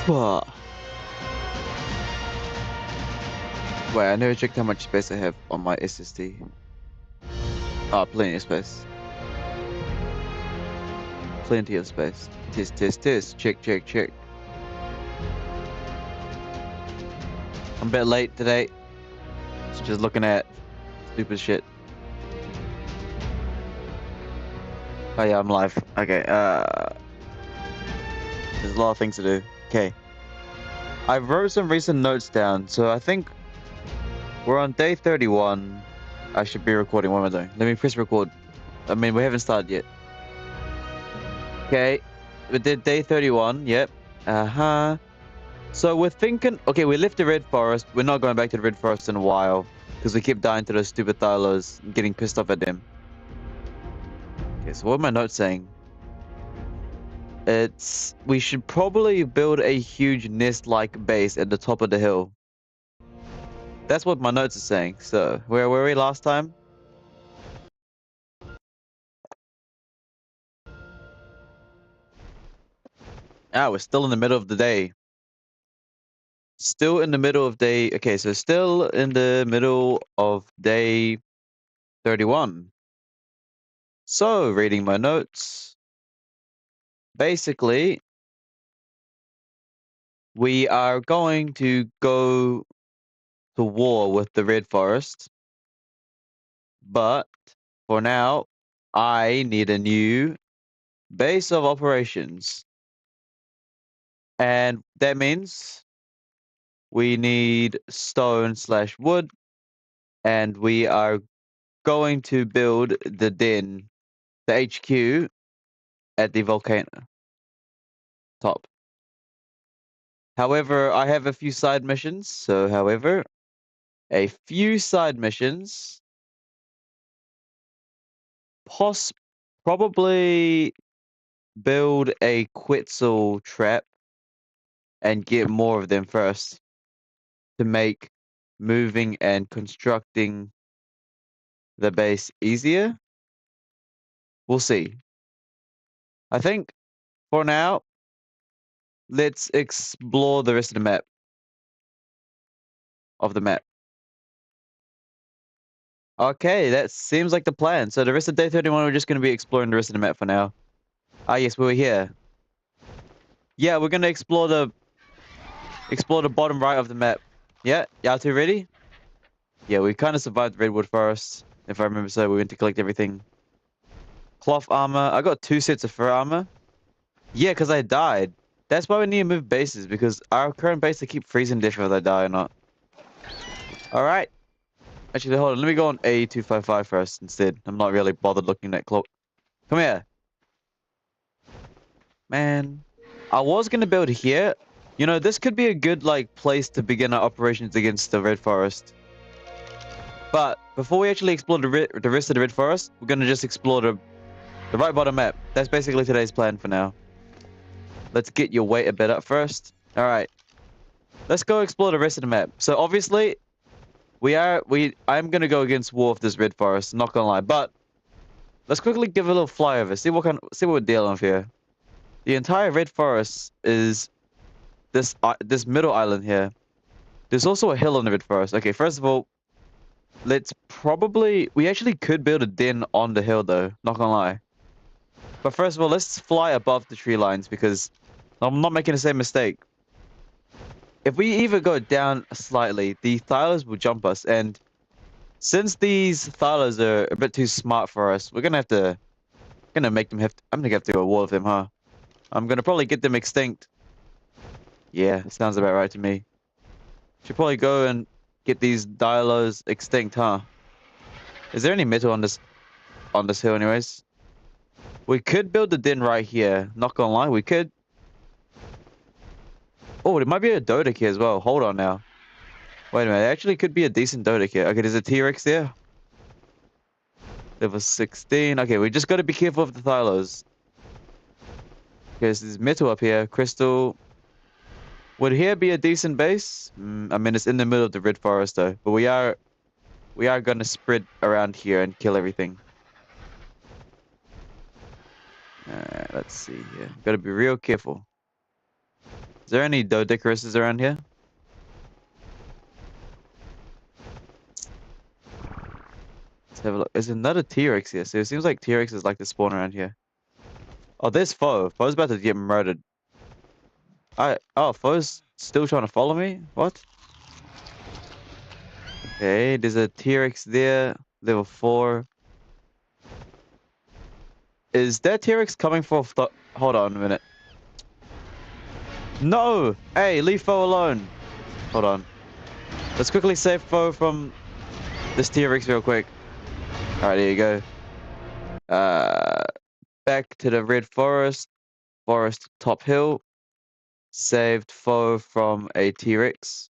Wait, I never checked how much space I have on my SSD. Ah, plenty of space. Plenty of space. Test, test, test. Check, check, check. I'm a bit late today. Just looking at stupid shit. Oh yeah, I'm live. Okay, there's a lot of things to do. Okay. I wrote some recent notes down, so I think we're on day 31. I should be recording. What am I doing? Let me press record. I mean, we haven't started yet. Okay, we did day 31. Yep. Uh-huh. So we're thinking, okay, we left the Red Forest. We're not going back to the Red Forest in a while because we keep dying to those stupid Thylos and getting pissed off at them. Okay, so what are my notes saying? We should probably build a huge nest-like base at the top of the hill. That's what my notes are saying. So where were we last time? Ah, we're still in the middle of the day. Still in the middle of day. Okay, so still in the middle of day 31. So reading my notes. Basically, we are going to go to war with the Red Forest. But for now, I need a new base of operations. And that means we need stone/wood. And we are going to build the den, the HQ, at the volcano top. However, I have a few side missions. So, however, a few side missions. Probably build a Quetzal trap and get more of them first to make moving and constructing the base easier. We'll see. I think for now, let's explore the rest of the map. Okay, that seems like the plan. So the rest of day 31, we're just going to be exploring the rest of the map for now. Ah, yes, we were here. Yeah, we're going to explore the bottom right of the map. Yeah, y'all two ready? Yeah, we kind of survived Redwood Forest, if I remember so. We went to collect everything. Cloth armor. I got 2 sets of fur armor. Yeah, because I died. That's why we need to move bases, because our current base, they keep freezing to death whether I die or not. Alright. Actually, hold on. Let me go on A255 first instead. I'm not really bothered looking at clock. Come here. Man. I was going to build here. You know, this could be a good, like, place to begin our operations against the Red Forest. But before we actually explore the rest of the Red Forest, we're going to just explore the right bottom map. That's basically today's plan for now. Let's get your weight a bit up first. All right. Let's go explore the rest of the map. So obviously, I'm going to go against war with this Red Forest, not going to lie. But let's quickly give a little flyover. See what we're dealing with here. The entire Red Forest is this middle island here. There's also a hill on the Red Forest. Okay, first of all, we actually could build a den on the hill though, not gonna lie. But first of all, let's fly above the tree lines because I'm not making the same mistake. If we even go down slightly, the Thylos will jump us, and since these Thylos are a bit too smart for us, we're gonna make them I'm gonna have to go to war with them, huh? I'm gonna probably get them extinct. Yeah, sounds about right to me. Should probably go and get these Thylos extinct, huh? Is there any metal on this hill anyways? We could build the den right here. Not gonna lie, we could. Oh, there might be a Dodik here as well. Hold on now. Wait a minute, there actually could be a decent Dodik here. Okay, there's a T-Rex there. Level 16. Okay, we just gotta be careful of the Thylos. Okay, so there's metal up here. Crystal. Would here be a decent base? I mean, it's in the middle of the Red Forest though. But we are gonna spread around here and kill everything. Let's see here. Gotta be real careful. Is there any Doedicurises around here? Let's have a look. There's another T-Rex here. So it seems like T-Rex is like the spawn around here. Oh, there's Foe. Foe's about to get murdered. Oh, Foe's still trying to follow me? What? Okay, there's a T-Rex there. Level 4. Is that T-Rex coming for... Hold on a minute. No! Hey, leave Foe alone. Hold on. Let's quickly save Foe from this T-Rex real quick. Alright, there you go. Back to the Red Forest. Forest top hill. Saved Foe from a T-Rex.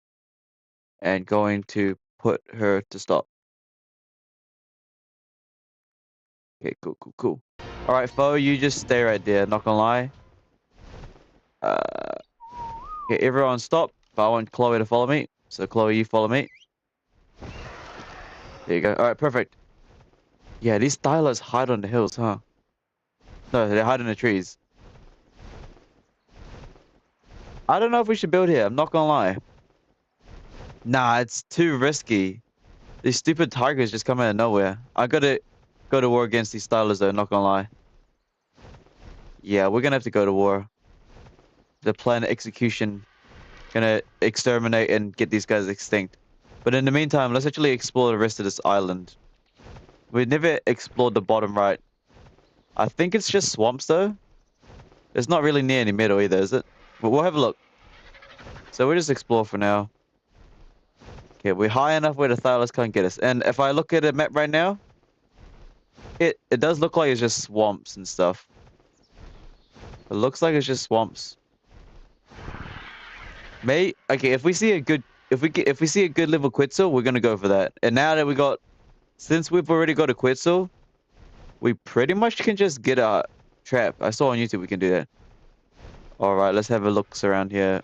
And going to put her to stop. Okay, cool. Alright, Foe, you just stay right there, not gonna lie. Okay, everyone stop. But I want Chloe to follow me. So Chloe, you follow me. There you go. Alright, perfect. Yeah, these Stylers hide on the hills, huh? No, they hide in the trees. I don't know if we should build here, I'm not gonna lie. Nah, it's too risky. These stupid tigers just come out of nowhere. I gotta go to war against these Stylers though, not gonna lie. Yeah, we're gonna have to go to war. The plan execution. Gonna exterminate and get these guys extinct. But in the meantime, let's actually explore the rest of this island. We never explored the bottom right. I think it's just swamps though. It's not really near any middle either, is it? But we'll have a look. So we'll just explore for now. Okay, we're high enough where the Thylas can't get us. And if I look at a map right now, it does look like it's just swamps and stuff. It looks like it's just swamps. Okay, if we see a good level Quetzal, we're gonna go for that. And now that since we've already got a Quetzal, we pretty much can just get a trap. I saw on YouTube we can do that. All right, let's have a look around here.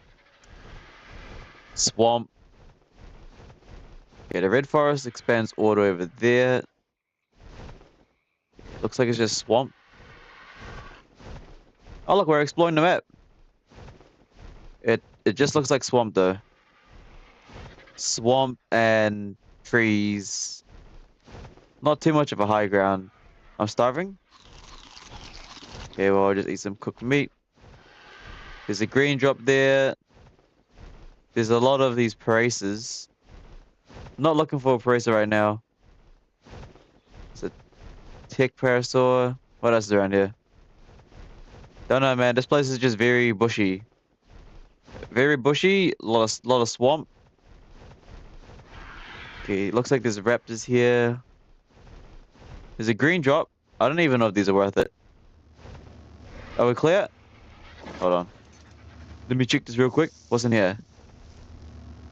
Swamp. Okay, the red forest expands all the way over there. Looks like it's just swamp. Oh look, we're exploring the map. It just looks like swamp though. Swamp and trees. Not too much of a high ground. I'm starving. Okay, well I'll just eat some cooked meat. There's a green drop there. There's a lot of these paraces. Not looking for a parasaur right now. It's a tick parasaur. What else is around here? Don't know, man. This place is just very bushy. Very bushy. Lot of swamp. Okay, looks like there's raptors here. There's a green drop. I don't even know if these are worth it. Are we clear? Hold on. Let me check this real quick. What's in here?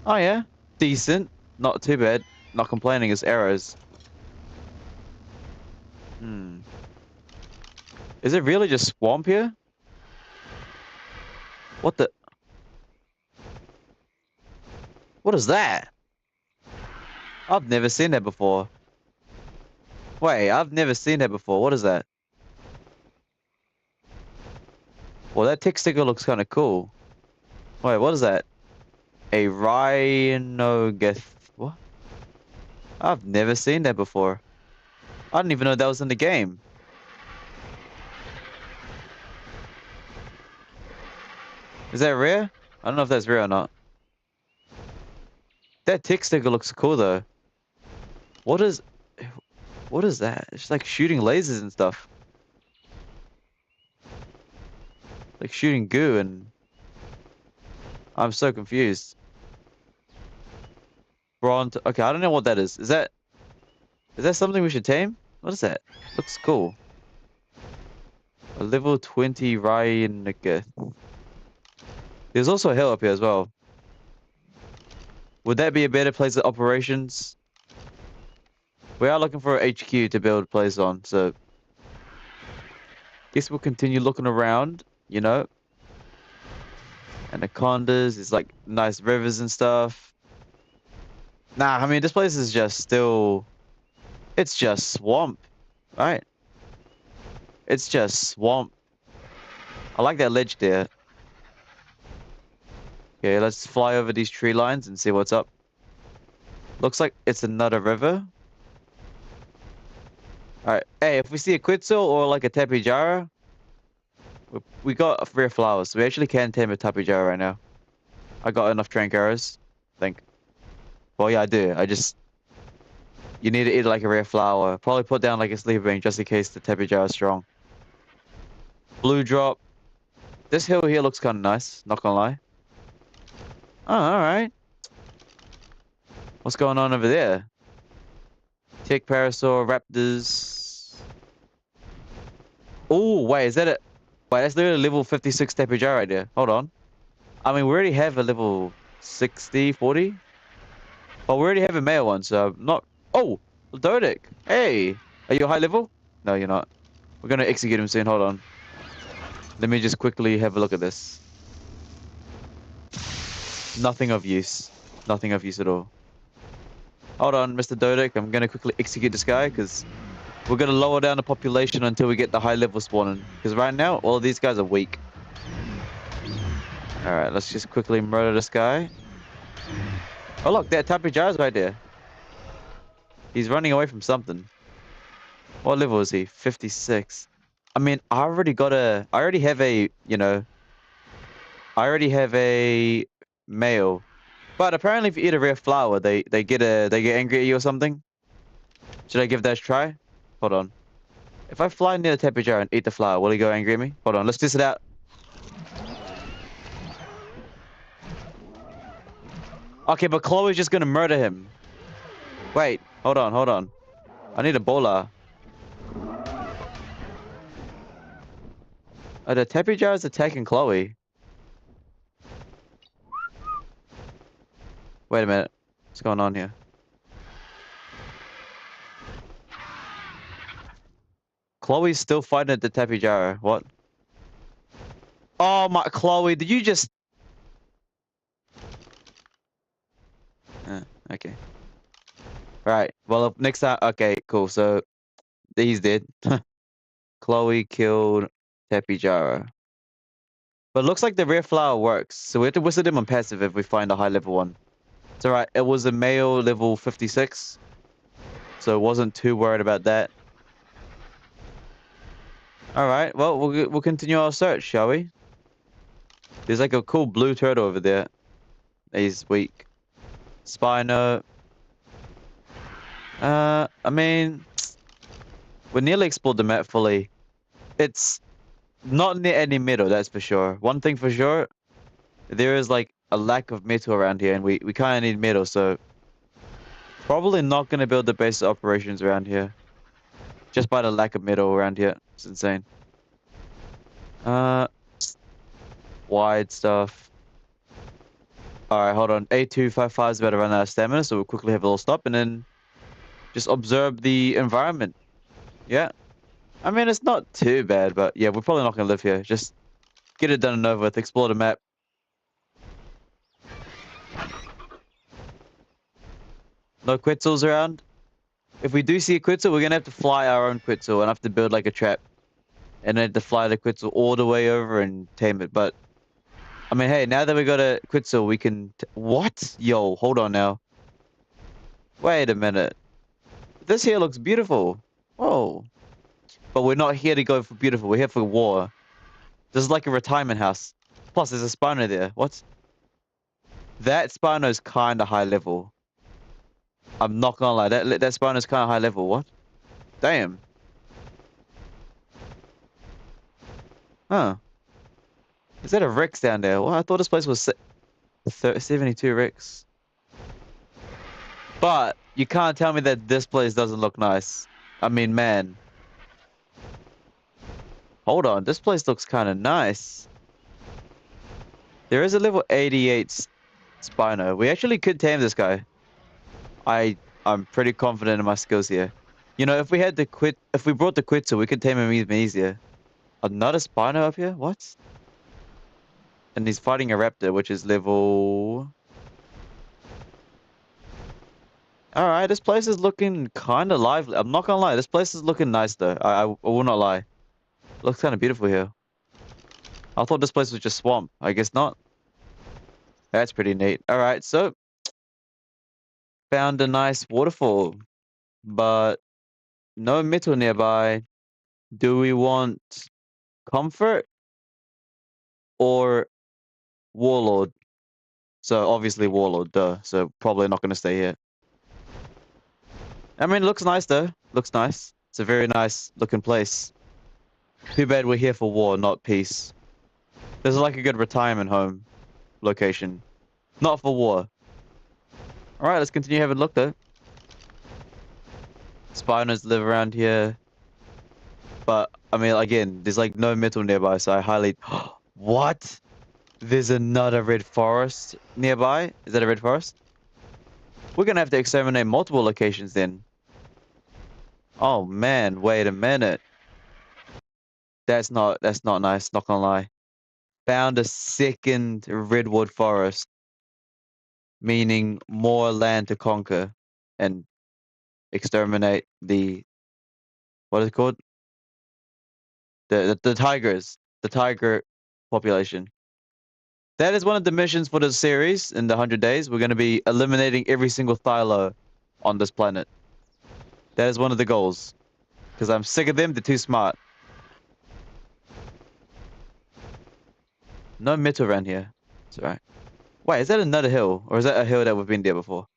Oh yeah. Decent. Not too bad. Not complaining. It's arrows. Is it really just swamp here? What the? What is that? I've never seen that before. Wait, I've never seen that before. What is that? Well, that tick sticker looks kind of cool. Wait, what is that? A rhinogeth. What? I've never seen that before. I didn't even know that was in the game. Is that rare? I don't know if that's rare or not. That tick sticker looks cool though. What is that? It's like shooting lasers and stuff. Like shooting goo and I'm so confused. Bronze. Okay, I don't know what that is. Is that something we should tame? What is that? Looks cool. A level 20 Ryanaka. There's also a hill up here as well. Would that be a better place of operations? We are looking for a HQ to build a place on, so guess we'll continue looking around, you know. Anacondas, it's like nice rivers and stuff. Nah, I mean this place is just still it's just swamp, right? It's just swamp. I like that ledge there. Okay, let's fly over these tree lines and see what's up. Looks like it's another river. Alright, hey, if we see a Quetzal or like a Tapijara, we got rare flowers. So we actually can tame a Tapijara right now. I got enough trank arrows, I think. Well, yeah, I do. You need to eat like a rare flower. Probably put down like a sleeper ring just in case the Tapijara is strong. Blue drop. This hill here looks kind of nice, not gonna lie. Oh, alright. What's going on over there? Tick, parasaur, raptors. Oh, wait, is that it? Wait, that's literally level 56 Tapijara right there. Hold on. I mean, we already have a level 60, 40. But we already have a male one, so I'm not... Oh, Dodic. Hey, are you high level? No, you're not. We're gonna execute him soon. Hold on. Let me just quickly have a look at this. Nothing of use. Nothing of use at all. Hold on, Mr. Dodic. I'm gonna quickly execute this guy because we're gonna lower down the population until we get the high level spawning. Because right now, all of these guys are weak. Alright, let's just quickly murder this guy. Oh look, that Tapijara's right there. He's running away from something. What level is he? 56. I mean, I already have a, I already have a male. But apparently if you eat a rare flower, they get angry at you or something. Should I give that a try? Hold on. If I fly near the Tapijara and eat the flower, will he go angry at me? Hold on, let's test it out. Okay, but Chloe's just gonna murder him. Wait, hold on. I need a bola. Oh, the Tapijara is attacking Chloe. Wait a minute. What's going on here? Chloe's still fighting at the Tapijara. What? Oh my, Chloe, did you just... Okay. Right. Well, next time... Okay, cool. So, he's dead. Chloe killed Tapijara. But it looks like the rare flower works. So we have to whistle him on passive if we find a high level one. It's alright. It was a male level 56. So wasn't too worried about that. Alright. Well, we'll continue our search, shall we? There's like a cool blue turtle over there. He's weak. Spino. I mean... We nearly explored the map fully. It's not near any metal, that's for sure. One thing for sure, there is like a lack of metal around here, and we kind of need metal, so probably not going to build the base of operations around here. Just by the lack of metal around here. It's insane. Wide stuff. Alright, hold on. A255 is about to run out of stamina, so we'll quickly have a little stop and then just observe the environment. Yeah. I mean, it's not too bad, but yeah, we're probably not going to live here. Just get it done and over with. Explore the map. No Quetzals around. If we do see a Quetzal, we're going to have to fly our own Quetzal and have to build like a trap. And then have to fly the Quetzal all the way over and tame it. But, I mean, hey, now that we got a Quetzal, we can... What? Yo, hold on now. Wait a minute. This here looks beautiful. Whoa. But we're not here to go for beautiful. We're here for war. This is like a retirement house. Plus, there's a spawner there. What? That spawner is kind of high level. I'm not gonna lie. That spawner is kind of high level. What? Damn. Huh. Is that a Rex down there? Well, I thought this place was 72 Rex. But you can't tell me that this place doesn't look nice. I mean, man. Hold on. This place looks kind of nice. There is a level 88 Spino. We actually could tame this guy. I'm pretty confident in my skills here. You know, if we brought the Quetzal, we could tame him even easier. Another Spino up here? What? And he's fighting a raptor, which is level... Alright, this place is looking kind of lively. I'm not gonna lie, this place is looking nice though. I will not lie. Looks kind of beautiful here. I thought this place was just swamp. I guess not. That's pretty neat. All right, so found a nice waterfall, but no metal nearby. Do we want comfort or warlord? So obviously warlord, duh. So probably not going to stay here. I mean, it looks nice though. Looks nice. It's a very nice looking place. Too bad we're here for war, not peace. This is like a good retirement home location. Not for war. Alright, let's continue having a look though. Spiders live around here. But, I mean, again, there's like no metal nearby, so I highly... What? There's another red forest nearby? Is that a red forest? We're gonna have to exterminate multiple locations then. Oh man, wait a minute. That's not nice, not gonna lie. Found a second redwood forest, meaning more land to conquer and exterminate the what is it called? The tigers, the tiger population. That is one of the missions for the series in the 100 days. We're going to be eliminating every single Thylo on this planet. That is one of the goals. Because I'm sick of them, they're too smart. No metal around here. It's alright. Wait, is that another hill? Or is that a hill that we've been there before?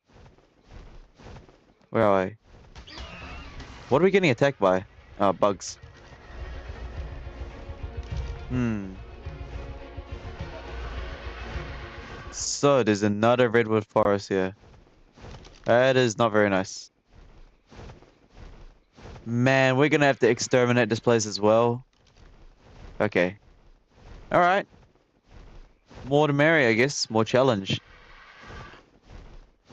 Where are we? What are we getting attacked by? Oh, bugs. Hmm. So, there's another redwood forest here. That is not very nice. Man, we're gonna have to exterminate this place as well. Okay. Alright. More to merry, I guess. More challenge.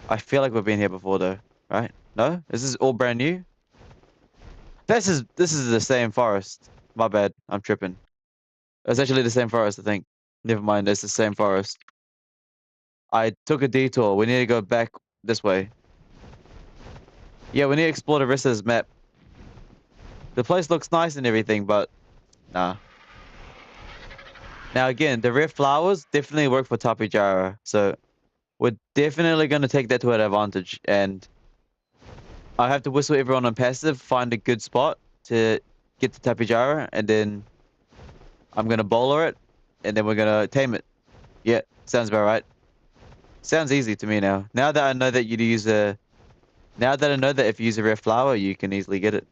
I feel like we've been here before though, right? No? Is this all brand new? This is the same forest. My bad. I'm tripping. It's actually the same forest, I think. Never mind, it's the same forest. I took a detour. We need to go back this way. Yeah, we need to explore the rest of this map. The place looks nice and everything, but nah. Now again, the red flowers definitely work for Tapijara, so we're definitely gonna take that to our advantage. And I have to whistle everyone on passive, find a good spot to get to Tapijara, and then I'm gonna bowler it, and then we're gonna tame it. Yeah, sounds about right. Sounds easy to me now. Now that I know that now that I know that if you use a rare flower, you can easily get it.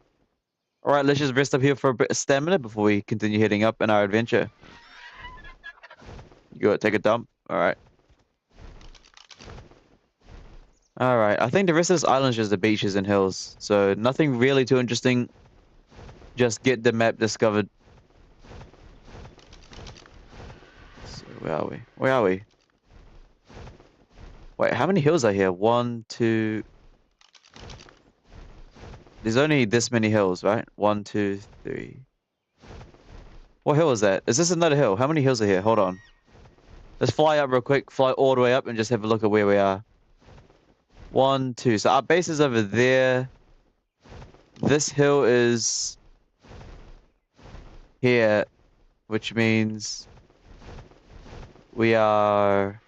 All right, let's just rest up here for a bit of stamina before we continue heading up in our adventure. You go take a dump. All right. All right. I think the rest of this island is just the beaches and hills, so nothing really too interesting. Just get the map discovered. So where are we? Where are we? Wait, how many hills are here? One, two. There's only this many hills, right? One, two, three. What hill is that? Is this another hill? How many hills are here? Hold on. Let's fly up real quick. Fly all the way up and just have a look at where we are. One, two. So our base is over there. This hill is here, which means we are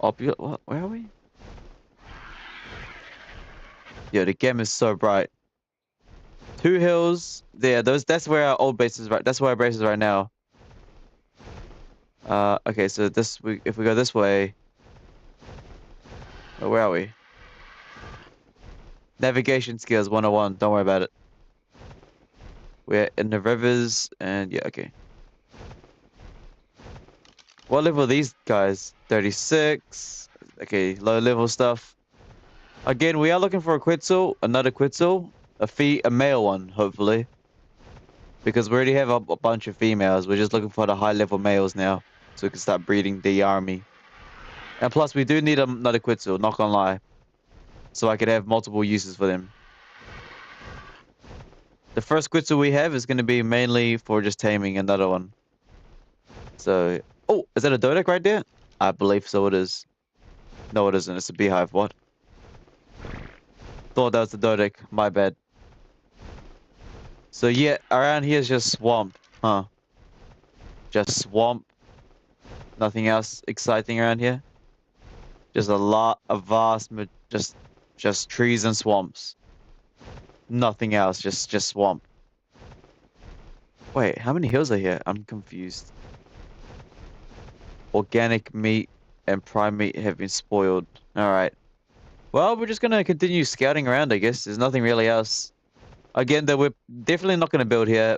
up. What? Where are we? Yeah, the game is so bright. Two hills there. That's where our old base is right. That's where our base is right now. Okay, so if we go this way, where are we? Navigation skills 101. Don't worry about it. We're in the rivers, and yeah, okay. What level are these guys? 36. Okay, low level stuff. Again, we are looking for a Quetzal, another Quetzal, a male one, hopefully. Because we already have a bunch of females. We're just looking for the high level males now, so we can start breeding the army. And plus, we do need another Quetzal, not gonna lie. So I could have multiple uses for them. The first Quetzal we have is going to be mainly for just taming another one. So, oh, is that a Dodec right there? I believe so it is. No, it isn't. It's a beehive. What? Thought that was the Dodec. My bad. So yeah, around here is just swamp. Huh. Just swamp. Nothing else exciting around here. Just just trees and swamps. Nothing else. Just swamp. Wait, how many hills are here? I'm confused. Organic meat and prime meat have been spoiled. All right. Well, we're just gonna continue scouting around, I guess. There's nothing really else. Again, though, we're definitely not gonna build here.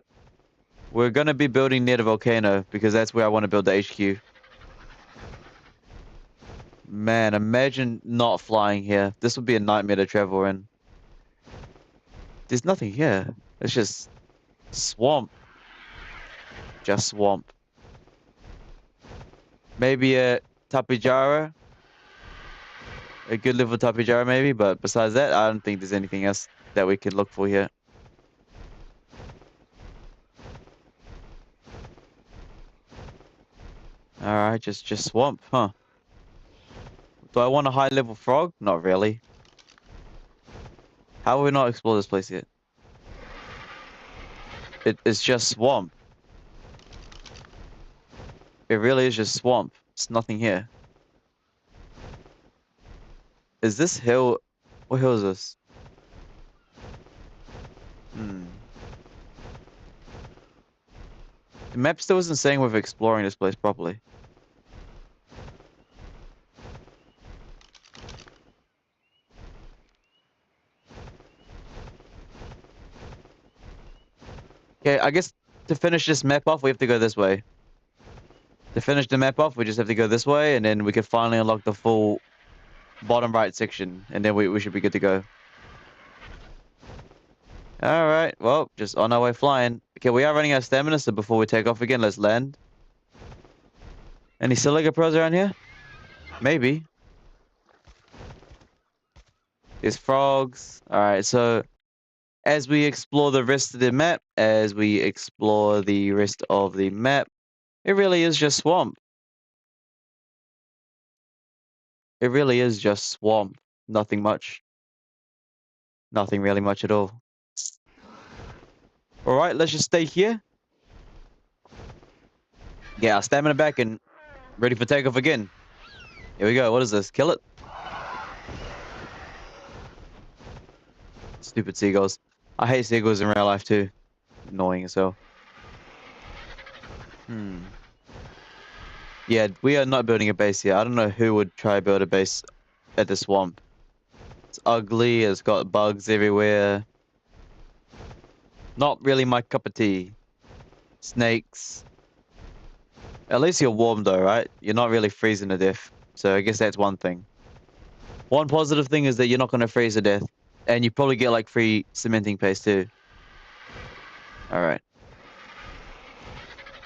We're gonna be building near the volcano because that's where I want to build the HQ. Man, imagine not flying here. This would be a nightmare to travel in. There's nothing here. It's just swamp. Just swamp. Maybe a tapijara. A good level tapijara maybe, but besides that, I don't think there's anything else that we could look for here. Alright, just swamp, huh? Do I want a high level frog? Not really. How have we not explored this place yet? It's just swamp. It really is just swamp. It's nothing here. Is this hill? What hill is this? Hmm. The map still isn't saying we're exploring this place properly. Okay, I guess to finish this map off, we have to go this way. To finish the map off, we just have to go this way, and then we can finally unlock the full bottom right section, and then we should be good to go. Alright, well, just on our way flying. Okay, we are running out of stamina, so before we take off again, let's land. Any silica pros around here? Maybe. There's frogs. Alright, so as we explore the rest of the map, it really is just swamp. It really is just swamp. Nothing much. Nothing really much at all. Alright, let's just stay here. Get our stamina back and ready for takeoff again. Here we go. What is this? Kill it. Stupid seagulls. I hate seagulls in real life too. Annoying as hell. Yeah, we are not building a base here. I don't know who would try to build a base at the swamp. It's ugly. It's got bugs everywhere. Not really my cup of tea. Snakes. At least you're warm though, right? You're not really freezing to death. So I guess that's one thing. One positive thing is that you're not going to freeze to death. And you probably get like free cementing paste too. Alright.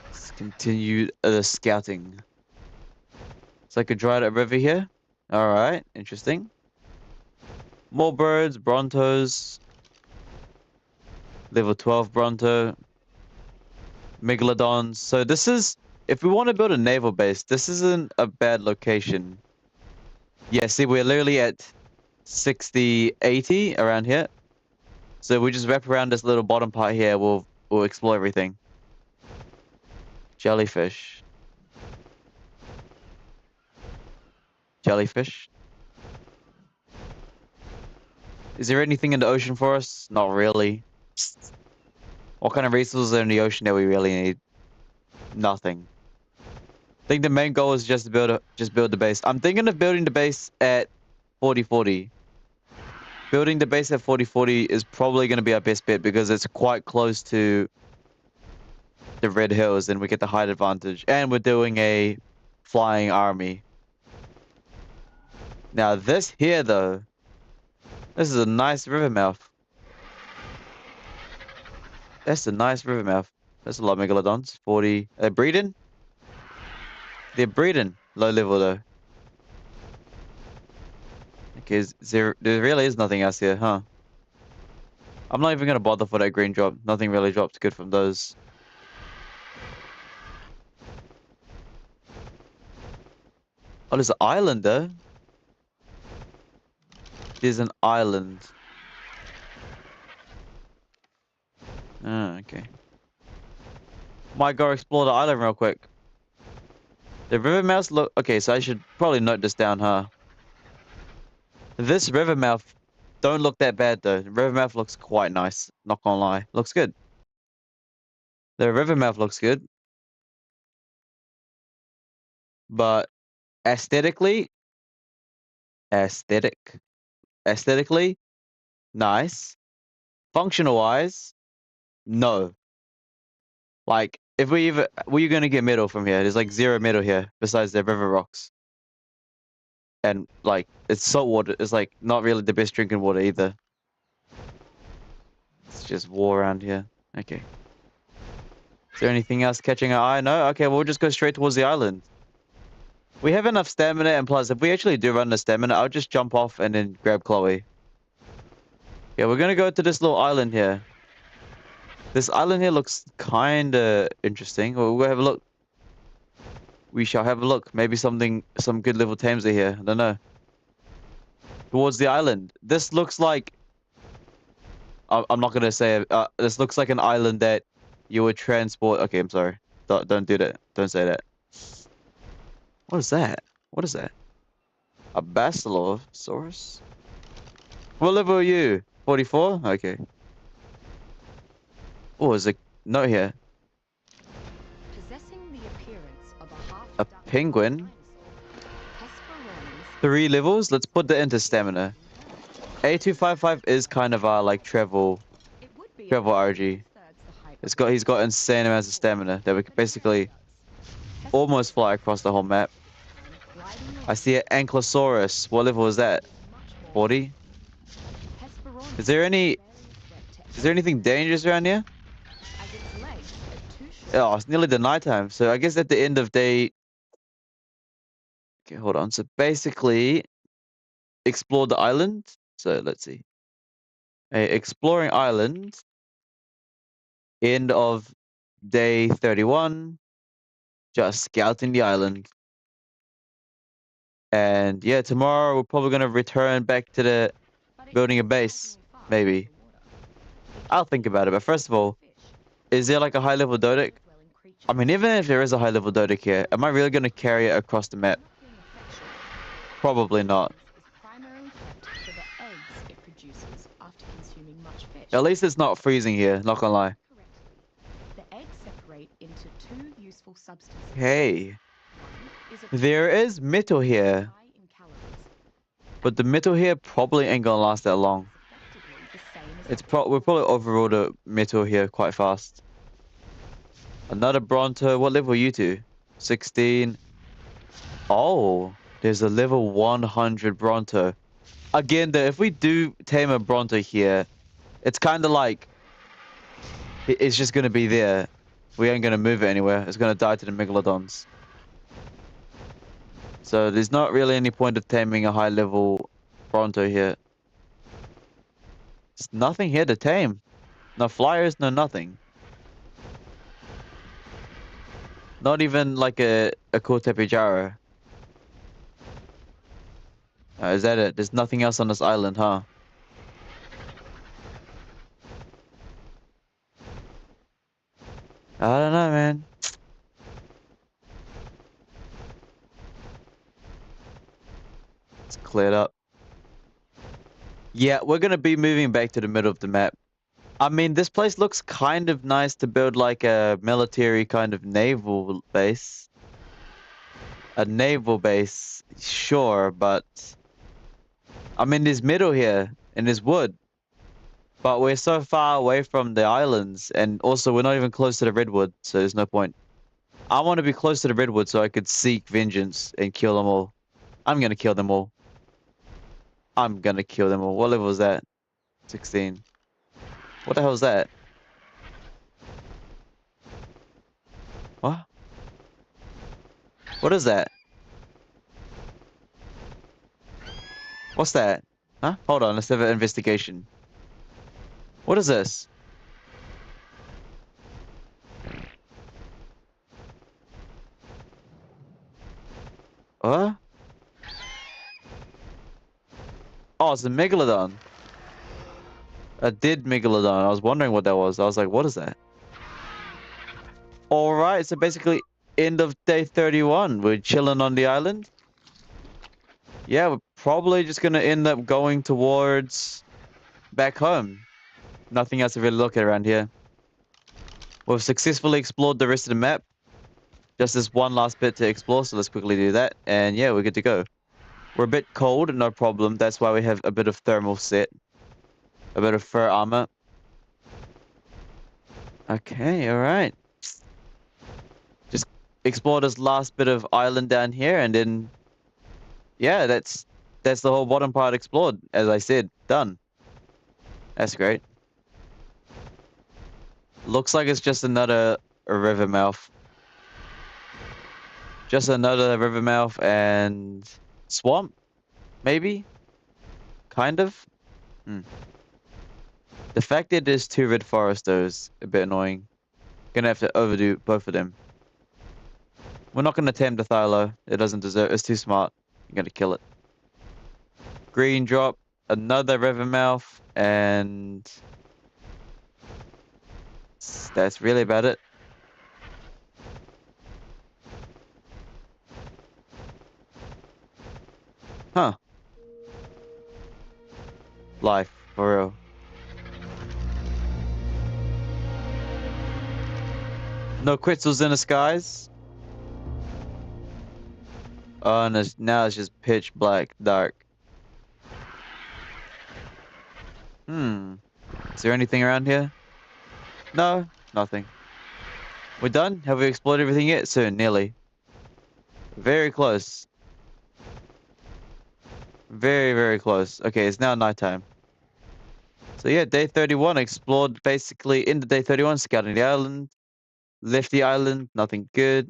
Let's continue the scouting. It's like a dried up river here. Alright, interesting. More birds, Brontos. Level 12 Bronto. Megalodons. So this is, if we want to build a naval base, this isn't a bad location. Yeah, see, we're literally at 60, 80 around here. So we just wrap around this little bottom part here. We'll explore everything. Jellyfish. Jellyfish. Is there anything in the ocean for us? Not really. What kind of resources are in the ocean that we really need? Nothing. I think the main goal is just to build the base. I'm thinking of building the base at 4040. Building the base at 4040 is probably going to be our best bet because it's quite close to the Red Hills and we get the height advantage. And we're doing a flying army. Now this here though, this is a nice river mouth. That's a nice river mouth. That's a lot of megalodons. 40. They're breeding? They're breeding. Low level though. Okay, there really is nothing else here, huh? I'm not even gonna bother for that green drop. Nothing really drops good from those. Oh, there's an island though. There's an island. Oh, okay. Might go explore the island real quick. The river mouth look... Okay, so I should probably note this down, huh? This river mouth don't look that bad, though. River mouth looks quite nice. Not gonna lie. Looks good. The river mouth looks good. But aesthetically... Aesthetically, nice. Functional-wise, no. Like, if we even... We're gonna get metal from here. There's like 0 metal here, besides the river rocks. And, like, it's salt water. It's, like, not really the best drinking water either. It's just war around here. Okay. Is there anything else catching our eye? No? Okay, we'll just go straight towards the island. We have enough stamina, and plus, if we actually do run the stamina, I'll just jump off and then grab Chloe. Yeah, we're gonna go to this little island here. This island here looks kinda interesting. We'll go have a look. We shall have a look. Maybe some good level tames are here. I don't know. Towards the island. This looks like... I'm not gonna say it. This looks like an island that you would transport... Okay, I'm sorry. Don't do that. Don't say that. What is that? What is that? A Basilosaurus? What level are you? 44? Okay. Oh, there's a note here. Possessing the appearance of A penguin? 3 levels? Let's put that into stamina. A255 is kind of our like travel RG. He's got insane amounts of stamina that we could basically almost fly across the whole map. I see an Ankylosaurus. What level is that? 40? Is there anything dangerous around here? Oh, it's nearly the nighttime. So I guess at the end of day... Okay, hold on. So basically, explore the island. So let's see. Exploring island. End of day 31. Just scouting the island. And yeah, tomorrow we're probably going to return back to the building a base. Maybe. I'll think about it. But first of all, is there like a high level Dodic? I mean, even if there is a high level Dodic here, am I really going to carry it across the map? Probably not. At least it's not freezing here, not gonna lie. The eggs separate into 2 useful substances. Hey. There is metal here. But the metal here probably ain't gonna last that long. We'll probably overrule the metal here quite fast. Another Bronto. What level are you to? 16. Oh, there's a level 100 Bronto. Again, though, if we do tame a Bronto here, it's kind of like... It's just going to be there. We ain't going to move it anywhere. It's going to die to the Megalodons. So there's not really any point of taming a high-level Bronto here. There's nothing here to tame. No flyers, no nothing. Not even like a cool Tepejara. Is that it? There's nothing else on this island, huh? I don't know, man. It's cleared up. Yeah, we're gonna be moving back to the middle of the map. I mean, this place looks kind of nice to build like a military kind of naval base. A naval base, sure, but... I mean, there's metal here, and there's wood. But we're so far away from the islands, and also we're not even close to the redwood, so there's no point. I want to be close to the redwood so I could seek vengeance and kill them all. I'm gonna kill them all. I'm gonna kill them all. What level is that? 16. What the hell is that? What? What is that? What's that? Huh? Hold on, let's have an investigation. What is this? What? Oh, it's a Megalodon. A dead Megalodon. I was wondering what that was. I was like, what is that? Alright, so basically end of day 31. We're chilling on the island. Yeah, we're probably just gonna end up going towards back home. Nothing else to really look at around here. We've successfully explored the rest of the map. Just this one last bit to explore, so let's quickly do that. And yeah, we're good to go. We're a bit cold, no problem. That's why we have a bit of thermal set. A bit of fur armor. Okay, alright. Just explore this last bit of island down here, and then yeah, that's the whole bottom part explored, as I said. Done. That's great. Looks like it's just another river mouth. Just another river mouth and swamp, maybe? Kind of? Hmm. The fact that there's two red forests though is a bit annoying. Gonna have to overdo both of them. We're not gonna tame the Thylo. It doesn't deserve. It's too smart. I'm gonna kill it. Green drop, another river mouth, and that's really about it. Huh. Life, for real. No crystals in the skies. Oh, and now it's just pitch black, dark. Hmm. Is there anything around here? No, nothing. We're done? Have we explored everything yet? Soon, nearly. Very close. Very, very close. Okay, it's now nighttime. So yeah, day 31 explored basically into day 31, scouting the island. Left the island, nothing good.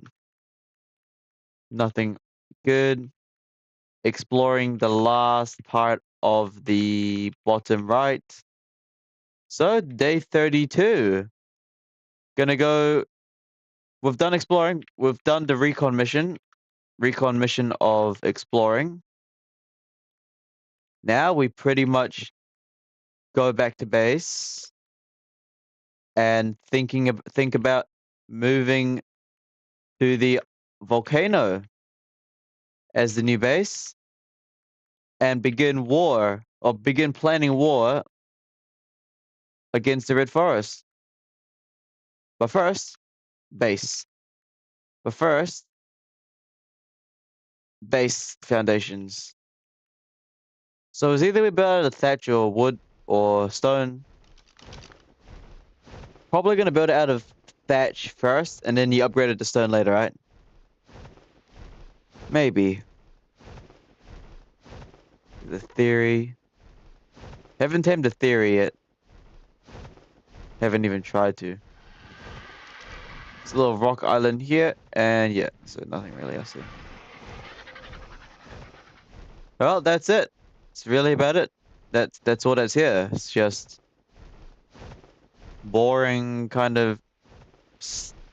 Nothing good. Exploring the last part of the bottom right. So day 32. Gonna go. We've done exploring. We've done the recon mission. Recon mission of exploring. Now we pretty much go back to base and think about moving to the volcano as the new base and begin war or begin planning war against the Red Forest. But first, base. But first, base foundations. So it's either we build out of thatch or wood or stone. Probably gonna build it out of thatch first, and then you upgrade it to stone later, right? Maybe. The theory. Haven't tamed the theory yet. Haven't even tried to. It's a little rock island here, and yeah, so nothing really else here. Well, that's it. It's really about it. That's all that's here. It's just boring kind of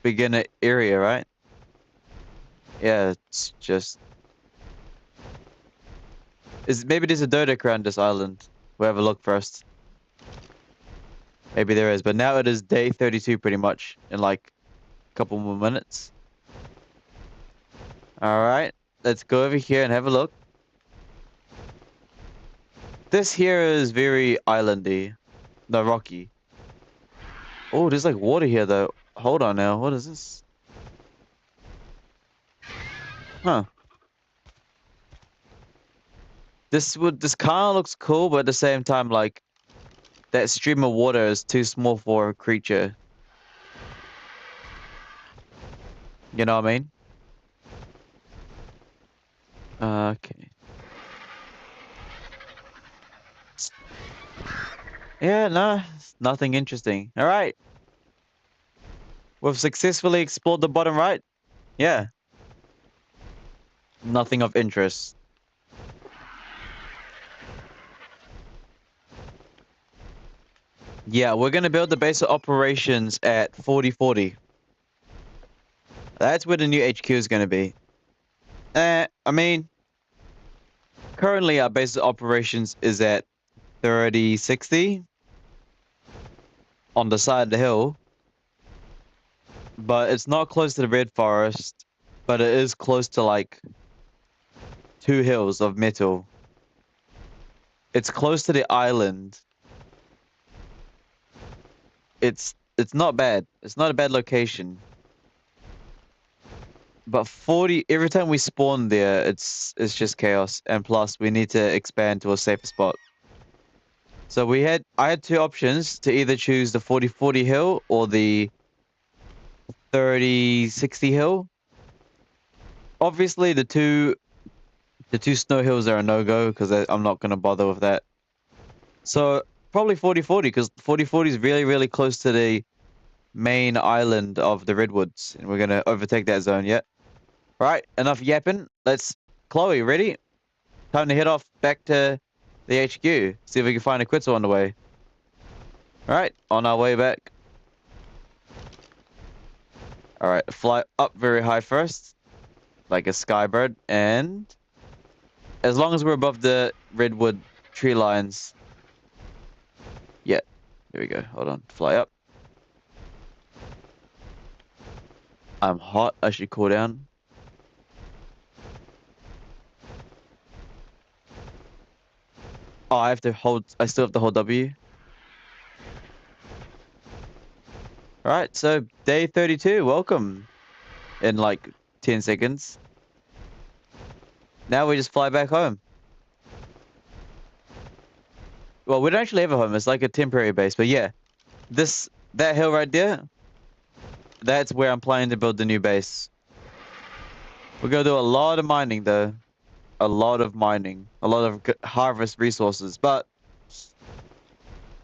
beginner area, right? Yeah, it's just. Maybe there's a Dodec around this island. We'll have a look first. Maybe there is, but now it is day 32 pretty much in like a couple more minutes. All right, let's go over here and have a look. This here is very islandy, no rocky. Oh, there's like water here though. Hold on now, what is this? Huh. This kind of looks cool, but at the same time, like that stream of water is too small for a creature. You know what I mean? Okay. Yeah, no, nothing interesting. All right. We've successfully explored the bottom right. Yeah. Nothing of interest. Yeah, we're gonna build the base of operations at 4040. That's where the new HQ is gonna be. I mean, currently our base of operations is at 3060 on the side of the hill, but it's not close to the Red Forest. but it is close to like 2 hills of metal. It's close to the island. It's not bad. It's not a bad location. But 40 every time we spawn there, it's just chaos. And plus we need to expand to a safer spot. So I had 2 options to either choose the 40-40 hill or the 30-60 hill. Obviously the two snow hills are a no-go because I'm not gonna bother with that. So probably 40-40 because 40-40 is really, really close to the main island of the redwoods, and we're gonna overtake that zone. Yet. Right, enough yapping. Chloe, ready? Time to head off back to the HQ. See if we can find a Quetzal on the way. Alright, on our way back. Alright, fly up very high first. Like a skybird. And as long as we're above the redwood tree lines. Yeah, there we go. Hold on. Fly up. I'm hot. I should cool down. Oh, I still have to hold W. Alright, so day 32, welcome. In like 10 seconds. Now we just fly back home. Well, we don't actually have a home, it's like a temporary base, but yeah. That hill right there, that's where I'm planning to build the new base. We're gonna do a lot of mining though. A lot of mining. A lot of harvest resources, but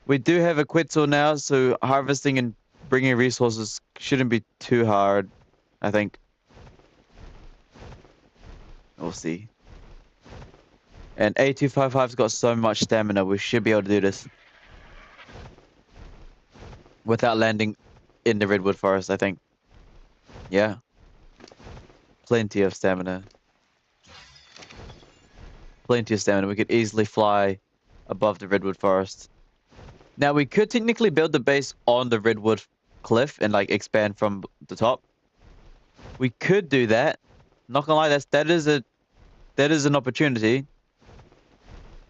we do have a Quetzal now, so harvesting and bringing resources shouldn't be too hard, I think. We'll see. And A255's got so much stamina, we should be able to do this. Without landing in the redwood forest, I think. Yeah. Plenty of stamina. Plenty of stamina. We could easily fly above the redwood forest. Now, we could technically build the base on the redwood cliff and like expand from the top. We could do that. Not gonna lie, that is an opportunity.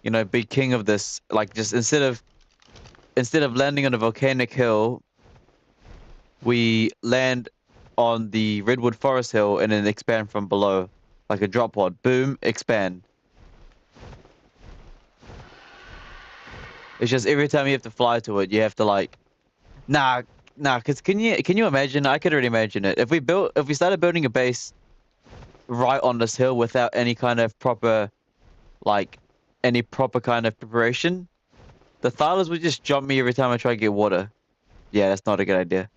You know, be king of this. Like just instead of landing on a volcanic hill, we land on the redwood forest hill and then expand from below. Like a drop pod. Boom, expand. It's just every time you have to fly to it, you have to like, nah, cause can you imagine? I could already imagine it. If we started building a base right on this hill without any kind of proper, like, any proper kind of preparation, the Thylas would just jump me every time I try to get water. Yeah, that's not a good idea.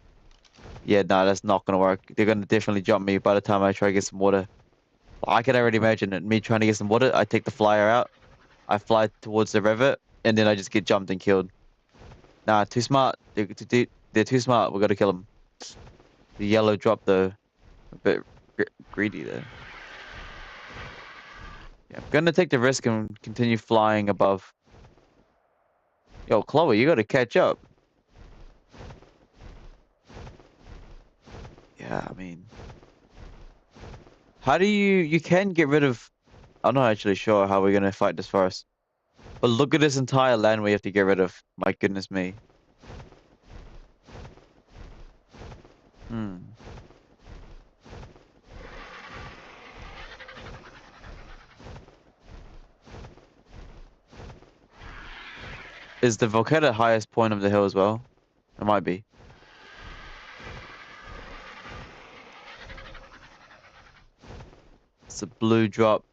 Yeah, no, that's not gonna work. They're gonna definitely jump me by the time I try to get some water. I can already imagine it. Me trying to get some water, I take the flyer out, I fly towards the river, and then I just get jumped and killed. Nah, too smart. They're too smart. We gotta kill them. The yellow drop though, a bit greedy there. Yeah, I'm gonna take the risk and continue flying above. Yo, Chloe, you gotta catch up. Yeah, I mean, how do you can get rid of? I'm not actually sure how we're gonna fight this forest. But look at this entire land we have to get rid of. My goodness me. Hmm. Is the volcano the highest point of the hill as well? It might be. It's a blue drop.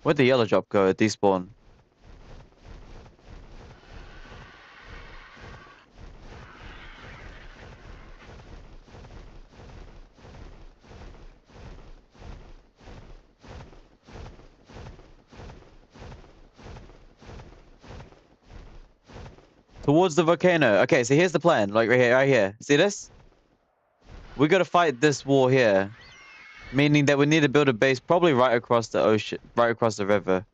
Where'd the yellow drop go? It despawn. Towards the volcano. Okay, so here's the plan. Like right here, right here. See this? We gotta fight this war here. Meaning that we need to build a base probably right across the ocean, right across the river.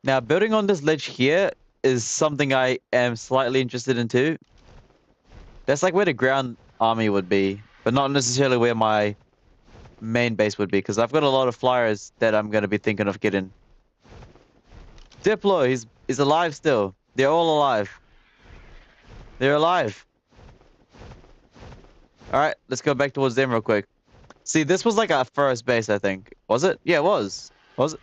Now, building on this ledge here is something I am slightly interested in too. That's like where the ground army would be, but not necessarily where my main base would be, because I've got a lot of flyers that I'm gonna be thinking of getting. Diplo, he's alive still. They're all alive. They're alive. All right, let's go back towards them real quick. See, this was like our first base, I think. Was it? Yeah, it was. Was it?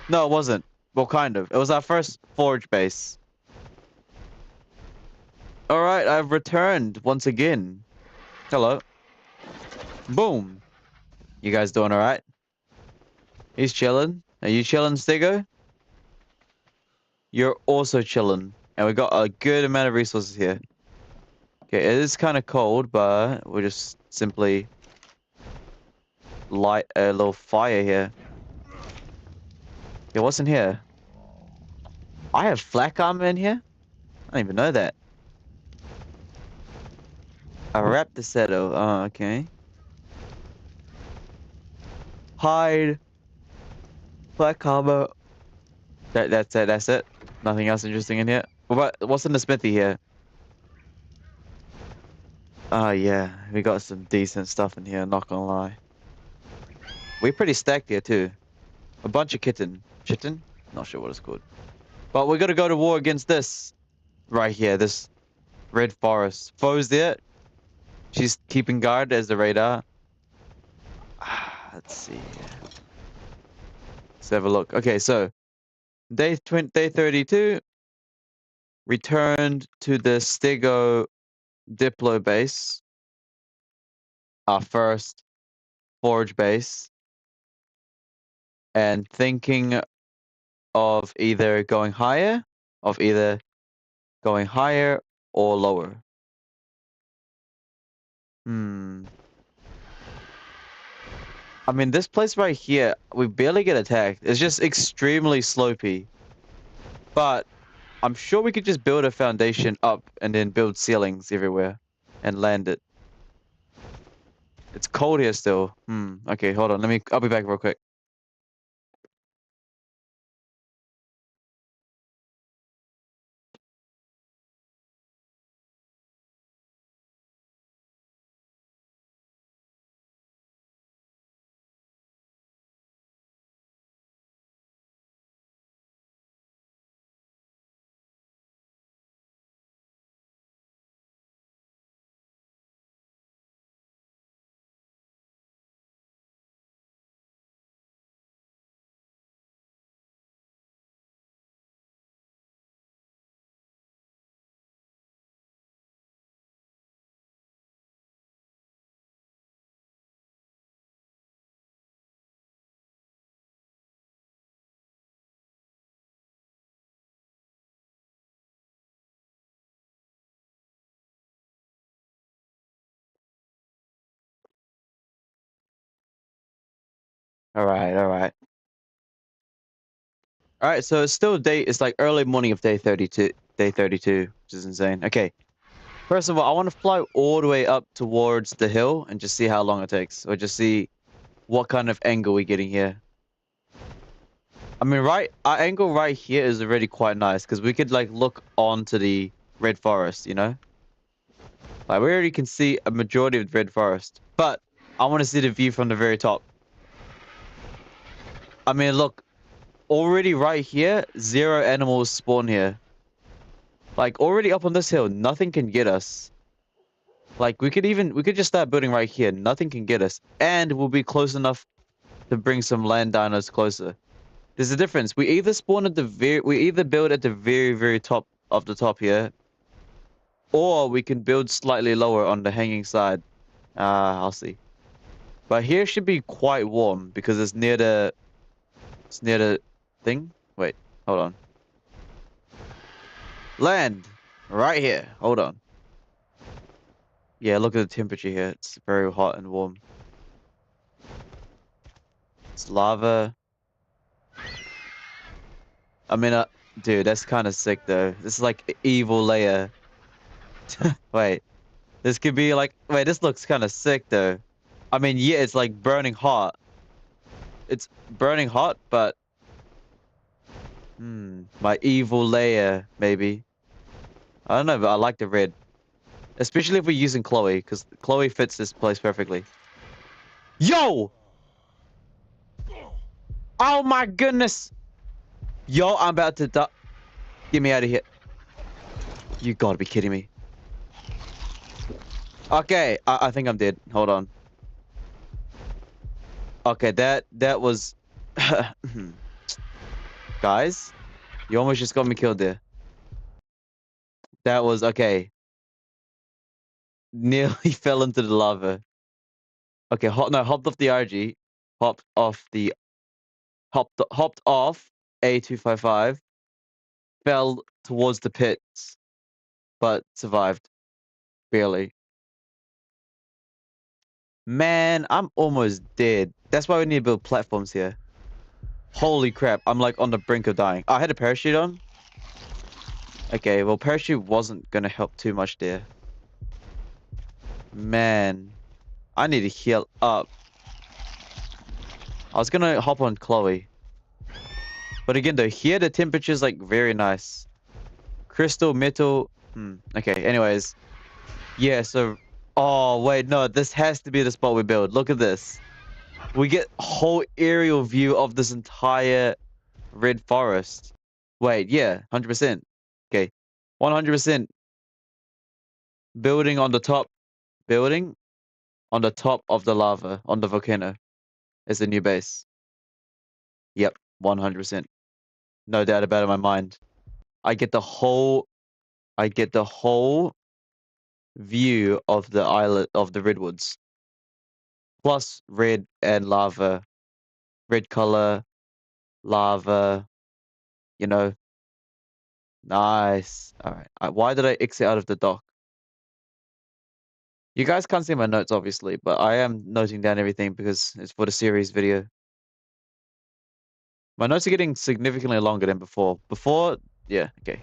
No, it wasn't. Well, kind of. It was our first forge base. All right, I've returned once again. Hello. Boom. You guys doing all right? He's chilling. Are you chilling, Stigo? You're also chilling. And we got a good amount of resources here. Okay, it is kind of cold, but we'll just simply light a little fire here. Yeah, what's in here? I have flak armor in here? I don't even know that. A raptor settle. Oh, okay. Hide. Flak armor. That's it. That's it. Nothing else interesting in here. What's in the smithy here? Oh yeah, we got some decent stuff in here. Not gonna lie. We're pretty stacked here too. A bunch of chitin. Not sure what it's called. But we gotta go to war against this right here. This red forest. Foe's there. She's keeping guard as the radar. Let's see here. Let's have a look. Okay, so day 32 returned to the Stego Diplo base, our first forge base, and thinking of either going higher, or lower. I mean, this place right here, we barely get attacked. It's just extremely slopey. But I'm sure we could just build a foundation up and then build ceilings everywhere and land it. It's cold here still. Okay, hold on. I'll be back real quick. All right, all right. All right, so it's still it's like early morning of day 32, which is insane. Okay. First of all, I want to fly all the way up towards the hill and just see how long it takes, or just see what kind of angle we're getting here. I mean, our angle right here is already quite nice because we could like look onto the red forest, you know? Like we already can see a majority of the red forest, but I want to see the view from the very top. I mean, look, already right here, 0 animals spawn here. Like already up on this hill, nothing can get us. Like we could just start building right here. Nothing can get us, and we'll be close enough to bring some land dinos closer. There's a difference. We either build at the very, very top of the top here, or we can build slightly lower on the hanging side. I'll see. But here should be quite warm because it's near the thing. Wait, hold on. Land right here. Hold on. Yeah, look at the temperature here. It's very hot and warm. It's lava. I mean, dude, that's kind of sick though. This is like evil layer. Wait, this could be like. Wait, this looks kind of sick though. I mean, yeah, it's like burning hot. It's burning hot, but my evil layer maybe. I don't know, but I like the red. Especially if we're using Chloe, because Chloe fits this place perfectly. Yo! Oh my goodness! Yo, I'm about to die. Get me out of here. You gotta be kidding me. Okay, I think I'm dead. Hold on. Okay, that was... Guys, you almost just got me killed there. That was... Okay. Nearly fell into the lava. Okay, hopped off the RG. Hopped off the... Hopped off A255. Fell towards the pits. But survived. Barely. Man, I'm almost dead. That's why we need to build platforms here. Holy crap, I'm like on the brink of dying. I had a parachute on. Okay, well, parachute wasn't gonna help too much there. Man, I need to heal up. I was gonna hop on Chloe. But again, though, here the temperature's like very nice. Crystal, metal. Okay, anyways. Yeah, so... Oh, wait, no, this has to be the spot we build. Look at this. We get a whole aerial view of this entire red forest. Wait, yeah, 100%. Okay, 100% building on the top. Building on the top of the lava, on the volcano, is the new base. Yep, 100%. No doubt about it in my mind. I get the whole view of the islet of the redwoods. Plus red and lava. Red color, lava, you know. Nice. All right. Why did I exit out of the dock? You guys can't see my notes, obviously, but I am noting down everything because it's for the series video. My notes are getting significantly longer than before. Yeah, okay.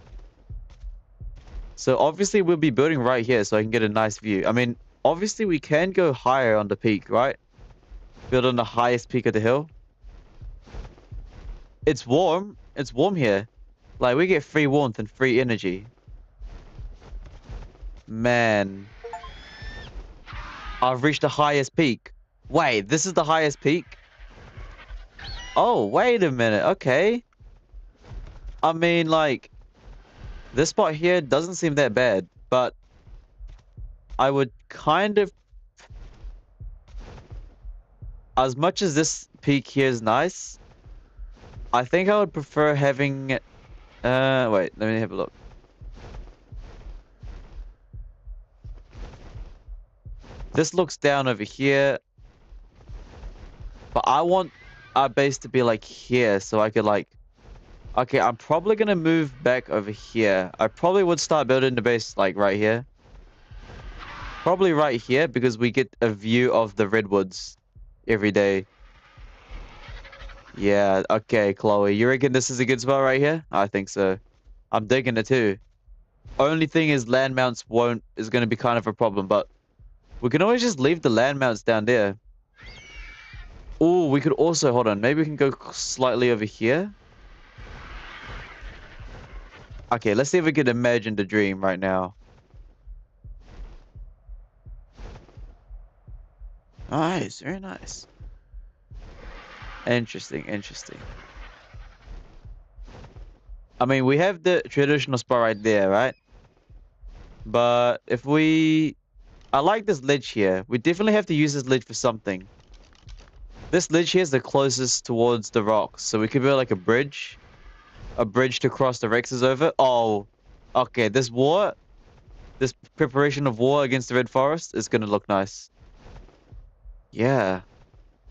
So obviously we'll be building right here so I can get a nice view. I mean, obviously we can go higher on the peak, right? Build on the highest peak of the hill. It's warm. It's warm here. Like, we get free warmth and free energy. Man. I've reached the highest peak. Wait, this is the highest peak? Oh, wait a minute. Okay. I mean, like, this spot here doesn't seem that bad, but I would kind of... As much as this peak here is nice, I think I would prefer having... wait, let me have a look. This looks down over here. But I want our base to be like here, so I could like... Okay, I'm probably gonna move back over here. I probably would start building the base like right here. Probably right here, because we get a view of the redwoods every day. Yeah, okay, Chloe. You reckon this is a good spot right here? I think so. I'm digging it too. Only thing is land mounts is gonna be kind of a problem, but we can always just leave the land mounts down there. Oh, we could also, hold on, maybe we can go slightly over here. Okay, let's see if we can imagine the dream right now. Nice, very nice. Interesting, interesting. I mean, we have the traditional spot right there, right? But if we... I like this ledge here. We definitely have to use this ledge for something. This ledge here is the closest towards the rocks, so we could build like a bridge. A bridge to cross the Rexes over. Oh, okay, this preparation of war against the Red Forest is gonna look nice. Yeah,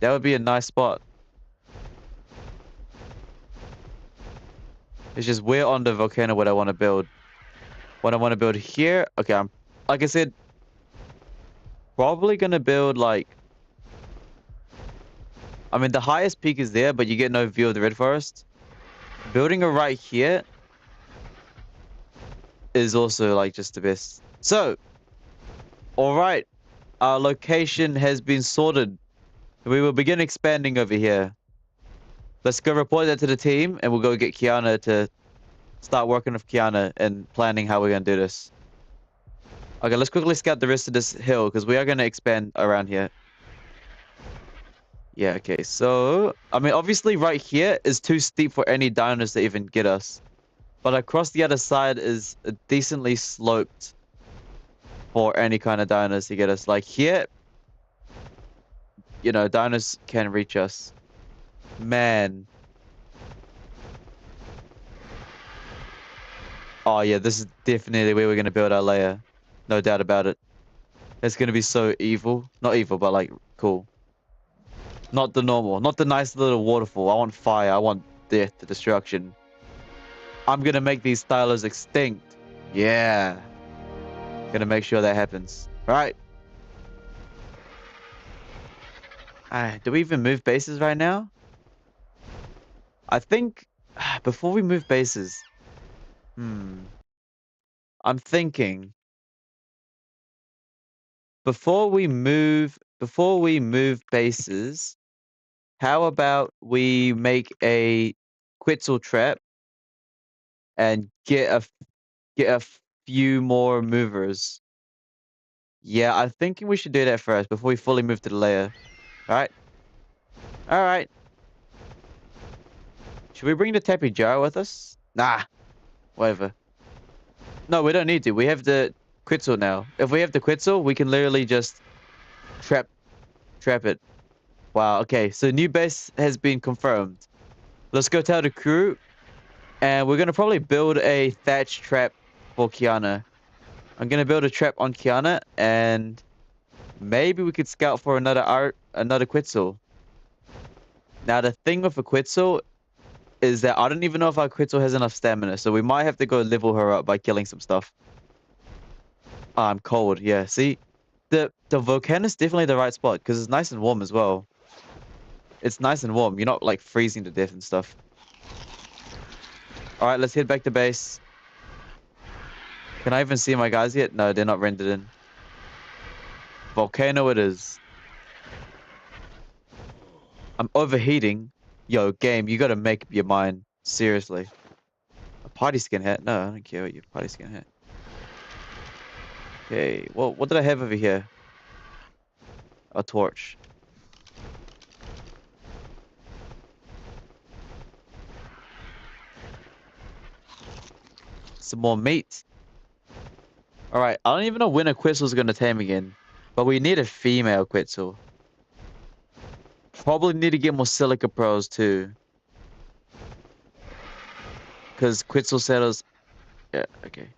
that would be a nice spot. It's just where on the volcano would I want to build? What I want to build here? Okay, I'm, like I said, probably gonna build like... I mean, the highest peak is there, but you get no view of the Red Forest. Building it right here is also like just the best. So, all right, our location has been sorted. We will begin expanding over here. Let's go report that to the team, and we'll go get Kiana to start working with Kiana and planning how we're gonna do this. Okay, let's quickly scout the rest of this hill because we are going to expand around here. Yeah, okay. So, I mean, obviously right here is too steep for any diners to even get us. But across the other side is decently sloped for any kind of diners to get us. Like here, you know, diners can reach us. Man. Oh, yeah, this is definitely where we're going to build our lair. No doubt about it. It's going to be so evil. Not evil, but like cool. Not the normal. Not the nice little waterfall. I want fire. I want death, destruction. I'm going to make these stylers extinct. Yeah. Gonna make sure that happens. All right. Do we even move bases right now? I think before we move bases, hmm, I'm thinking before we move bases, how about we make a Quetzal trap and get a few more movers. Yeah, I'm thinking we should do that first before we fully move to the layer. All right. All right. Should we bring the Tappy jar with us? Nah, whatever. No, we don't need to. We have the Quetzal now. If we have the Quetzal, we can literally just trap it. Wow, okay. So new base has been confirmed. Let's go tell the crew. And we're gonna probably build a thatch trap for Kiana. I'm gonna build a trap on Kiana and maybe we could scout for another Quetzal. Now the thing with a Quetzal is that I don't even know if our Quetzal has enough stamina, so we might have to go level her up by killing some stuff. I'm cold, yeah. See, the volcano is definitely the right spot because it's nice and warm as well. It's nice and warm. You're not like freezing to death and stuff. All right, let's head back to base. Can I even see my guys yet? No, they're not rendered in. Volcano it is. I'm overheating. Yo, game, you gotta make up your mind. Seriously. A party skin hat? No, I don't care what your party skin hat. Okay, well, what did I have over here? A torch. Some more meat. All right, I don't even know when a Quetzal's gonna tame again, but we need a female Quetzal. Probably need to get more silica pros too, because Quetzal settles. Yeah, okay.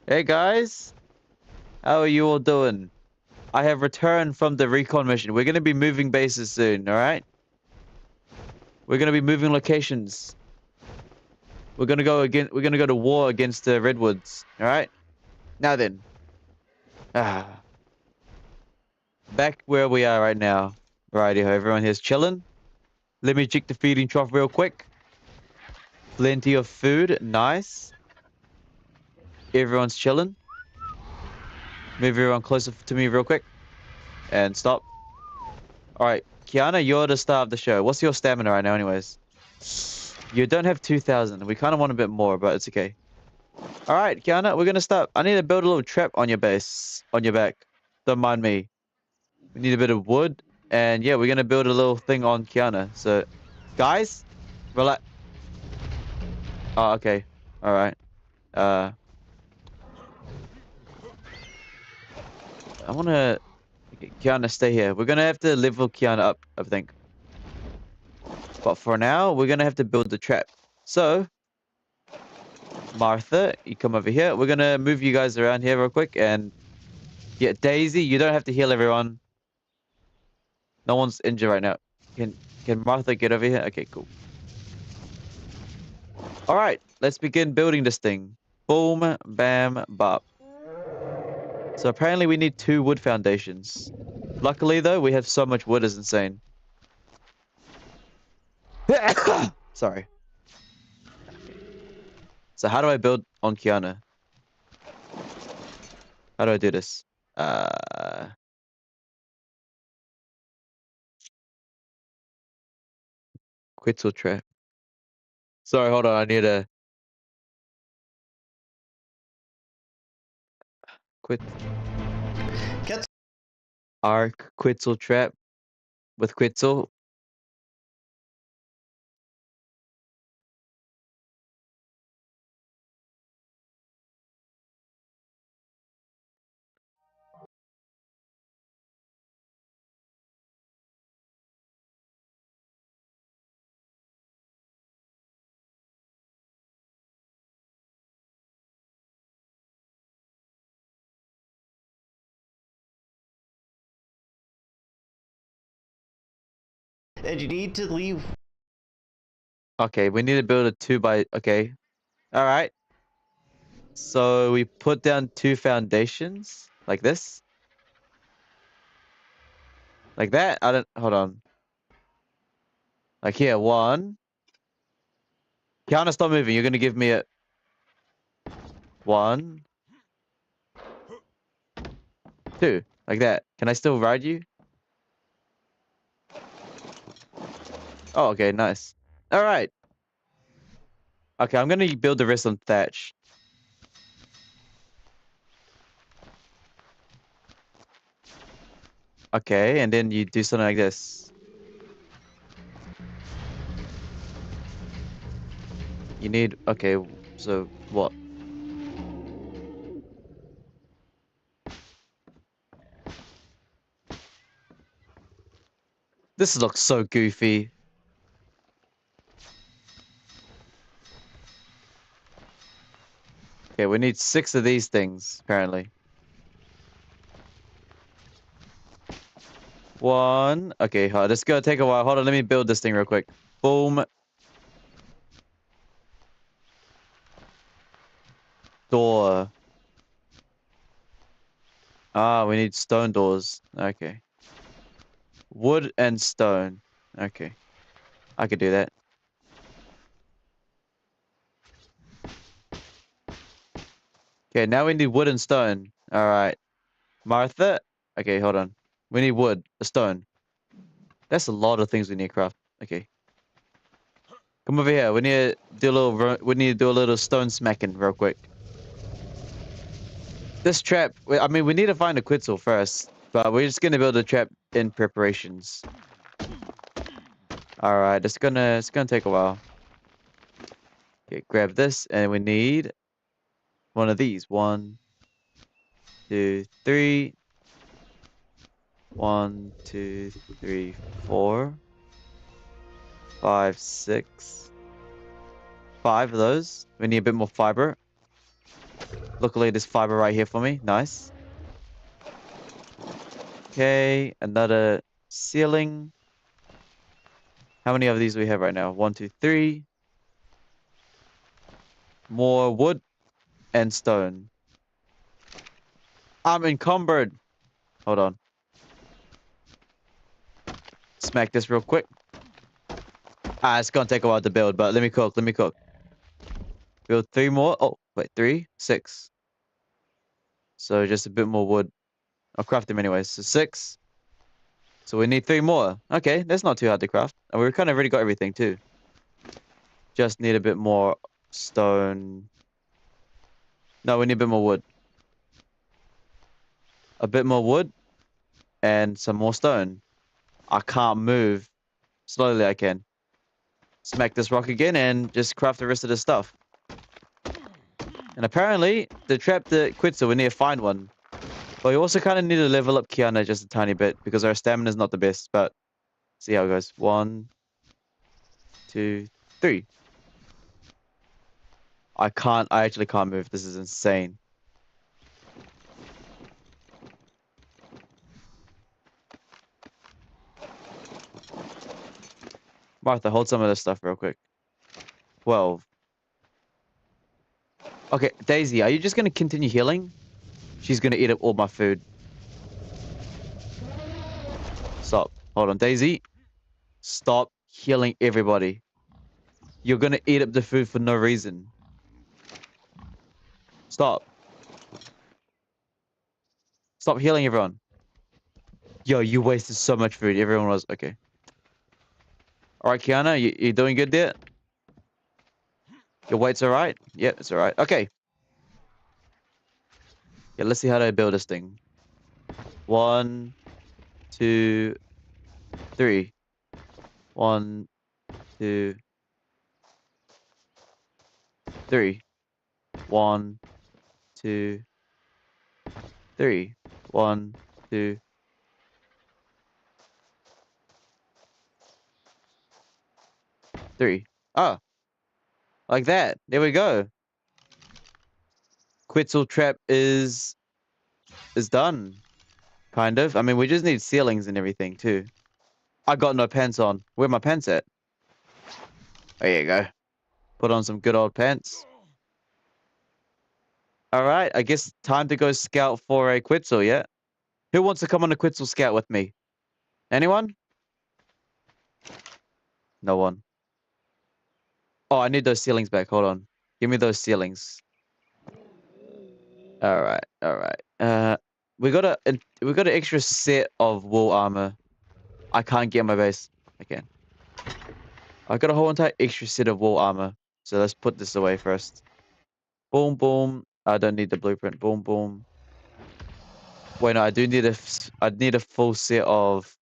Hey guys, how are you all doing? I have returned from the recon mission. We're gonna be moving bases soon. All right. We're gonna be moving locations. We're gonna go again. We're gonna go to war against the Redwoods. All right. Now then. Ah. Back where we are right now. Righty ho, everyone here's chilling. Let me check the feeding trough real quick. Plenty of food, nice. Everyone's chilling. Move everyone closer to me real quick. And stop. Alright, Kiana, you're the star of the show. What's your stamina right now anyways? You don't have 2,000. We kind of want a bit more, but it's okay. Alright, Kiana, we're gonna stop. I need to build a little trap on your base. On your back. Don't mind me. We need a bit of wood. And yeah, we're gonna build a little thing on Kiana. So, guys, relax. Oh, okay. Alright. Uh, I wanna... Kiana, stay here. We're gonna have to level Kiana up, I think. But for now, we're gonna have to build the trap. So, Martha, you come over here. We're gonna move you guys around here real quick. And yeah, Daisy, you don't have to heal everyone. No one's injured right now. Can Martha get over here? Okay, cool. All right, let's begin building this thing. Boom, bam, bop. So apparently we need 2 wood foundations. Luckily though, we have so much wood is insane. Sorry. So how do I build on Kiana? How do I do this? Uh, Quetzal trap. Sorry, hold on. I need a. Quit. Get Arc Quetzal trap with Quetzal. and you need to leave. Okay, we need to build a 2 by. Okay, all right. So we put down 2 foundations like this, like that. I don't. Hold on. Like here, 1. Kiana, stop moving. You're gonna give me a 1, 2, like that. Can I still ride you? Oh, okay, nice. All right. Okay, I'm gonna build the rest on thatch. Okay, and then you do something like this. You need. Okay, so what? This looks so goofy. Okay, we need 6 of these things, apparently. 1. Okay, hold on. It's gonna take a while. Hold on, let me build this thing real quick. Boom. Door. Ah, we need stone doors. Okay. Wood and stone. Okay. I could do that. Okay, now we need wood and stone. All right. Martha. Okay, hold on. We need wood, a stone. That's a lot of things we need to craft. Okay. Come over here. We need to do a little. We need to do a little stone smacking real quick. This trap. I mean, we need to find a quetzal first, but we're just gonna build a trap in preparations. All right. It's gonna take a while. Okay, grab this, and we need one of these. 1, 2, 3. 1, 2, 3, 4, 5, 6. 5 of those. We need a bit more fiber. Luckily, there's fiber right here for me. Nice. Okay, another ceiling. How many of these do we have right now? 1, 2, 3. More wood and stone. I'm encumbered. Hold on. Smack this real quick. Ah, it's gonna take a while to build, but let me cook. Let me cook. Build 3 more. Oh, wait, 3, 6. So just a bit more wood. I'll craft them anyways. So 6. So we need 3 more. Okay, that's not too hard to craft. And we've kind of already got everything too. Just need a bit more stone. No, we need a bit more wood. A bit more wood and some more stone. I can't move. Slowly I can. Smack this rock again and just craft the rest of the stuff. And apparently, to trap the Quetzal, we need to find one. But we also kind of need to level up Kiana just a tiny bit because our stamina is not the best. But see how it goes. 1, 2, 3. I actually can't move. This is insane. Martha, hold some of this stuff real quick. 12. Okay, Daisy, are you just going to continue healing? She's going to eat up all my food. Stop. Hold on, Daisy. Stop healing everybody. You're going to eat up the food for no reason. Stop. Stop healing everyone. Yo, you wasted so much food. Everyone was... Okay. Alright, Kiana, you doing good there? Your weight's alright? Yep, it's alright. Okay. Yeah, let's see how do I build this thing. 1, 2, 3. 1, 2, 3. 1, 2, 3. 1, 2, 3. Oh, like that. There we go. Quetzal trap is done. Kind of. I mean, we just need ceilings and everything too. I got no pants on. Where my pants at? There you go. Put on some good old pants. All right, I guess time to go scout for a Quetzal, yeah? Who wants to come on a Quetzal scout with me? Anyone? No one. Oh, I need those ceilings back. Hold on. Give me those ceilings. All right, all right. We got an extra set of wool armor. I can't get my base. I can. I got a whole entire extra set of wool armor. So let's put this away first. Boom, boom. I don't need the blueprint. Boom, boom. Wait, no, I need a full set of.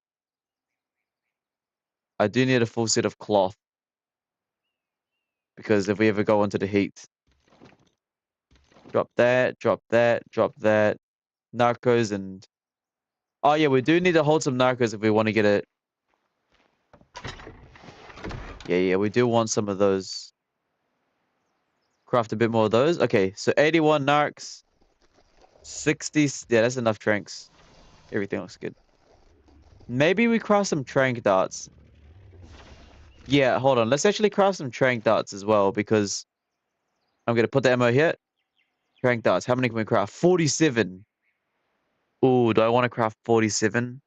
I do need a full set of cloth because if we ever go into the heat, drop that, drop that, drop that, narcos and. Oh yeah, we do need to hold some narcos if we want to get it. Yeah, we do want some of those. Craft a bit more of those. Okay, so 81 narcs, 60. Yeah, that's enough tranks. Everything looks good. Maybe we craft some trank darts. Yeah, hold on. Let's actually craft some trank darts as well because I'm gonna put the ammo here. Trank darts. How many can we craft? 47. Ooh, do I want to craft 47?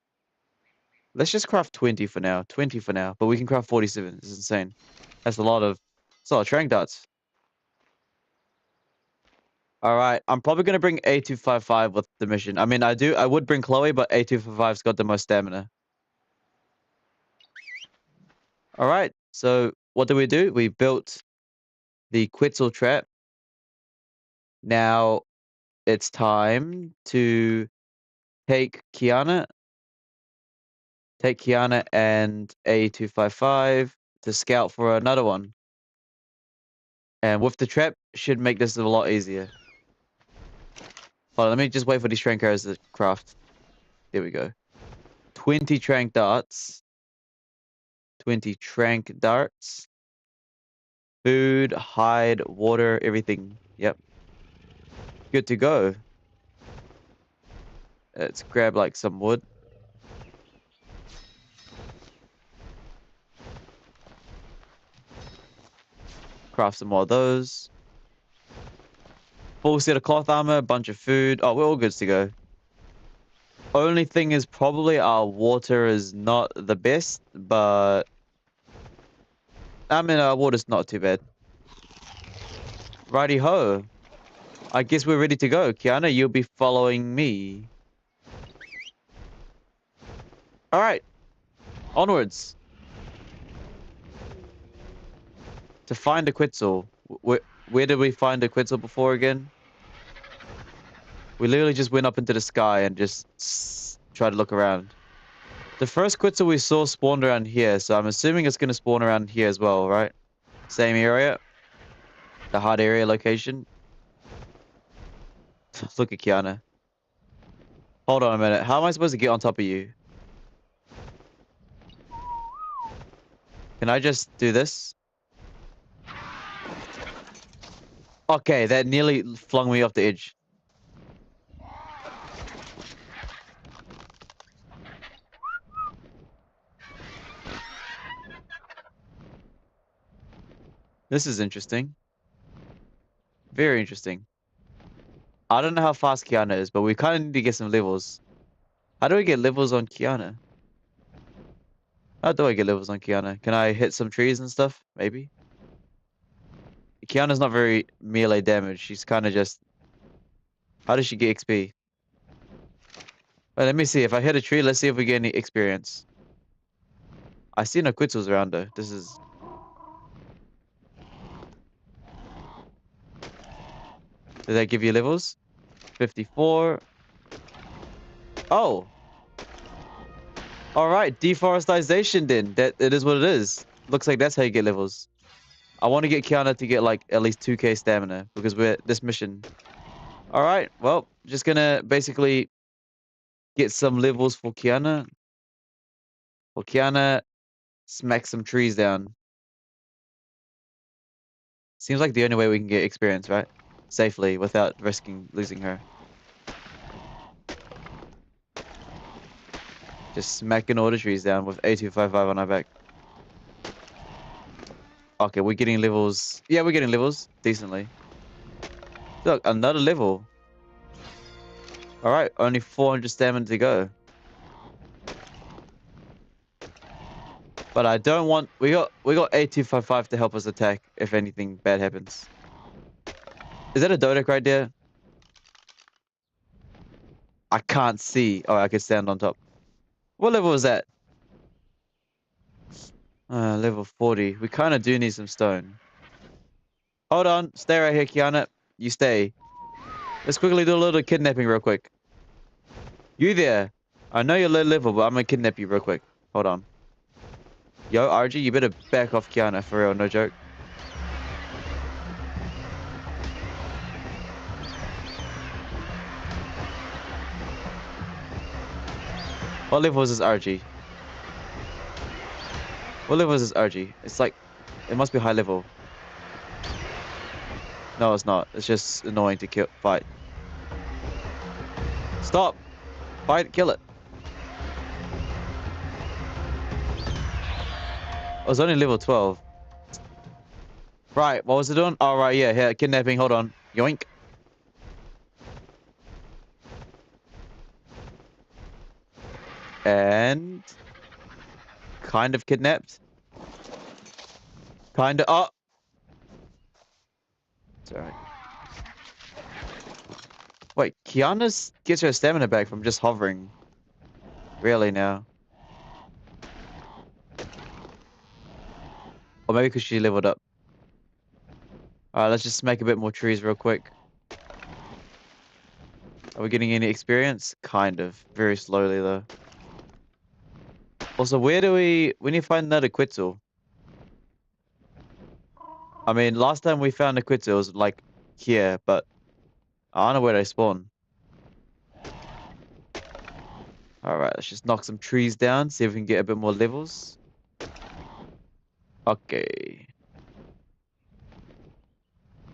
Let's just craft 20 for now. 20 for now. But we can craft 47. This is insane. That's a lot of trank darts. Alright. I'm probably gonna bring A255 with the mission. I mean I would bring Chloe, but A255's got the most stamina. Alright, so what do? We built the Quetzal trap. Now it's time to take Kiana and A255 to scout for another one. And with the trap, should make this a lot easier. Hold on, let me just wait for these trank arrows to craft. There we go. 20 trank darts. 20 trank darts. Food, hide, water, everything. Yep. Good to go. Let's grab like some wood. Craft some more of those. Full set of cloth armor, a bunch of food. Oh, we're all good to go. Only thing is probably our water is not the best, but I mean our water's not too bad. Righty ho. I guess we're ready to go. Kiana, you'll be following me. Alright. Onwards. To find a Quetzal. Where did we find a Quetzal before again? We literally just went up into the sky and just tried to look around. The first Quetzal we saw spawned around here, so I'm assuming it's going to spawn around here as well, right? Same area. The hard area location. Look at Kiana. Hold on a minute. How am I supposed to get on top of you? Can I just do this? Okay, that nearly flung me off the edge. This is interesting. Very interesting. I don't know how fast Kiana is, but we kind of need to get some levels. How do we get levels on Kiana? How do I get levels on Kiana? Can I hit some trees and stuff? Maybe? Kiana's not very melee damage. She's kind of just... How does she get XP? Wait, let me see. If I hit a tree, let's see if we get any experience. I see no Quetzals around though. This is... Did that give you levels? 54. Oh. All right, deforestation then. That it is what it is. Looks like that's how you get levels. I want to get Kiana to get like at least 2k stamina because we're this mission. All right, well, just gonna basically get some levels for Kiana. For Kiana, smack some trees down. Seems like the only way we can get experience, right? Safely without risking losing her. Just smacking all the trees down with A255 on our back. Okay, we're getting levels. Yeah, we're getting levels decently. Look, another level. All right, only 400 stamina to go. But I don't want. We got A255 to help us attack if anything bad happens. Is that a Dodec right there? I can't see. Oh, I can stand on top. What level is that? Level 40. We kind of do need some stone. Hold on. Stay right here, Kiana. You stay. Let's quickly do a little kidnapping real quick. You there. I know you're low level, but I'm gonna kidnap you real quick. Hold on. Yo, RG, you better back off Kiana, for real, no joke. What level is this RG? What level is this RG? It's like, it must be high level. No, it's not. It's just annoying to fight. Stop! Fight, kill it. Oh, it's only level 12. Right, what was it doing? Oh, right, yeah, here, kidnapping, hold on. Yoink. And... kind of kidnapped. Kind of... Oh! Sorry. Wait, Kiana gets her stamina back from just hovering. Really now? Or maybe because she leveled up. Alright, let's just make a bit more trees real quick. Are we getting any experience? Kind of. Very slowly, though. Also, where do we need to find another Quetzal? I mean, last time we found a Quetzal was, like, here, but I don't know where they spawn. Alright, let's just knock some trees down, see if we can get a bit more levels. Okay.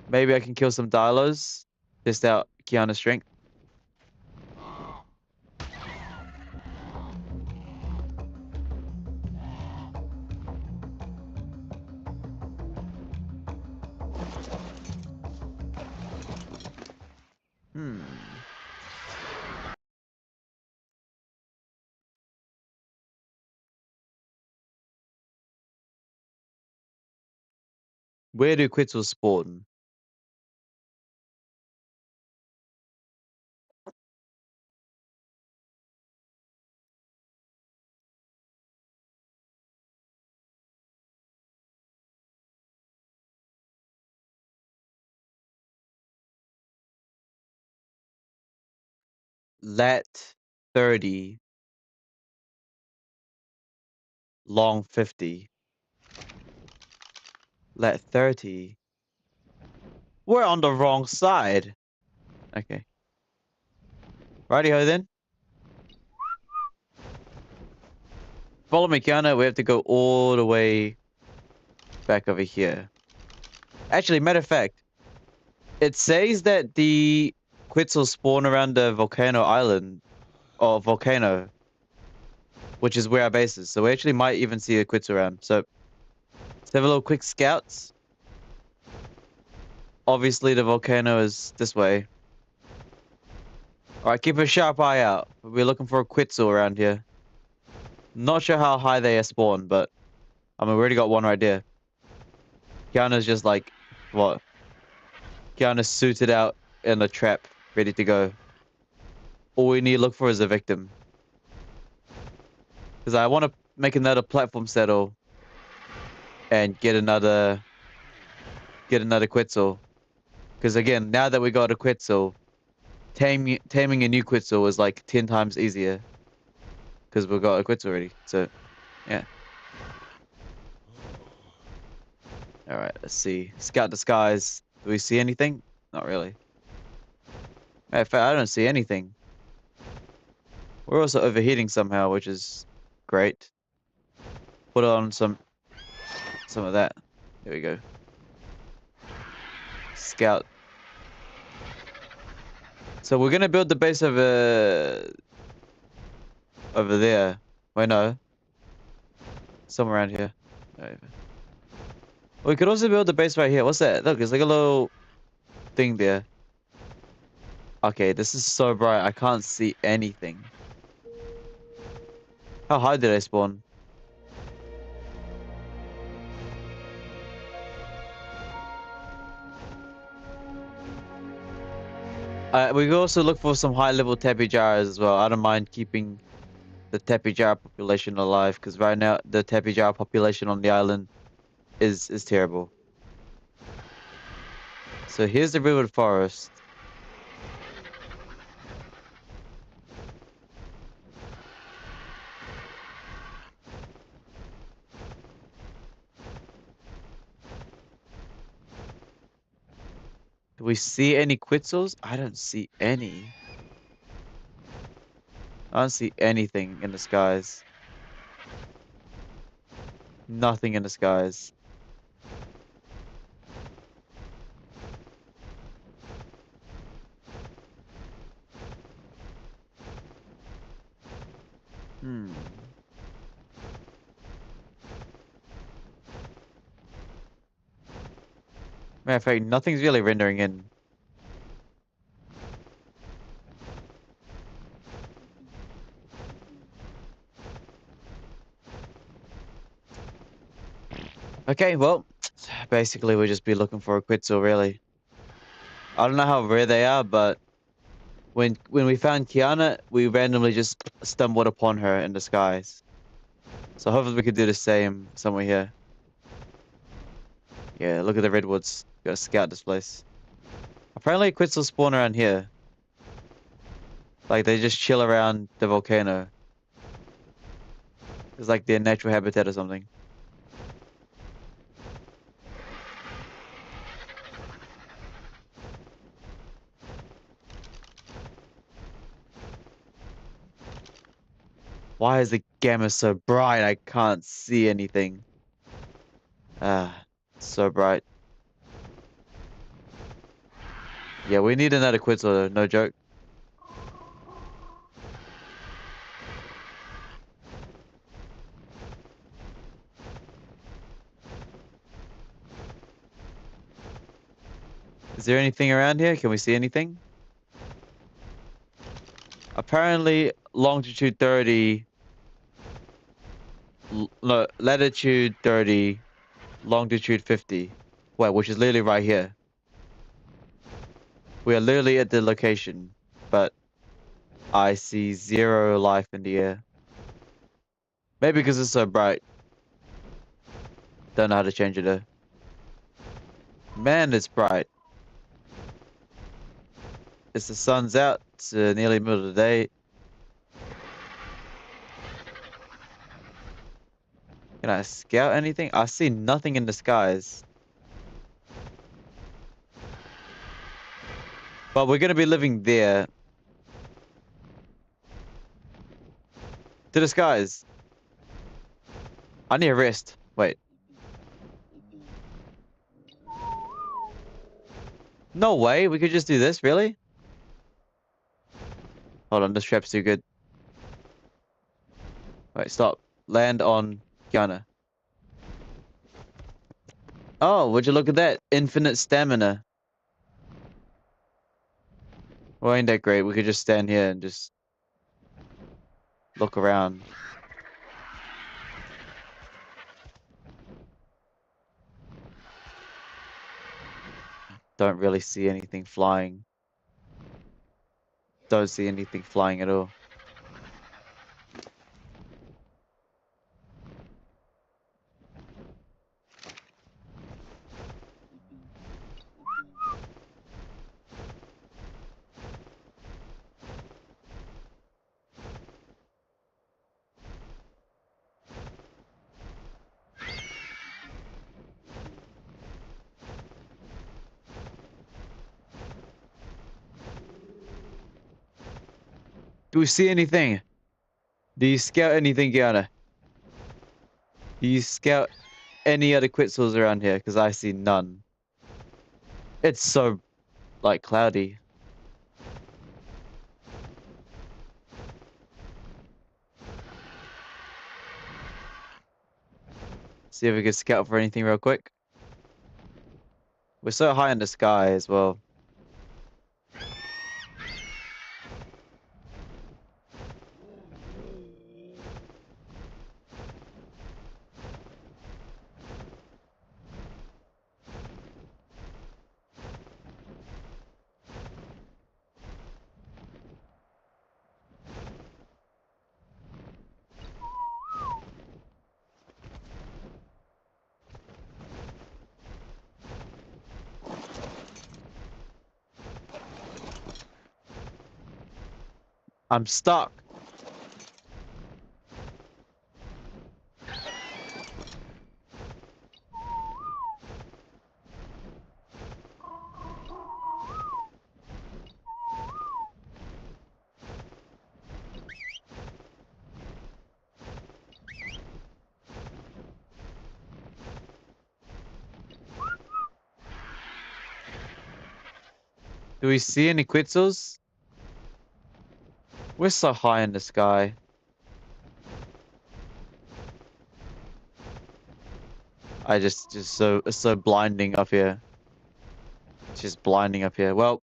Maybe I can kill some Dilos. Test out Kiana's strength. Hmm. Where do Quetzals spawn? Lat 30. Long 50. Lat 30. We're on the wrong side. Okay. Righty-ho then. Follow me, Kiana. We have to go all the way back over here. Actually, matter of fact, it says that the Quetzals spawn around the volcano island, or volcano, which is where our base is. So we actually might even see a Quetzal around. So let's have a little quick scouts. Obviously, the volcano is this way. All right, keep a sharp eye out. We're looking for a Quetzal around here. Not sure how high they are spawned, but I mean, we already got one right there. Kiana's just like, what? Kiana's suited out in a trap, ready to go. All we need to look for is a victim. Because I want to make another platform settle and get another Quetzal. Because again, now that we got a Quetzal, taming a new Quetzal is like 10 times easier because we've got a Quetzal already. So, yeah. All right, let's see. Scout the skies. Do we see anything? Not really. In fact, I don't see anything. We're also overheating somehow, which is great. Put on some of that. There we go. Scout. So we're gonna build the base over there. Wait, no. Somewhere around here. We could also build the base right here. What's that? Look, it's like a little thing there. Okay, this is so bright. I can't see anything. How high did I spawn? We could also look for some high-level Tapijars as well. I don't mind keeping the Tapijar population alive because right now the Tapijar population on the island is terrible. So here's the redwood forest. Do we see any Quetzals? I don't see any. I don't see anything in the skies. Nothing in the skies. Hmm. Matter of fact, nothing's really rendering in. Okay, well, basically we'll just be looking for a Quetzal, really. I don't know how rare they are, but when we found Kiana, we randomly just stumbled upon her in the skies. So hopefully we could do the same somewhere here. Yeah, look at the redwoods. Gotta scout this place. Apparently Quetzals spawn around here. Like they just chill around the volcano. It's like their natural habitat or something. Why is the gamma so bright? I can't see anything. Ah, so bright. Yeah, we need another Quetzal, no joke. Is there anything around here? Can we see anything? Apparently, longitude 30, no, latitude 30, longitude 50. Wait, which is literally right here. We are literally at the location, but I see zero life in the air. Maybe because it's so bright. Don't know how to change it though. Man, it's bright. It's the sun's out. It's nearly middle of the day. Can I scout anything? I see nothing in the skies. But we're gonna be living there. To the skies. I need a rest. Wait. No way. We could just do this, really? Hold on, this trap's too good. Wait, stop. Land on Kiana. Oh, would you look at that? Infinite stamina. Well, ain't that great? We could just stand here and just look around. Don't really see anything flying. Don't see anything flying at all. Do we see anything? Do you scout anything, Gianna? Do you scout any other Quetzals around here? Because I see none. It's so, like, cloudy. See if we can scout for anything real quick. We're so high in the sky as well. I'm stuck. Do we see any Quetzals? We're so high in the sky. It's so blinding up here. It's just blinding up here. Well,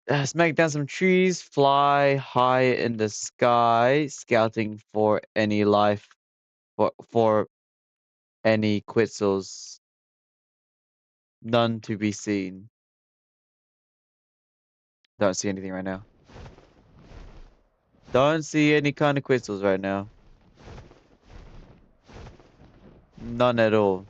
let's make down some trees, fly high in the sky, scouting for any life, for any Quetzals. None to be seen. Don't see anything right now. Don't see any kind of Quetzals right now. None at all.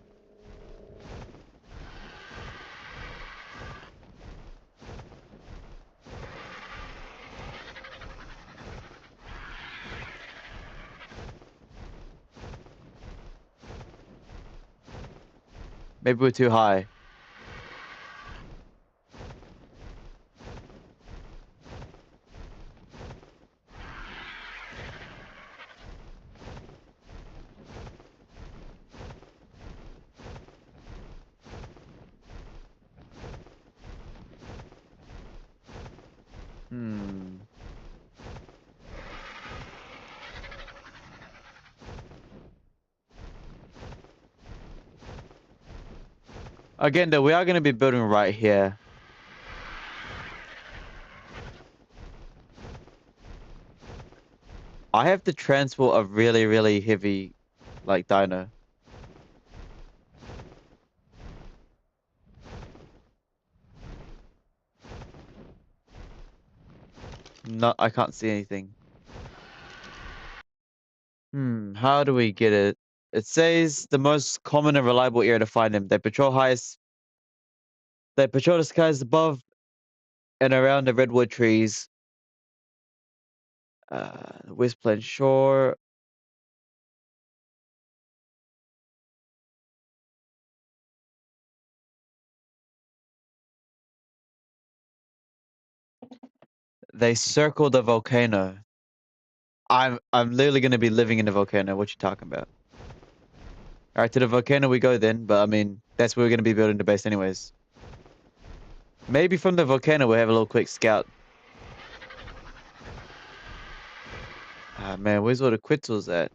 Maybe we're too high. Hmm. Again, though, we are going to be building right here. I have to transport a really, really heavy, like, dino. No, I can't see anything. How do we get it? It says the most common and reliable area to find them. They patrol the skies above and around the redwood trees. West Plain Shore. They circle the volcano. I'm literally gonna be living in the volcano. What you talking about? All right, to the volcano we go then. But I mean, that's where we're gonna be building the base anyways. Maybe from the volcano we'll have a little quick scout. Ah man, where's all the Quetzals at?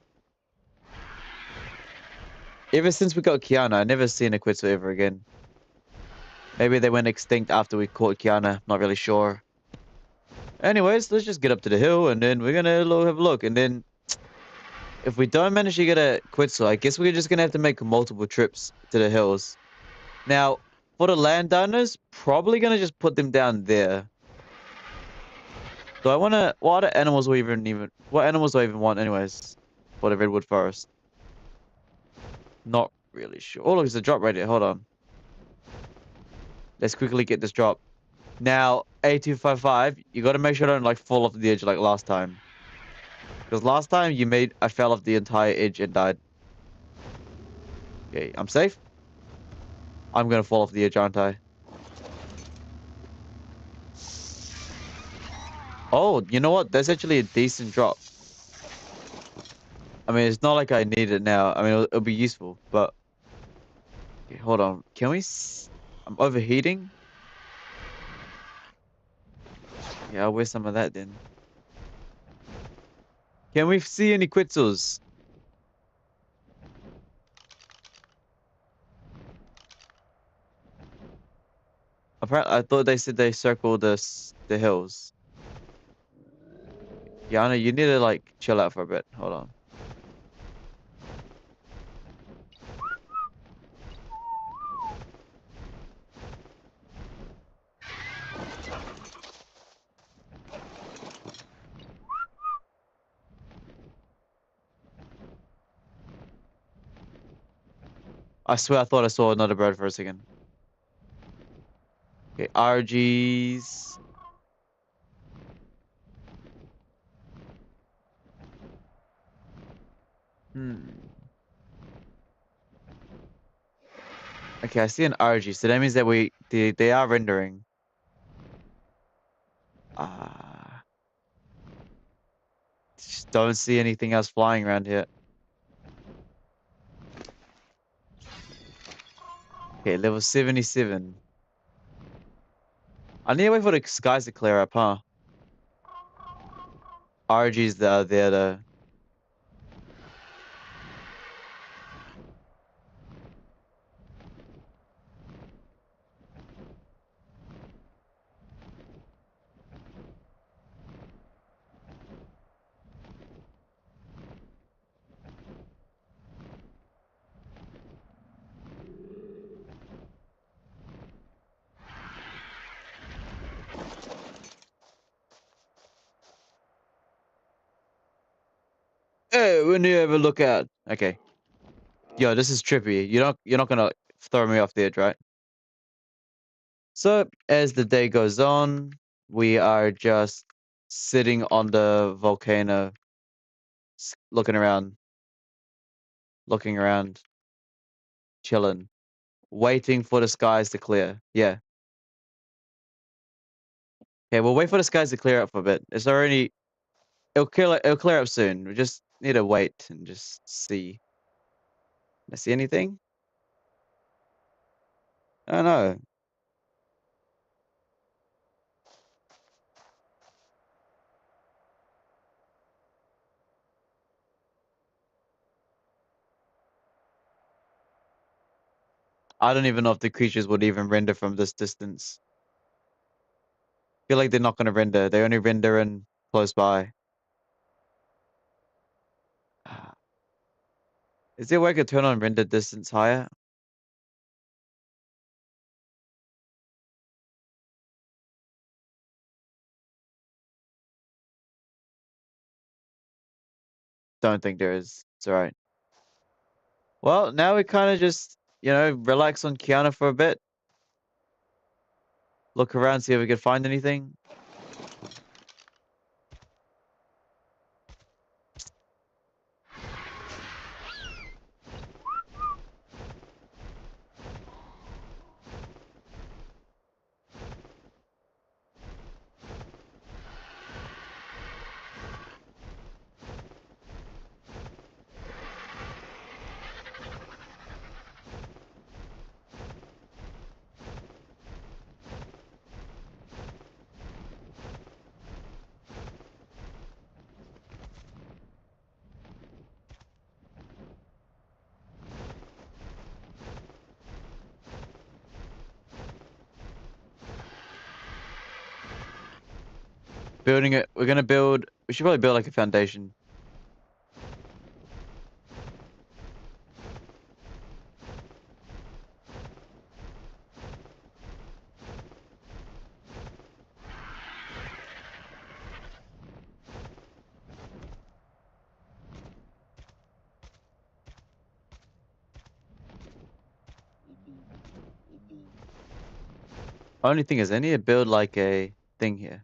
Ever since we got Kiana, I never seen a Quetzal ever again. Maybe they went extinct after we caught Kiana. Not really sure. Anyways, let's just get up to the hill and then we're gonna have a look. And then if we don't manage to get a Quetzal, I guess we're just gonna have to make multiple trips to the hills. Now, for the landowners, probably gonna just put them down there. Do I wanna? What other animals do what animals do I even want anyways? For the redwood forest? Not really sure. Oh, look, there's a drop right here. Hold on. Let's quickly get this drop. Now, A255, you gotta make sure I don't like fall off the edge like last time. Because last time I fell off the entire edge and died. Okay, I'm safe. I'm gonna fall off the edge, aren't I? Oh, you know what? That's actually a decent drop. I mean, it's not like I need it now. I mean, it'll be useful, but okay, hold on. Can we? I'm overheating. Yeah, I'll wear some of that then. Can we see any quetzals? Apparently, I thought they said they circled the hills. Yeah, I know you need to like chill out for a bit. Hold on. I swear I thought I saw another bird for a second. Okay, RGs. Hmm. Okay, I see an RG, so that means that they are rendering. Ah, just don't see anything else flying around here. Okay, level 77. I need to wait for the skies to clear up, huh? RGs that are there though. Hey, we need to have a look out. Okay. Yo, this is trippy. You're not gonna throw me off the edge, right? So as the day goes on, we are just sitting on the volcano, looking around, chilling, waiting for the skies to clear. Yeah. Okay, we'll wait for the skies to clear up for a bit. It's already it'll clear up soon. We just need to wait and just see. I see anything? I don't know. I don't even know if the creatures would even render from this distance. Feel like they're not gonna render. They only render in close by. Ah, is there a way I could turn on render distance higher? Don't think there is. It's alright. Well, now we kind of just, relax on Kiana for a bit. Look around, see if we can find anything. Building it. We're gonna build. We should probably build like a foundation. Only thing is, I need to build like a thing here.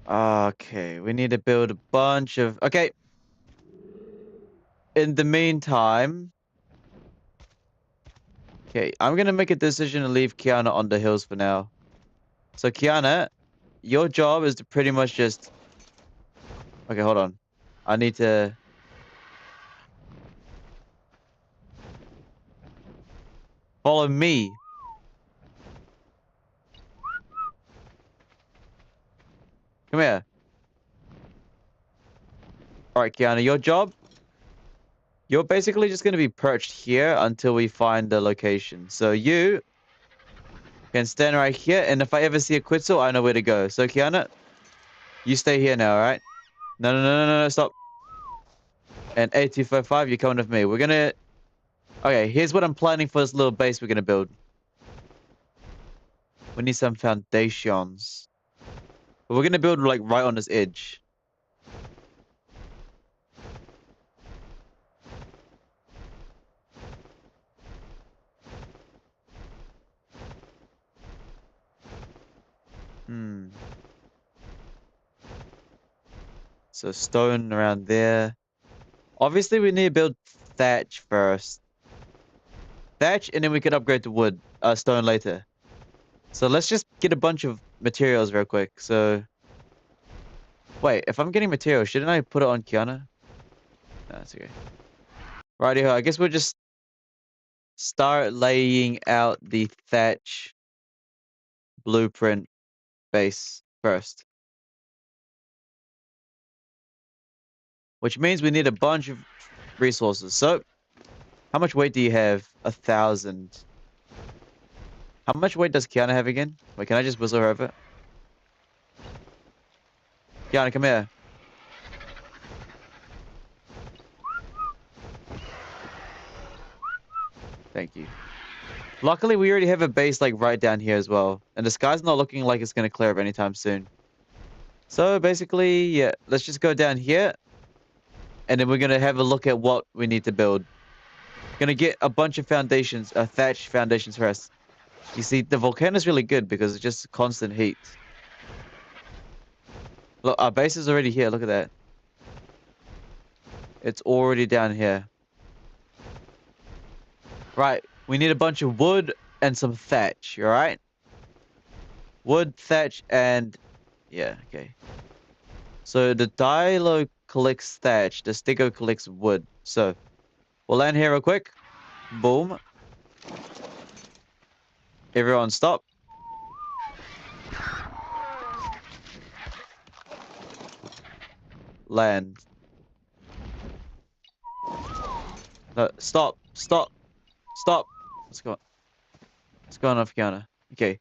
Okay, we need to build a bunch of. Okay. In the meantime, Okay, I'm gonna make a decision to leave Kiana on the hills for now. So Kiana, your job is to pretty much just... Okay, hold on. I need to... Follow me. Come here. Alright, Kiana, your job? You're basically just gonna be perched here until we find the location. So you can stand right here, and if I ever see a Quetzal, I know where to go. So Kiana, you stay here now, alright? No, stop. And 8255, you're coming with me. We're gonna... Okay, here's what I'm planning for this little base we're gonna build. We need some foundations. But we're gonna build like right on this edge. Hmm. So stone around there. Obviously, we need to build thatch first. Thatch, and then we can upgrade to wood, stone later. So let's just get a bunch of materials real quick. So, wait, if I'm getting materials, shouldn't I put it on Kiana? No, it's okay. Righty-ho, I guess we'll just start laying out the thatch blueprint base first. Which means we need a bunch of resources. So, how much weight do you have? 1,000. How much weight does Kiana have again? Wait, can I just whistle her over? Kiana, come here. Thank you. Luckily, we already have a base like right down here as well. And the sky's not looking like it's going to clear up anytime soon. So basically, yeah, let's just go down here. And then we're going to have a look at what we need to build. Going to get a bunch of foundations, thatch foundations first. You see, the volcano is really good because it's just constant heat. Look, our base is already here. Look at that. It's already down here. Right. We need a bunch of wood and some thatch. You alright? Wood, thatch, and... Yeah, okay. So the Dilo collects thatch. The Stego collects wood. So we'll land here real quick. Boom. Everyone stop. Land. No, stop. Stop. Stop. What's going What's going on, Fiona? Okay.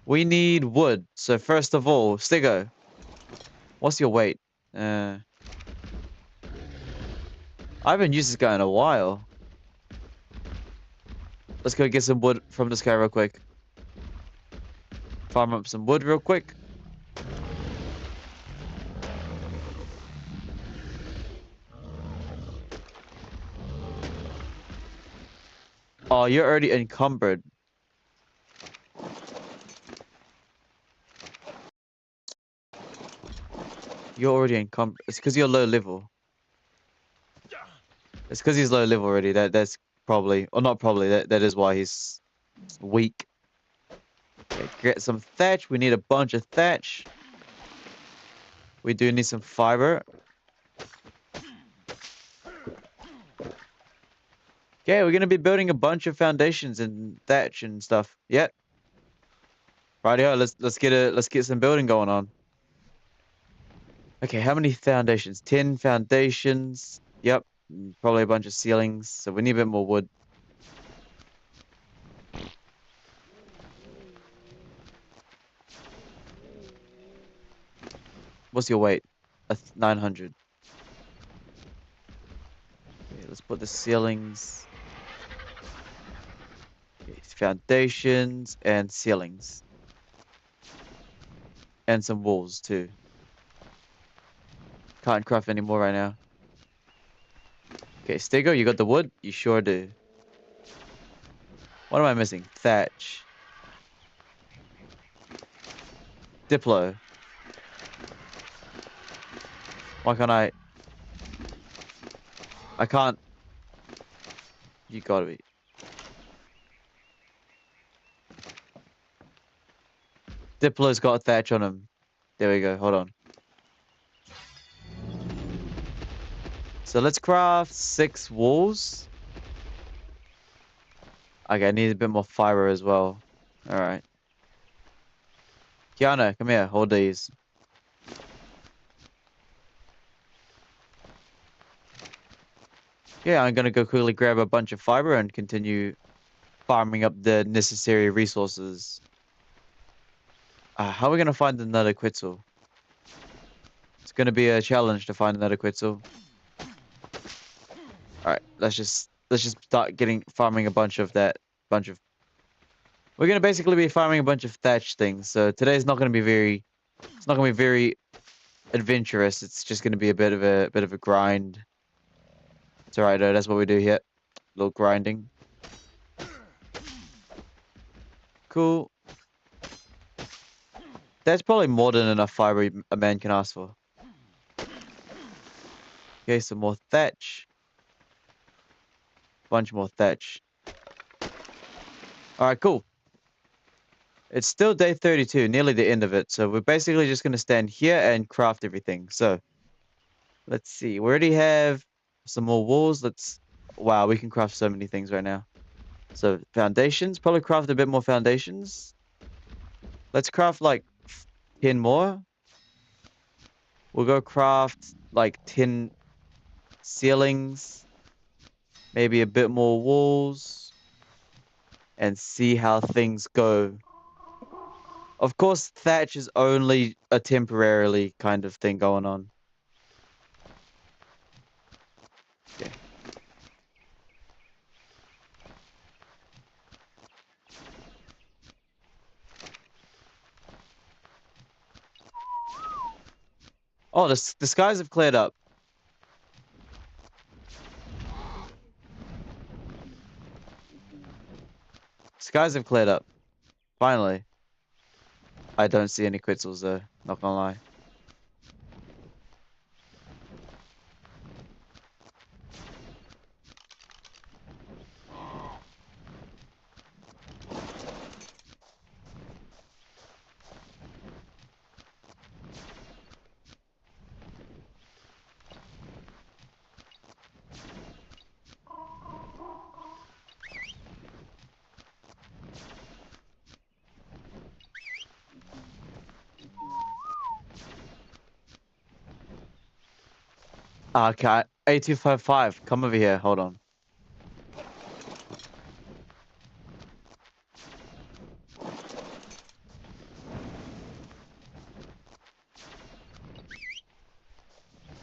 We need wood. So first of all, Stego, what's your weight? I haven't used this guy in a while. Let's go get some wood from this guy real quick. Farm up some wood real quick. Oh, you're already encumbered. You're already encumbered. It's because you're low level. It's because he's low level already. That's probably, or not probably. That is why he's weak. Okay, get some thatch. We need a bunch of thatch. We do need some fiber. Okay, we're gonna be building a bunch of foundations and thatch and stuff. Yep. Rightio, let's get some building going on. Okay, how many foundations? 10 foundations. Yep. Probably a bunch of ceilings. So we need a bit more wood. What's your weight? 900. Okay, let's put the ceilings. Okay, foundations and ceilings. And some walls too. Can't craft anymore right now. Okay, Stego, you got the wood? You sure do. What am I missing? Thatch. Diplo. Why can't I? I can't. You gotta be. Diplo's got a thatch on him. There we go. Hold on. So let's craft 6 walls. Okay, I need a bit more fiber as well. All right. Kiana, come here. Hold these. Yeah, I'm gonna go quickly grab a bunch of fiber and continue farming up the necessary resources. How are we gonna find another Quetzal? It's gonna be a challenge to find another Quetzal. All right, let's just start getting farming a bunch of that bunch of. We're gonna basically be farming a bunch of thatch things. So today's not gonna be very. It's not gonna be very adventurous. It's just gonna be a bit of a grind. It's alright though. That's what we do here. A little grinding. Cool. That's probably more than enough fiber a man can ask for. Okay, some more thatch. Bunch more thatch. Alright, cool. It's still day 32, nearly the end of it. So we're basically just gonna stand here and craft everything. So let's see. We already have some more walls. Wow, we can craft so many things right now. So foundations, probably craft a bit more foundations. Let's craft like 10 more. We'll go craft like 10 ceilings, maybe a bit more walls, and see how things go. Of course, thatch is only a temporarily kind of thing going on. Okay. Oh, the skies have cleared up. Skies have cleared up. Finally. I don't see any Quetzals though, not gonna lie. Okay, A255, come over here, hold on.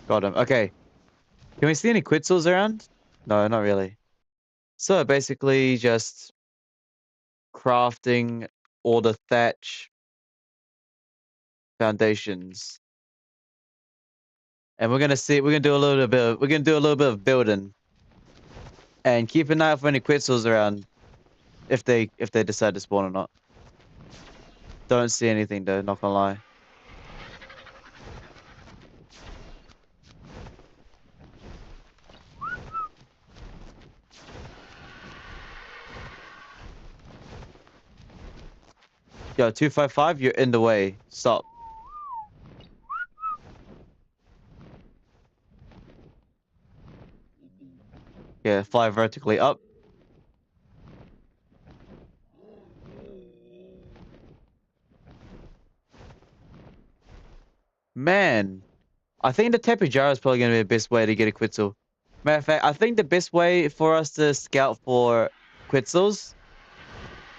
Got him. Okay. Can we see any Quetzals around? No, not really. So basically just crafting all the thatch foundations. And we're gonna do a little bit of building. And keep an eye out for any Quetzals around if they decide to spawn or not. Don't see anything though, not gonna lie. Yo, 255, you're in the way. Stop. Yeah, fly vertically up. Man, I think the Tepejara is probably gonna be the best way to get a Quetzal. Matter of fact, I think the best way for us to scout for Quetzals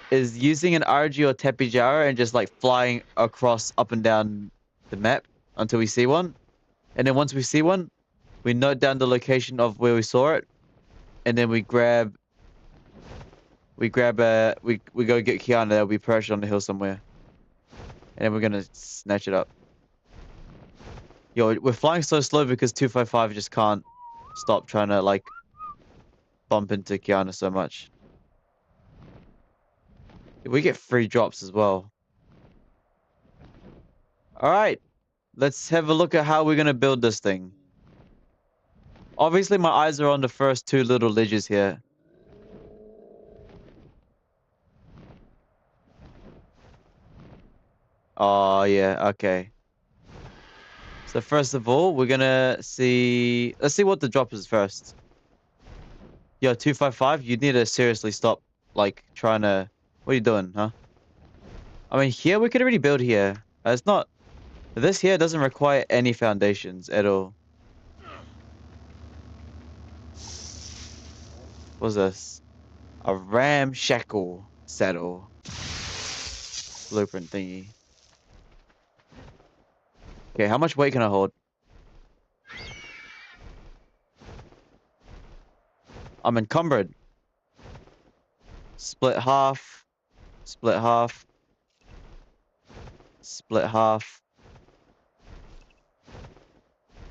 is using an RG or Tepejara and just like flying across up and down the map until we see one. And then once we see one, we note down the location of where we saw it, and then we go get Kiana. That'll be perched on the hill somewhere, and then we're gonna snatch it up. Yo, we're flying so slow because 255 just can't stop trying to like bump into Kiana so much. We get free drops as well. All right, let's have a look at how we're gonna build this thing. Obviously, my eyes are on the first 2 little ledges here. Oh, yeah. Okay. So first of all, we're gonna see. Let's see what the drop is first. Yo, 255. You need to seriously stop, like, trying to. What are you doing, huh? I mean, here we could already build here. It's not. This here doesn't require any foundations at all. What's this? A ramshackle saddle blueprint thingy. Okay, how much weight can I hold? I'm encumbered. Split half. Split half. Split half.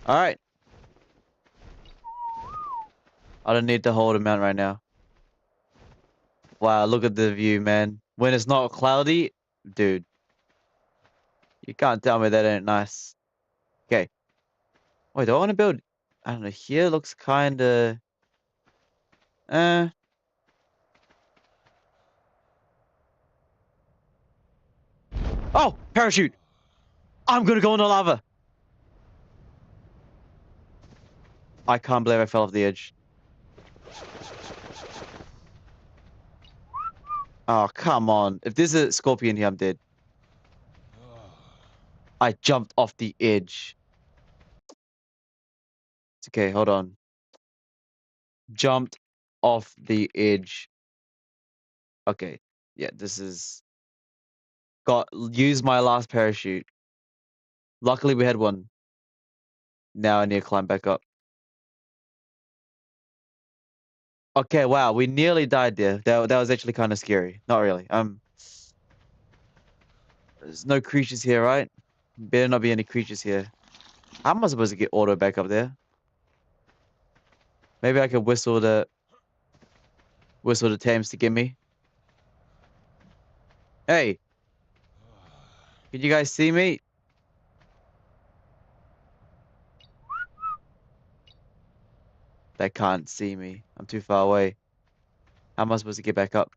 All right. I don't need to hold him out right now. Wow, look at the view, man. When it's not cloudy, dude, you can't tell me that ain't nice. Okay. Wait, do I want to build? I don't know. Here looks kind of. Eh. Oh, parachute! I'm gonna go in the lava. I can't believe I fell off the edge. Oh, come on. If there's a scorpion here, I'm dead. I jumped off the edge. It's okay, hold on. Jumped off the edge. Okay. Yeah, this is... Use my last parachute. Luckily, we had one. Now I need to climb back up. Okay, wow, we nearly died there. That was actually kind of scary. Not really. There's no creatures here, right? Better not be any creatures here. How am I supposed to get auto back up there? Maybe I could whistle the Thames to get me. Hey, can you guys see me? They can't see me. I'm too far away. How am I supposed to get back up?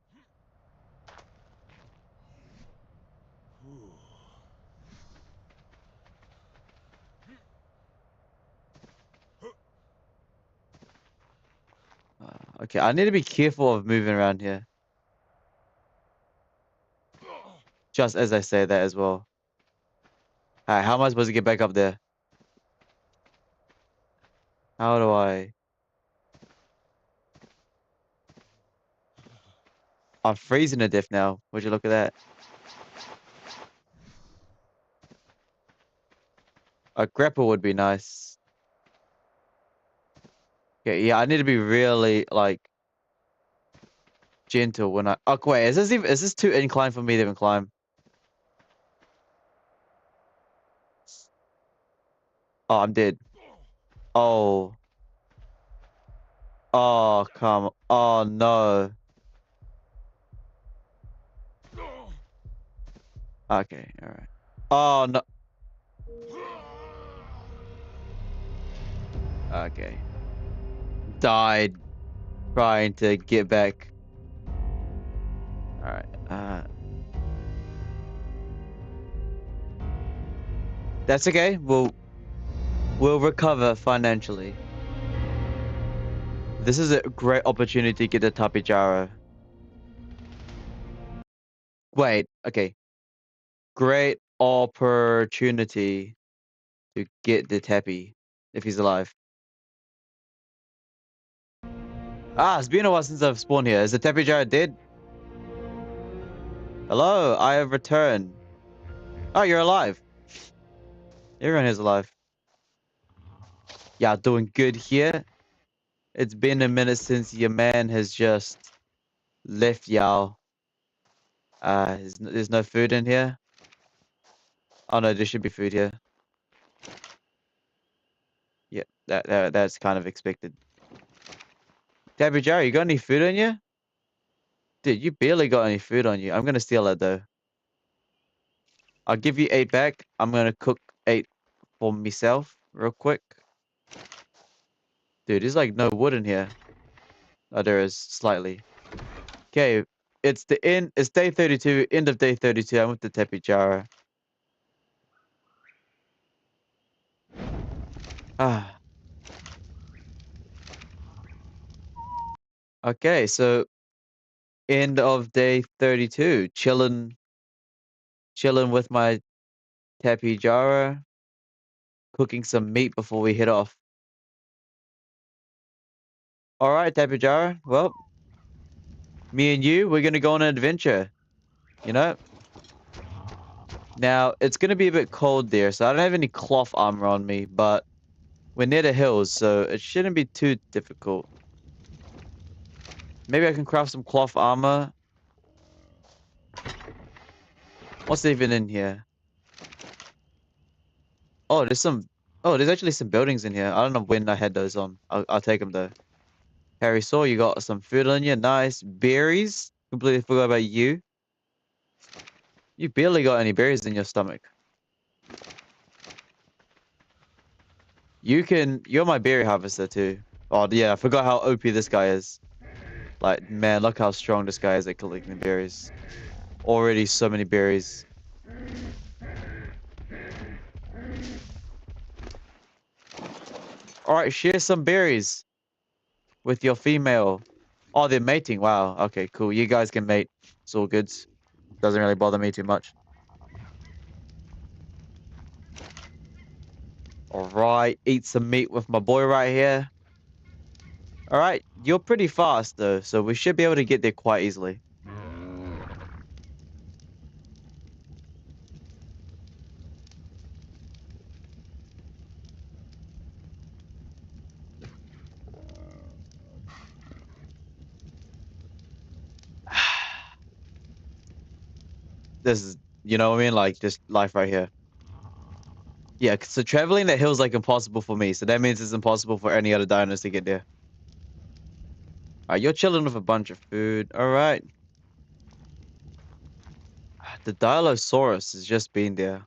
Okay, I need to be careful of moving around here. Just as I say that as well. Alright, how am I supposed to get back up there? How do I... I'm freezing to death now. Would you look at that? A grapple would be nice. Okay, yeah, I need to be really, like, gentle when I... Oh, wait, is this too inclined for me to even climb? Oh, I'm dead. Oh. Oh, come... Oh, no. Okay, alright. Oh, no. Okay. Died trying to get back. Alright. That's okay. We'll recover financially. This is a great opportunity to get the Tapijara. Wait, okay. Great opportunity to get the Tappy if he's alive. Ah, it's been a while since I've spawned here. Is the Tapijara dead? Hello, I have returned. Oh, you're alive. Everyone here's alive. Yeah, doing good here. It's been a minute since your man has just left y'all. There's no food in here. Oh no, there should be food here. Yeah, that's kind of expected. Tabby Jerry, you got any food on you? Dude, you barely got any food on you. I'm gonna steal it though. I'll give you 8 back. I'm gonna cook 8 for myself real quick. Dude, there's like no wood in here. Oh, there is slightly. Okay, it's day 32, end of day 32. I'm with the Tepi Jara. Ah. Okay, so end of day 32. Chilling with my tapijara, cooking some meat before we head off. All right, tapijara. Well, me and you, we're gonna go on an adventure. You know. Now it's gonna be a bit cold there, so I don't have any cloth armor on me, but we're near the hills, so it shouldn't be too difficult. Maybe I can craft some cloth armor. What's even in here? Oh, there's some. Oh, there's actually some buildings in here. I don't know when I had those on. I'll take them though. Harry saw you got some food on you. Nice berries. Completely forgot about you. You barely got any berries in your stomach. You're my berry harvester too. Oh yeah, I forgot how OP this guy is. Like, man, look how strong this guy is at collecting berries. Already so many berries. All right, share some berries with your female. Oh, they're mating. Wow. Okay, cool. You guys can mate. It's all good. Doesn't really bother me too much. All right, eat some meat with my boy right here. All right, you're pretty fast though, so we should be able to get there quite easily. This is, you know what I mean? Like, just life right here. Yeah, so traveling the hill's like impossible for me, so that means it's impossible for any other diners to get there. All right, you're chilling with a bunch of food. All right. The Dilosaurus has just been there.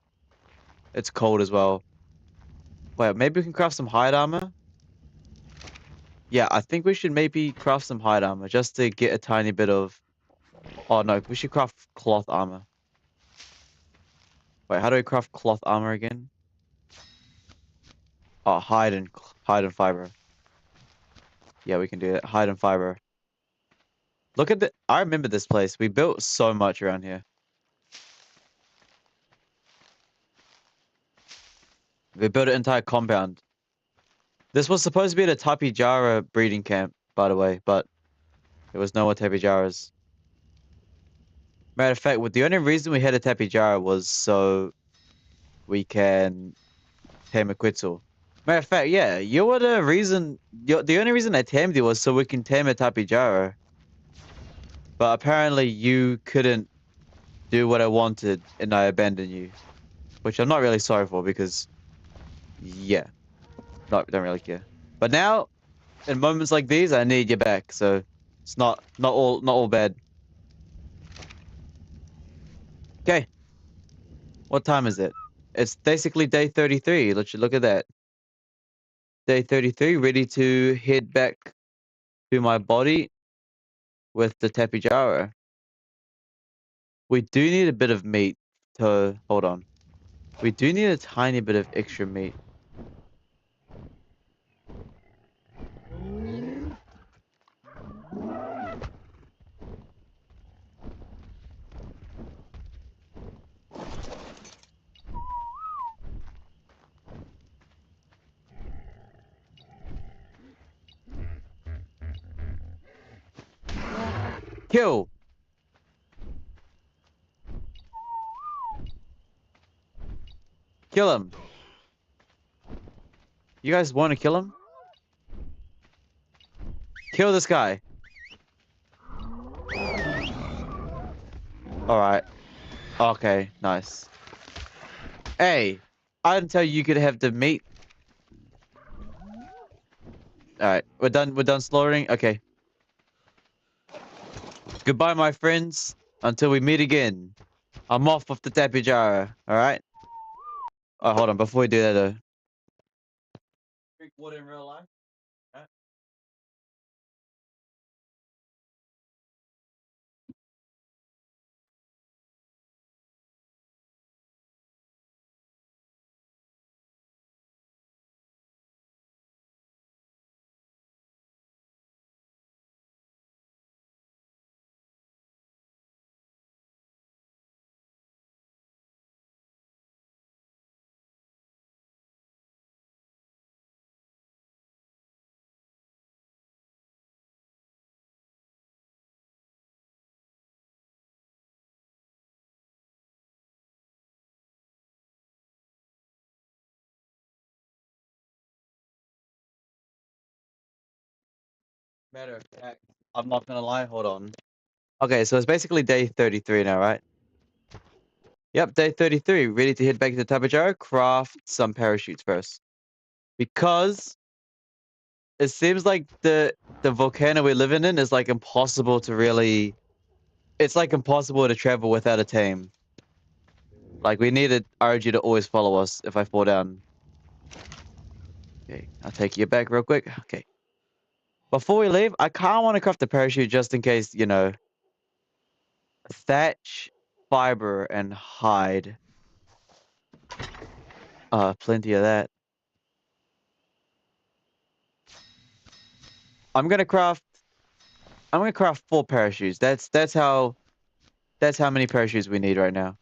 It's cold as well. Wait, maybe we can craft some hide armor? Yeah, I think we should maybe craft some hide armor just to get a tiny bit of... Oh, no, we should craft cloth armor. Wait, how do we craft cloth armor again? Oh, hide and fiber. Yeah, we can do it. Hide and fiber. Look at the... I remember this place. We built so much around here. We built an entire compound. This was supposed to be the Tapijara breeding camp, by the way, but there was no more Tapijaras. Matter of fact, the only reason we had a Tapijara was so we can tame a Quetzal. Matter of fact, yeah, you were the reason. The only reason I tamed you was so we can tame a Tapijara. But apparently you couldn't do what I wanted, and I abandoned you, which I'm not really sorry for because, yeah, don't really care. But now, in moments like these, I need you back. So it's not all bad. Okay, what time is it? It's basically day 33. Let's look at that. Day 33, ready to head back to my body with the Tapijara. We do need a bit of meat to hold on. We do need a tiny bit of extra meat. Kill! Kill him! You guys want to kill him? Kill this guy. Alright. Okay, nice. Hey! I didn't tell you you could have the meat. Alright, we're done slaughtering? Okay. Goodbye, my friends. Until we meet again. I'm off with the Tapijara, alright? Oh, hold on, before we do that though. Drink water in real life? Matter of fact, I'm not gonna lie. Hold on. Okay, so it's basically day 33 now, right? Yep, day 33. Ready to head back to Tapajara? Craft some parachutes first. Because it seems like the volcano we're living in is like impossible to really. It's like impossible to travel without a team. Like we needed RG to always follow us if I fall down. Okay, I'll take you back real quick. Okay. Before we leave, I kind of want to craft a parachute just in case, you know, thatch, fiber, and hide. Plenty of that. I'm gonna craft. I'm gonna craft 4 parachutes. That's how many parachutes we need right now.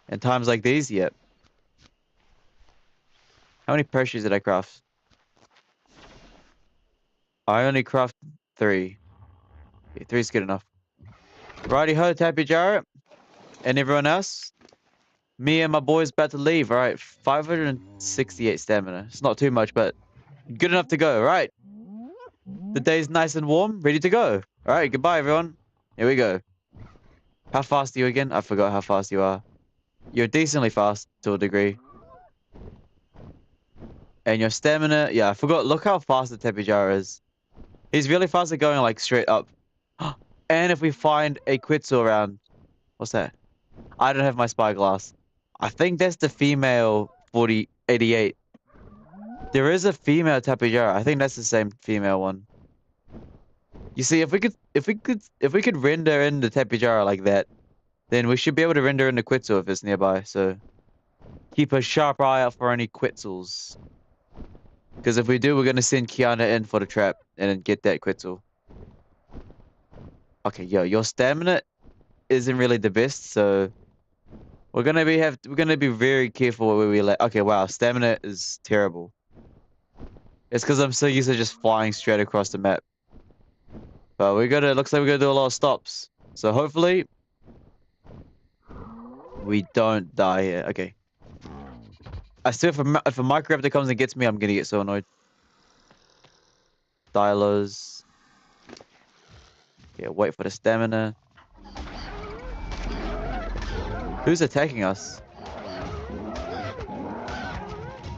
In times like these, yep. How many parachutes did I craft? I only craft 3. Okay, 3 is good enough. Righty ho, Tappy Jarrett, and everyone else. Me and my boys about to leave. All right, 568 stamina. It's not too much, but good enough to go. All right. The day's nice and warm, ready to go. All right, goodbye, everyone. Here we go. How fast are you again? I forgot how fast you are. You're decently fast to a degree. And your stamina, yeah, I forgot. Look how fast the Tepijara is. He's really fast at going like straight up. And if we find a Quetzal around, what's that? I don't have my spyglass. I think that's the female 4088. There is a female Tapejara. I think that's the same female one. You see, if we could render in the Tapejara like that, then we should be able to render in the Quetzal if it's nearby. So keep a sharp eye out for any Quetzals. Because if we do, we're gonna send Kiana in for the trap and then get that Quetzal. Okay, yo, your stamina isn't really the best, so we're gonna be very careful where we let. Okay, wow, stamina is terrible. It's because I'm so used to just flying straight across the map. But looks like we're gonna do a lot of stops. So hopefully we don't die here. Okay. I still, if a Microraptor comes and gets me, I'm gonna get so annoyed. Dilos. Yeah, wait for the stamina. Who's attacking us?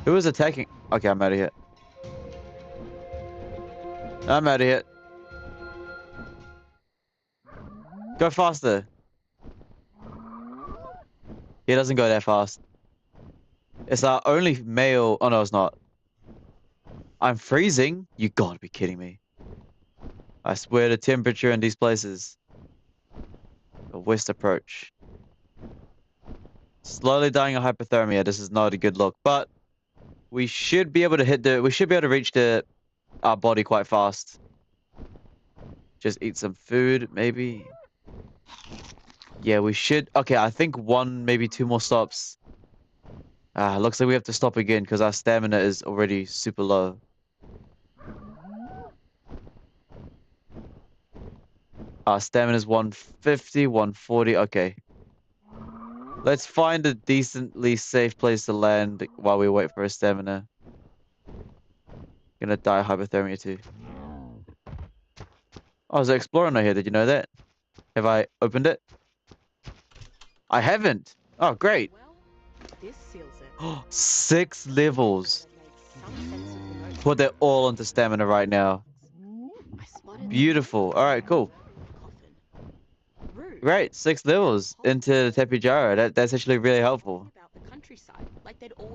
Who is attacking? Okay, I'm out of here. I'm out of here. Go faster. He doesn't go that fast. It's our only male. Oh no, it's not. I'm freezing. You gotta be kidding me. I swear the temperature in these places. The west approach. Slowly dying of hypothermia. This is not a good look, but we should be able to reach our body quite fast. Just eat some food, maybe. Yeah, we should. Okay, I think 1, maybe 2 more stops. Looks like we have to stop again because our stamina is already super low. Our stamina is 150, 140. Okay. Let's find a decently safe place to land while we wait for a stamina. Gonna die of hypothermia too. Oh, there's an explorer note here. Did you know that? Have I opened it? I haven't. Oh, great. Well, this seals it. 6 levels. Put that all into stamina right now. Beautiful. All right, cool. Great, 6 levels into the Tepijara. That's actually really helpful.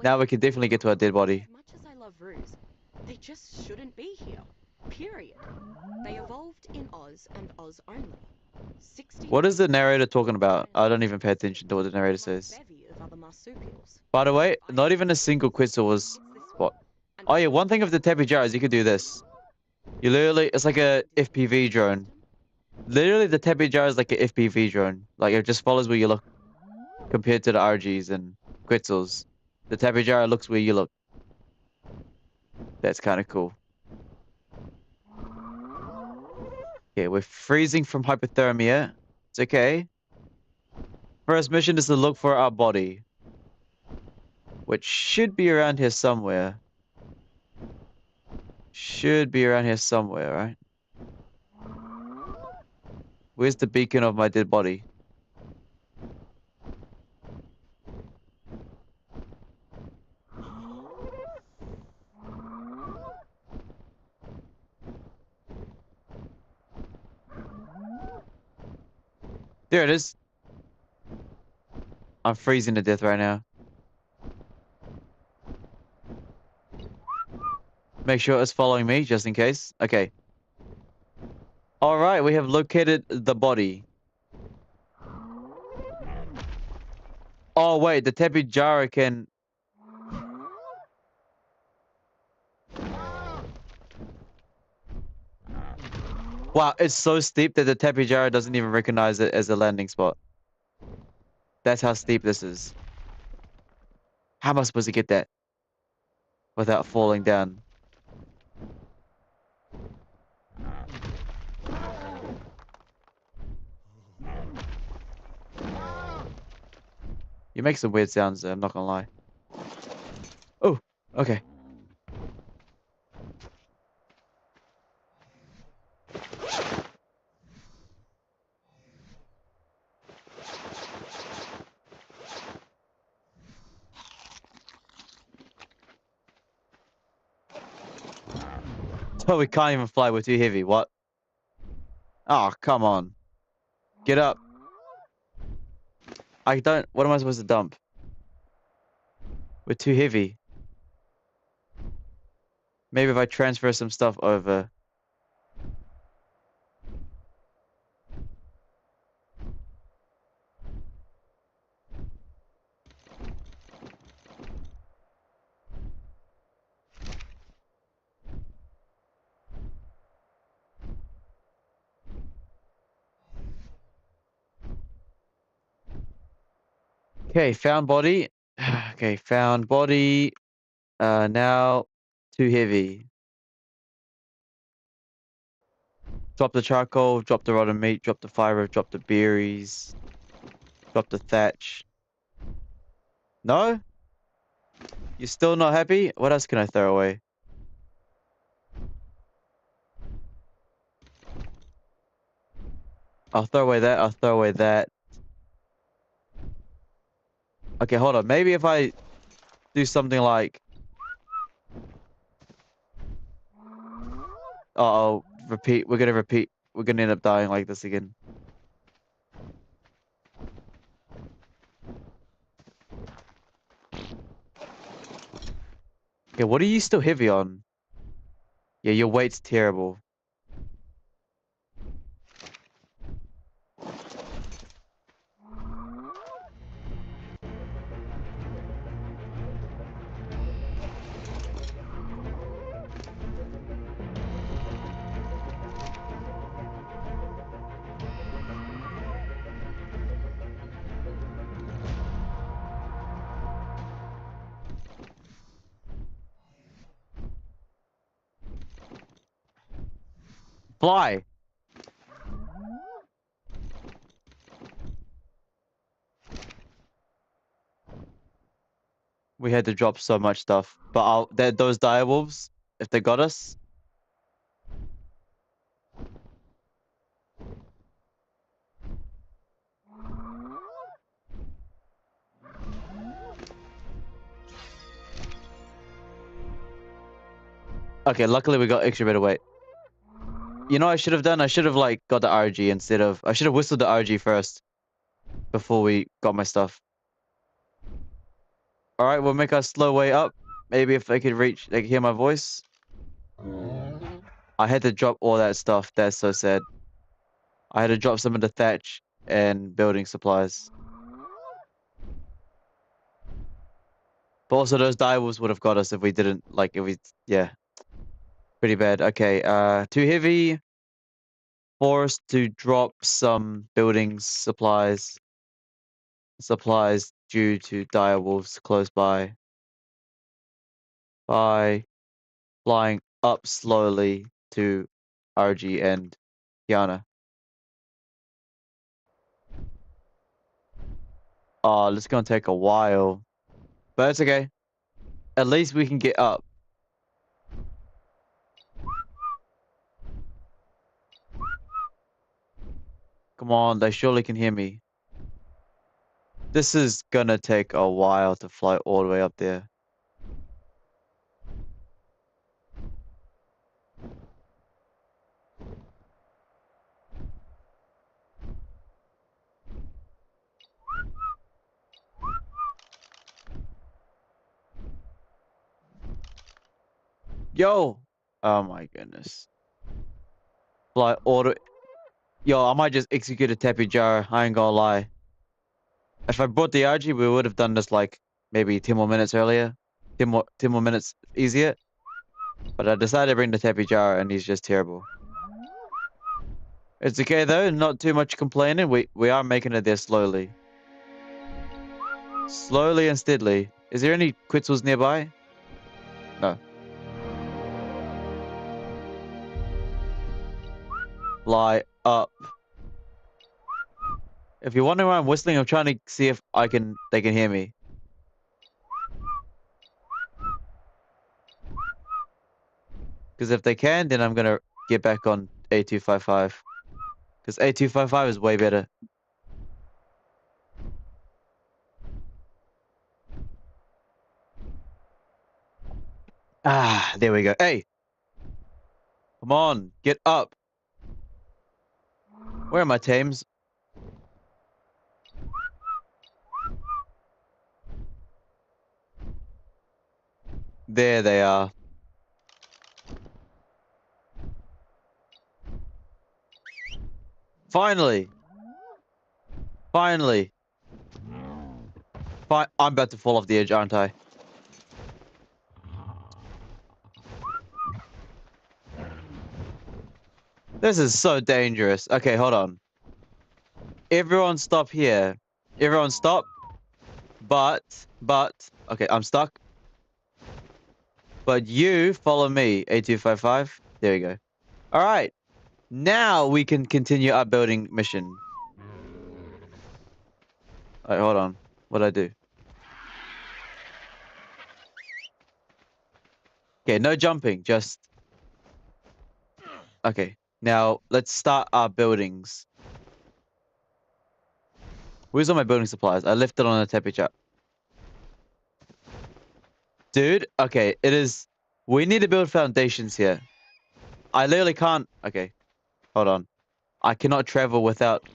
Now we can definitely get to our dead body. As much as I love Ruse, they just shouldn't be here. Period. They evolved in Oz and Oz only. 60 What is the narrator talking about? I don't even pay attention to what the narrator says. bevy of other marsupials. By the way, not even a single Quetzal was... What? Oh yeah, one thing of the Tepijara is you could do this. You literally... It's like a FPV drone. Literally, the Tepijara is like an FPV drone. Like, it just follows where you look. Compared to the RGs and Quetzals. The Tepijara looks where you look. That's kind of cool. Okay, we're freezing from hypothermia. It's okay. First mission is to look for our body. Which should be around here somewhere. Should be around here somewhere, right? Where's the beacon of my dead body? There it is. I'm freezing to death right now. Make sure it's following me, just in case. Okay. All right, we have located the body. Oh, wait, the Tepijara can... Wow, it's so steep that the Tepijara doesn't even recognize it as a landing spot. That's how steep this is. How am I supposed to get that without falling down? You make some weird sounds there, I'm not gonna lie. Oh, okay. So we can't even fly, we're too heavy. What? Oh, come on. Get up. I don't... What am I supposed to dump? We're too heavy. Maybe if I transfer some stuff over. Okay, found body. Okay, found body. Now too heavy. Drop the charcoal, drop the rotten meat, drop the fiber, drop the berries, drop the thatch. No? You're still not happy? What else can I throw away? I'll throw away that, I'll throw away that. Okay, hold on. Maybe if I do something like... Uh-oh, repeat. We're gonna repeat. We're gonna end up dying like this again. Okay, what are you still heavy on? Yeah, your weight's terrible. Fly! We had to drop so much stuff. But those direwolves, if they got us... Okay, luckily we got extra bit of weight. You know what I should have done? I should have, like, got the RG instead of... I should have whistled the RG first. Before we got my stuff. Alright, we'll make our slow way up. Maybe if they could hear my voice. I had to drop all that stuff. That's so sad. I had to drop some of the thatch and building supplies. But also those direwolves would have got us if we didn't, like, if we... Yeah. Pretty bad. Okay, too heavy. Forced to drop some building supplies. Supplies due to direwolves close by. By flying up slowly to RG and Kiana. Oh, this is gonna take a while. But it's okay. At least we can get up. Come on, they surely can hear me. This is gonna take a while to fly all the way up there. Yo! Oh my goodness. Fly all the... Yo, I might just execute a Tappy Jar. I ain't gonna lie. If I brought the RG, we would have done this like maybe 10 more minutes earlier. 10 more minutes easier. But I decided to bring the Tappy Jar and he's just terrible. It's okay though, not too much complaining. We are making it there slowly. Slowly and steadily. Is there any Quetzals nearby? No. Fly up. If you're wondering why I'm whistling, I'm trying to see if they can hear me. Because if they can, then I'm gonna get back on A255. Because A255 is way better. Ah, there we go. Hey! Come on, get up. Where are my tames? There they are. Finally! Finally! I'm about to fall off the edge, aren't I? This is so dangerous. Okay, hold on. Everyone stop here. Everyone stop. But, okay, I'm stuck. But you follow me, A255. There we go. All right. Now we can continue our building mission. All right, hold on. What'd I do? Okay, no jumping, just... Okay, now let's start our buildings. Where's all my building supplies? I left it on the teppich up. Dude, okay, it is... We need to build foundations here. I literally can't... Okay, hold on. I cannot travel without...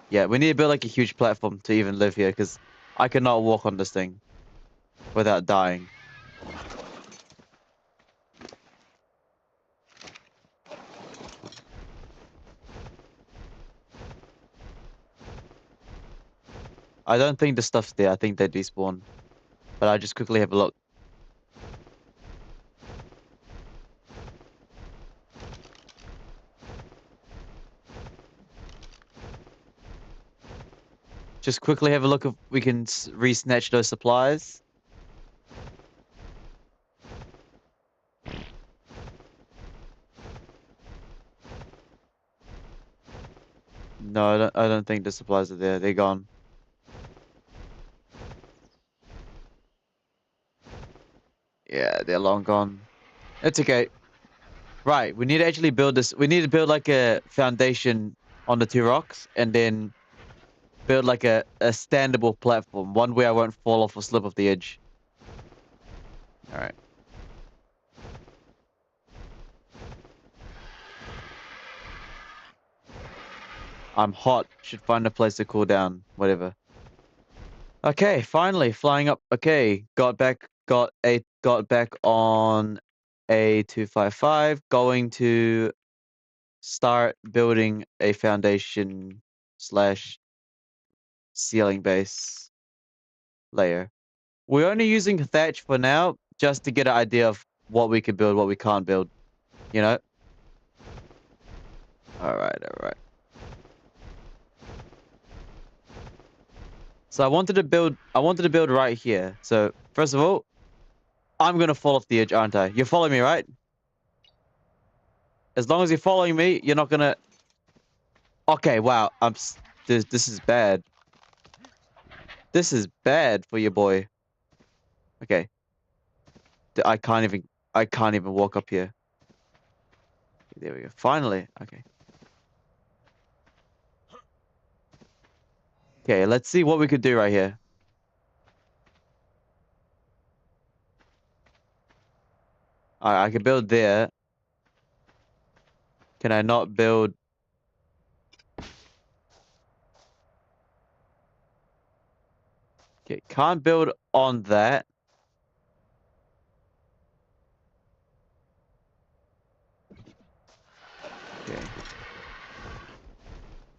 Yeah, we need to build like a huge platform to even live here, because I cannot walk on this thing without dying. I don't think the stuff's there. I think they despawn. But I'll just quickly have a look. Just quickly have a look if we can re-snatch those supplies. No, I don't think the supplies are there. They're gone. Yeah, they're long gone. It's okay. Right, we need to actually build this. We need to build like a foundation on the two rocks and then build like a standable platform. One where I won't fall off or slip off the edge. Alright. I'm hot. Should find a place to cool down. Whatever. Okay, finally flying up. Okay, got back on A255. Going to start building a foundation slash ceiling base layer. We're only using thatch for now, just to get an idea of what we can build, what we can't build. You know? Alright, alright. So I wanted to build right here. So first of all, I'm gonna fall off the edge, aren't I? You're following me, right? As long as you're following me, you're not gonna... Okay, wow. This is bad. This is bad for your boy. Okay. I can't even walk up here. There we go. Finally. Okay. Okay, let's see what we could do right here. I can build there. Can I not build? Okay, can't build on that. Okay.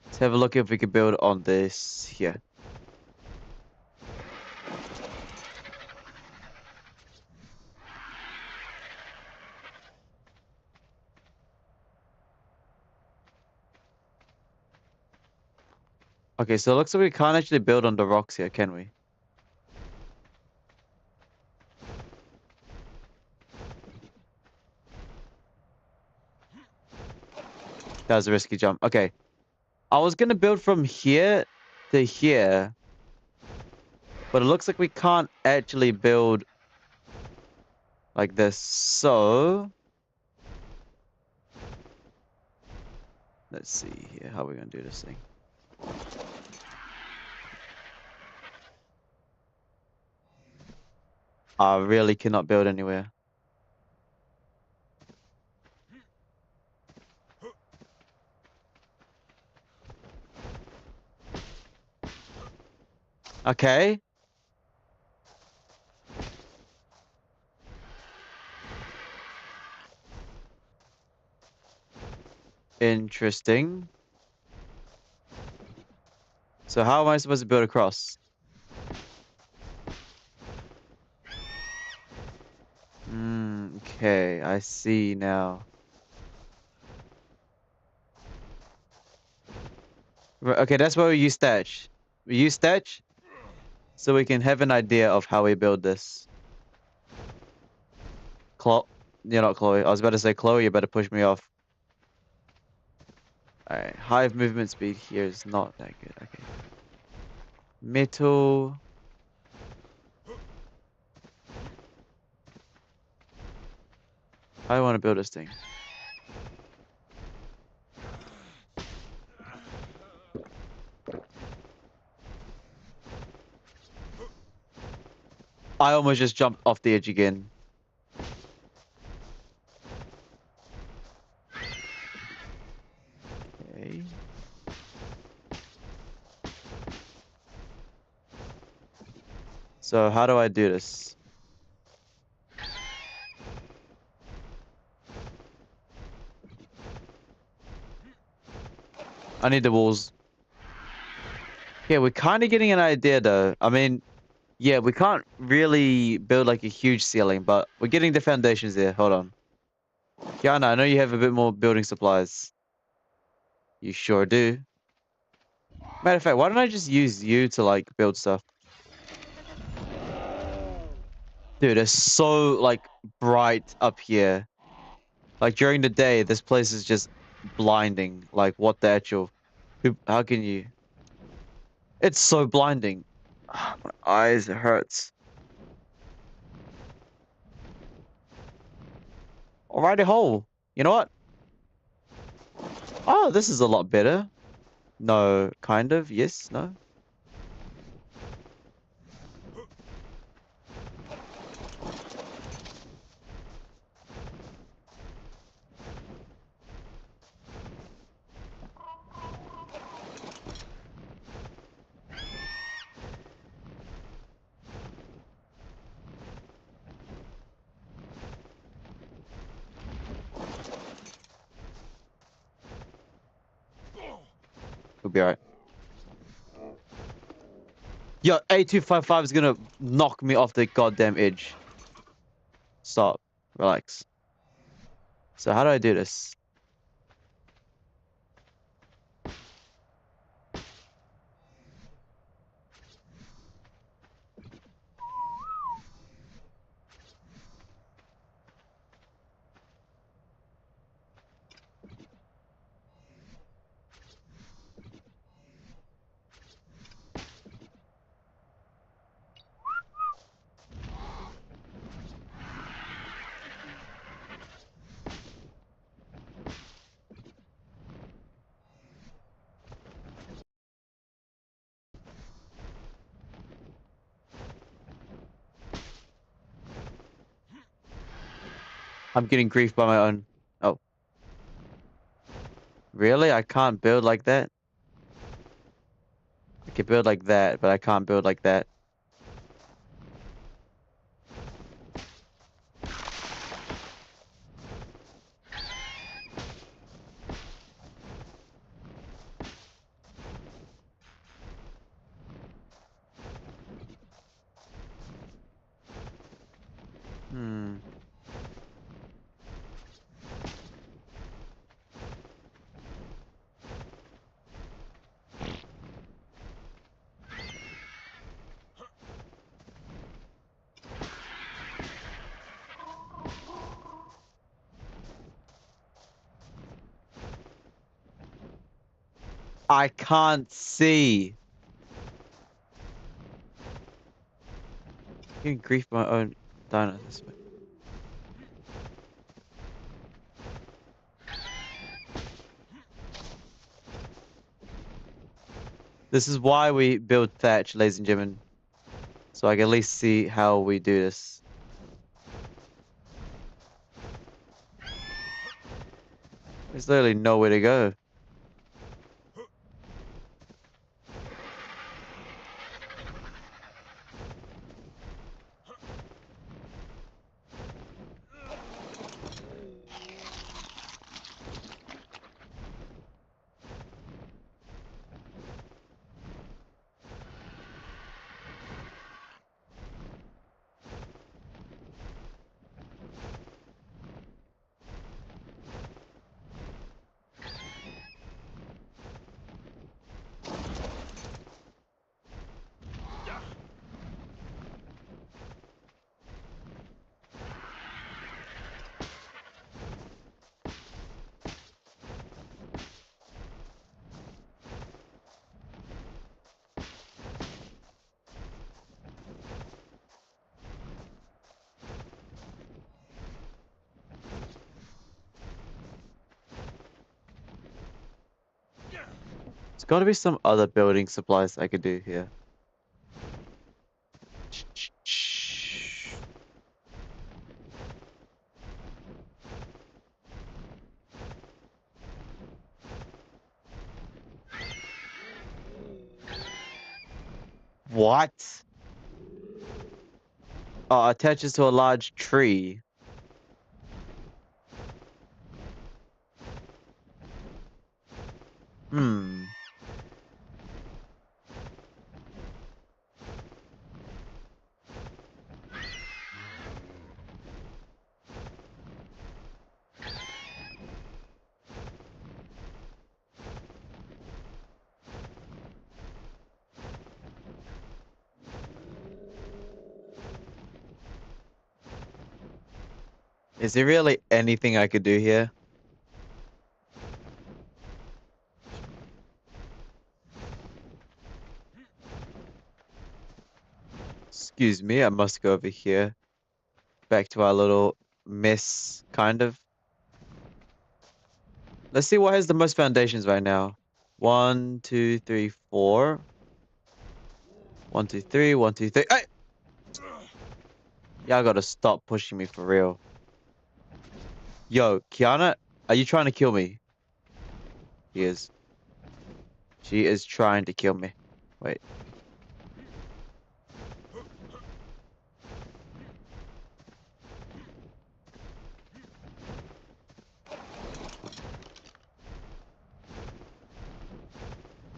Let's have a look if we can build on this here. Okay, so it looks like we can't actually build on the rocks here, can we? That was a risky jump. Okay. I was gonna build from here to here, but it looks like we can't actually build like this. So let's see here how we're gonna do this thing. I really cannot build anywhere. Okay. Interesting. So how am I supposed to build across? Okay, I see now. Okay, that's where we use Thatch. We use Thatch so we can have an idea of how we build this. You're not Chloe. I was about to say Chloe, you better push me off. Alright, hive movement speed here is not that good. Okay. Metal. I want to build this thing. I almost just jumped off the edge again. Okay. So how do I do this? I need the walls. Yeah, we're kind of getting an idea though. I mean, yeah, we can't really build like a huge ceiling, but we're getting the foundations there. Hold on. Kiana, I know you have a bit more building supplies. You sure do. Matter of fact, why don't I just use you to like build stuff? Dude, it's so like bright up here. Like during the day, this place is just blinding. Like what the actual? How can you? It's so blinding. My eyes, it hurts. Alrighty hole. You know what? Oh, this is a lot better. No, kind of. Yes, no. We'll be alright. Yo, A255 is gonna knock me off the goddamn edge. Stop. Relax. So how do I do this? I'm getting grief by my own. Oh, really? I can't build like that? I can build like that, but I can't build like that. Hmm. I can't see. Getting grief by my own dino this way. This is why we build thatch, ladies and gentlemen. So I can at least see how we do this. There's literally nowhere to go. There's got to be some other building supplies I could do here. What? Oh, attaches to a large tree. Hmm. Is there really anything I could do here? Excuse me, I must go over here. Back to our little mess, kind of. Let's see what has the most foundations right now. 1, 2, 3, 4. 1, 2, 3, 1, 2, 3. Hey! Y'all gotta stop pushing me for real. Yo, Kiana, are you trying to kill me? She is. She is trying to kill me. Wait.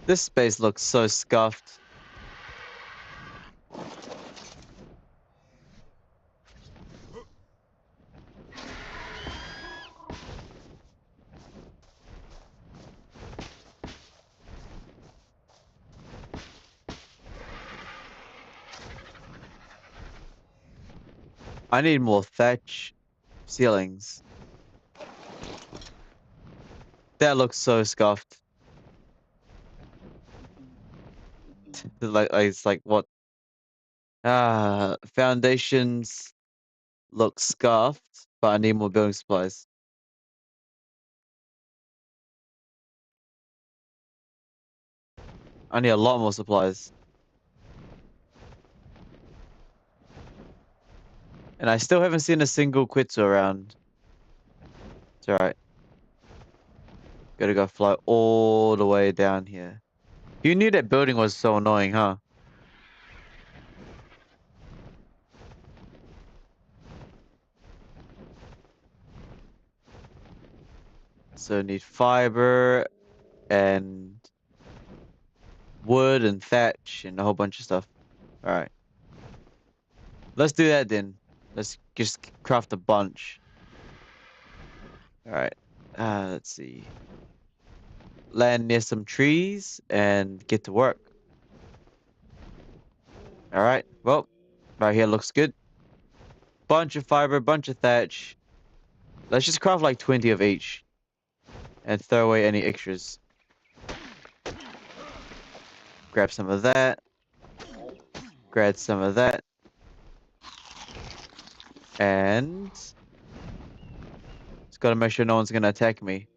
This space looks so scuffed. I need more thatch ceilings. That looks so scuffed. It's like what? Foundations look scuffed, but I need more building supplies. I need a lot more supplies. And I still haven't seen a single Quitsu around. It's alright. Gotta go fly all the way down here. You knew that building was so annoying, huh? So need fiber and wood and thatch and a whole bunch of stuff. Alright. Let's do that then. Let's just craft a bunch. Alright. Let's see. Land near some trees and get to work. Alright. Well, right here looks good. Bunch of fiber, bunch of thatch. Let's just craft like 20 of each. And throw away any extras. Grab some of that. Grab some of that. And just gotta make sure no one's gonna attack me.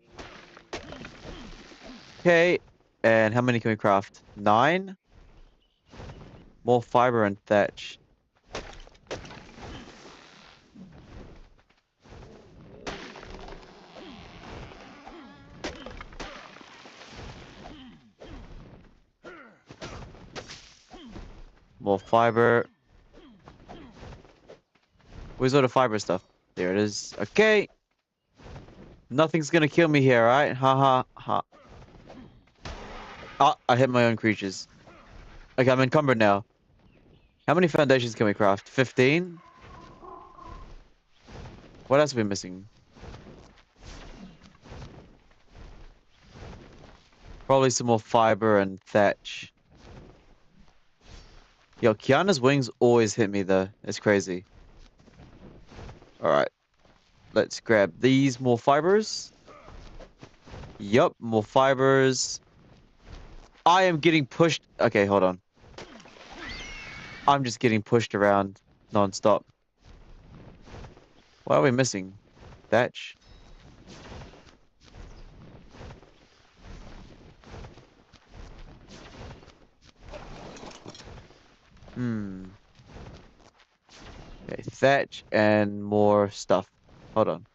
Okay. And how many can we craft? 9? More fiber and thatch. More fiber. Where's all the fiber stuff? There it is. Okay. Nothing's gonna kill me here, right? Ha ha ha. Ah, I hit my own creatures. Okay, I'm encumbered now. How many foundations can we craft? 15? What else are we missing? Probably some more fiber and thatch. Yo, Kiana's wings always hit me though. It's crazy. Alright. Let's grab these more fibers. Yup, more fibers. I am getting pushed. Okay, hold on. I'm just getting pushed around non-stop. What are we missing? Thatch. Hmm. Okay, thatch and more stuff. Hold on.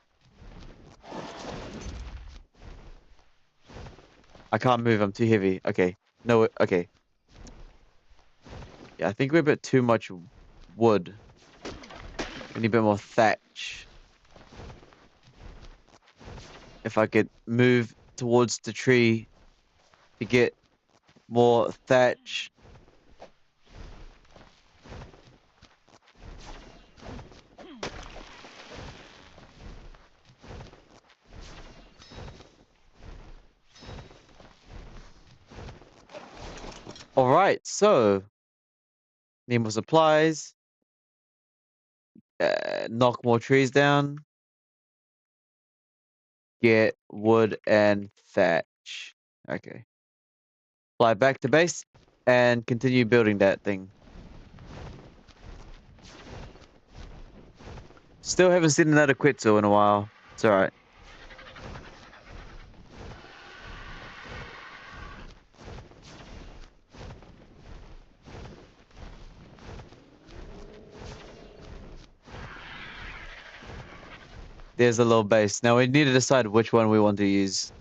I can't move. I'm too heavy. Okay. No, okay. Yeah, I think we're a bit too much wood. We need a bit more thatch. If I could move towards the tree to get more thatch. All right, so need more supplies. Knock more trees down. Get wood and thatch. Okay. Fly back to base and continue building that thing. Still haven't seen another Quetzal in a while. It's alright. There's a little base. Now we need to decide which one we want to use.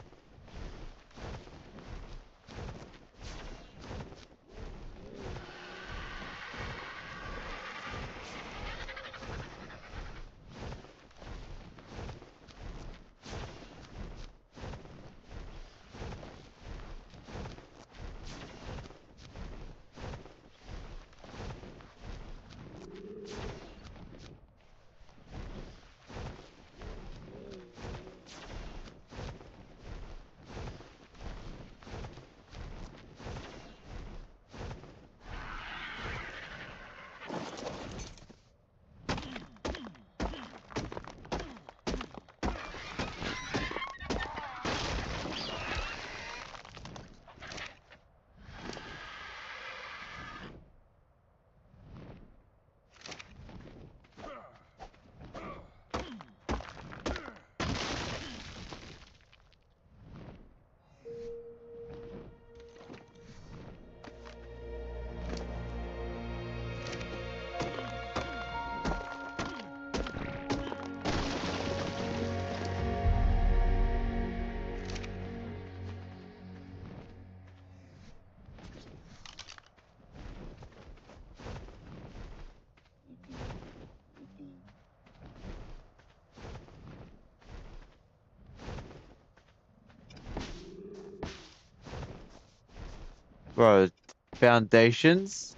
Bro, foundations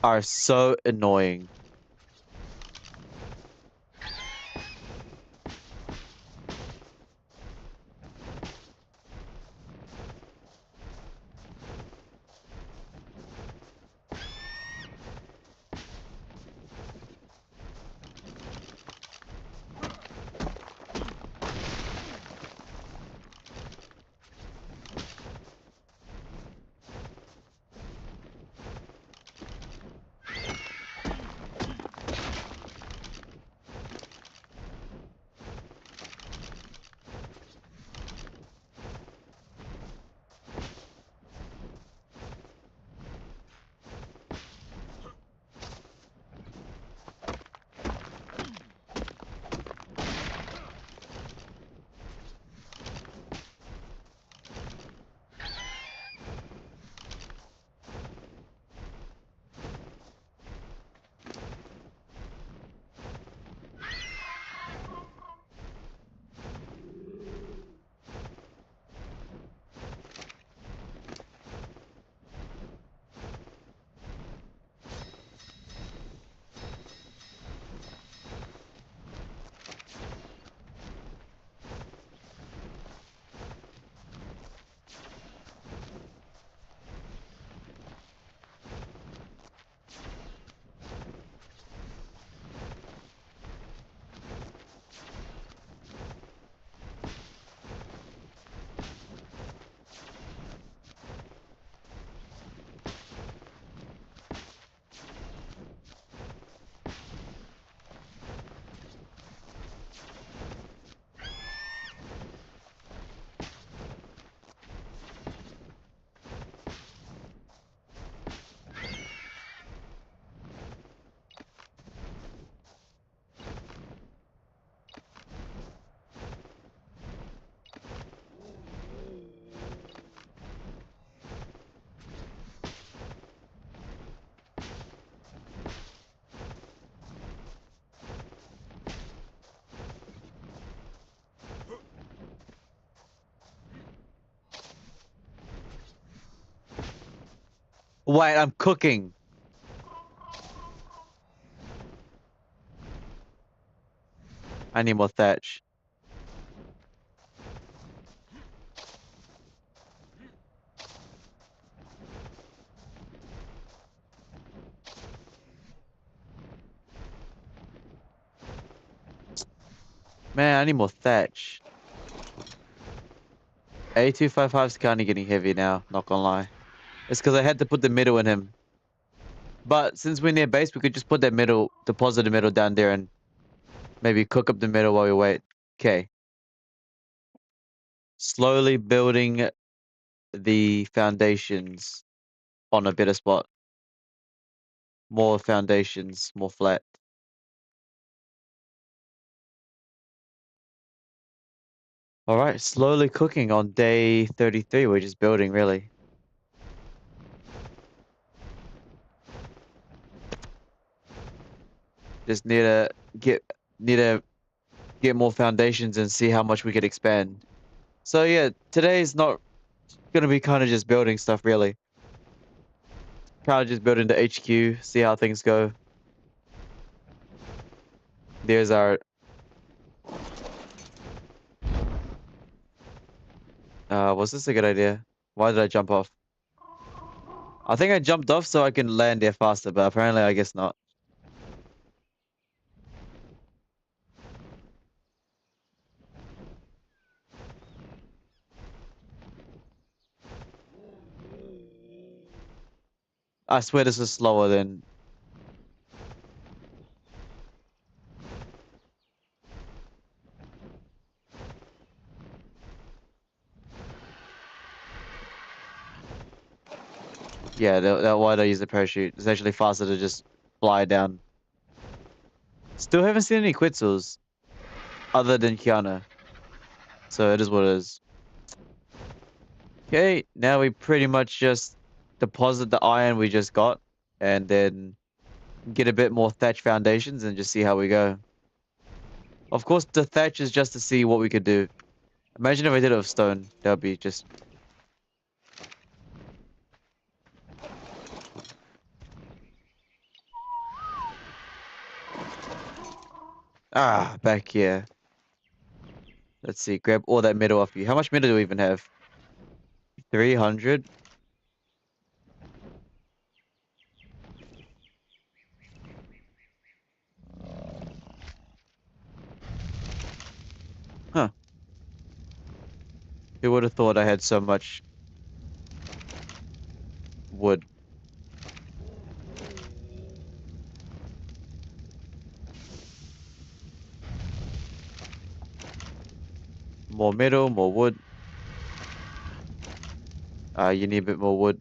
are so annoying. Wait, I'm cooking. I need more thatch. Man, I need more thatch. A255 is kind of getting heavy now, not gonna lie. It's because I had to put the middle in him. But since we're near base, we could just put that middle, deposit the middle down there and maybe cook up the middle while we wait. Okay. Slowly building the foundations on a better spot. More foundations, more flat. All right, slowly cooking on day 33. We're just building, really. Just get need to get more foundations and see how much we could expand. So yeah, today's not gonna be kind of just building stuff, really. Kind of just building the HQ, see how things go. There's our was this a good idea? Why did I jump off? I think I jumped off so I can land there faster, but apparently I guess not. I swear this is slower than... Yeah, why do I use the parachute? It's actually faster to just fly down. Still haven't seen any Quetzals other than Kiana. So it is what it is. Okay, now we pretty much just deposit the iron we just got and then get a bit more thatch foundations and just see how we go. Of course, the thatch is just to see what we could do. Imagine if I did it with stone. That would be just... Ah, back here. Let's see. Grab all that metal off you. How much metal do we even have? 300? Huh. Who would have thought I had so much wood? More metal, more wood. You need a bit more wood.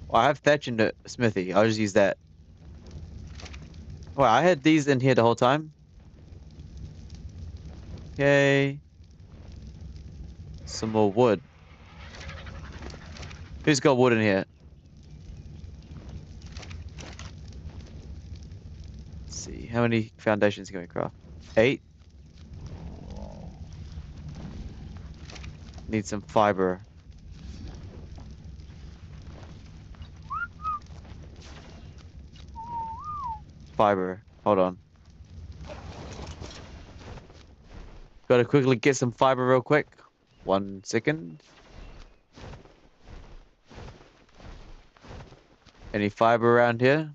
Well, I have thatch in the smithy. I'll just use that. Well, I had these in here the whole time. Okay. Some more wood. Who's got wood in here? Let's see. How many foundations can we craft? 8. Need some fiber. Fiber. Hold on. Gotta quickly get some fiber real quick. 1 second. Any fiber around here?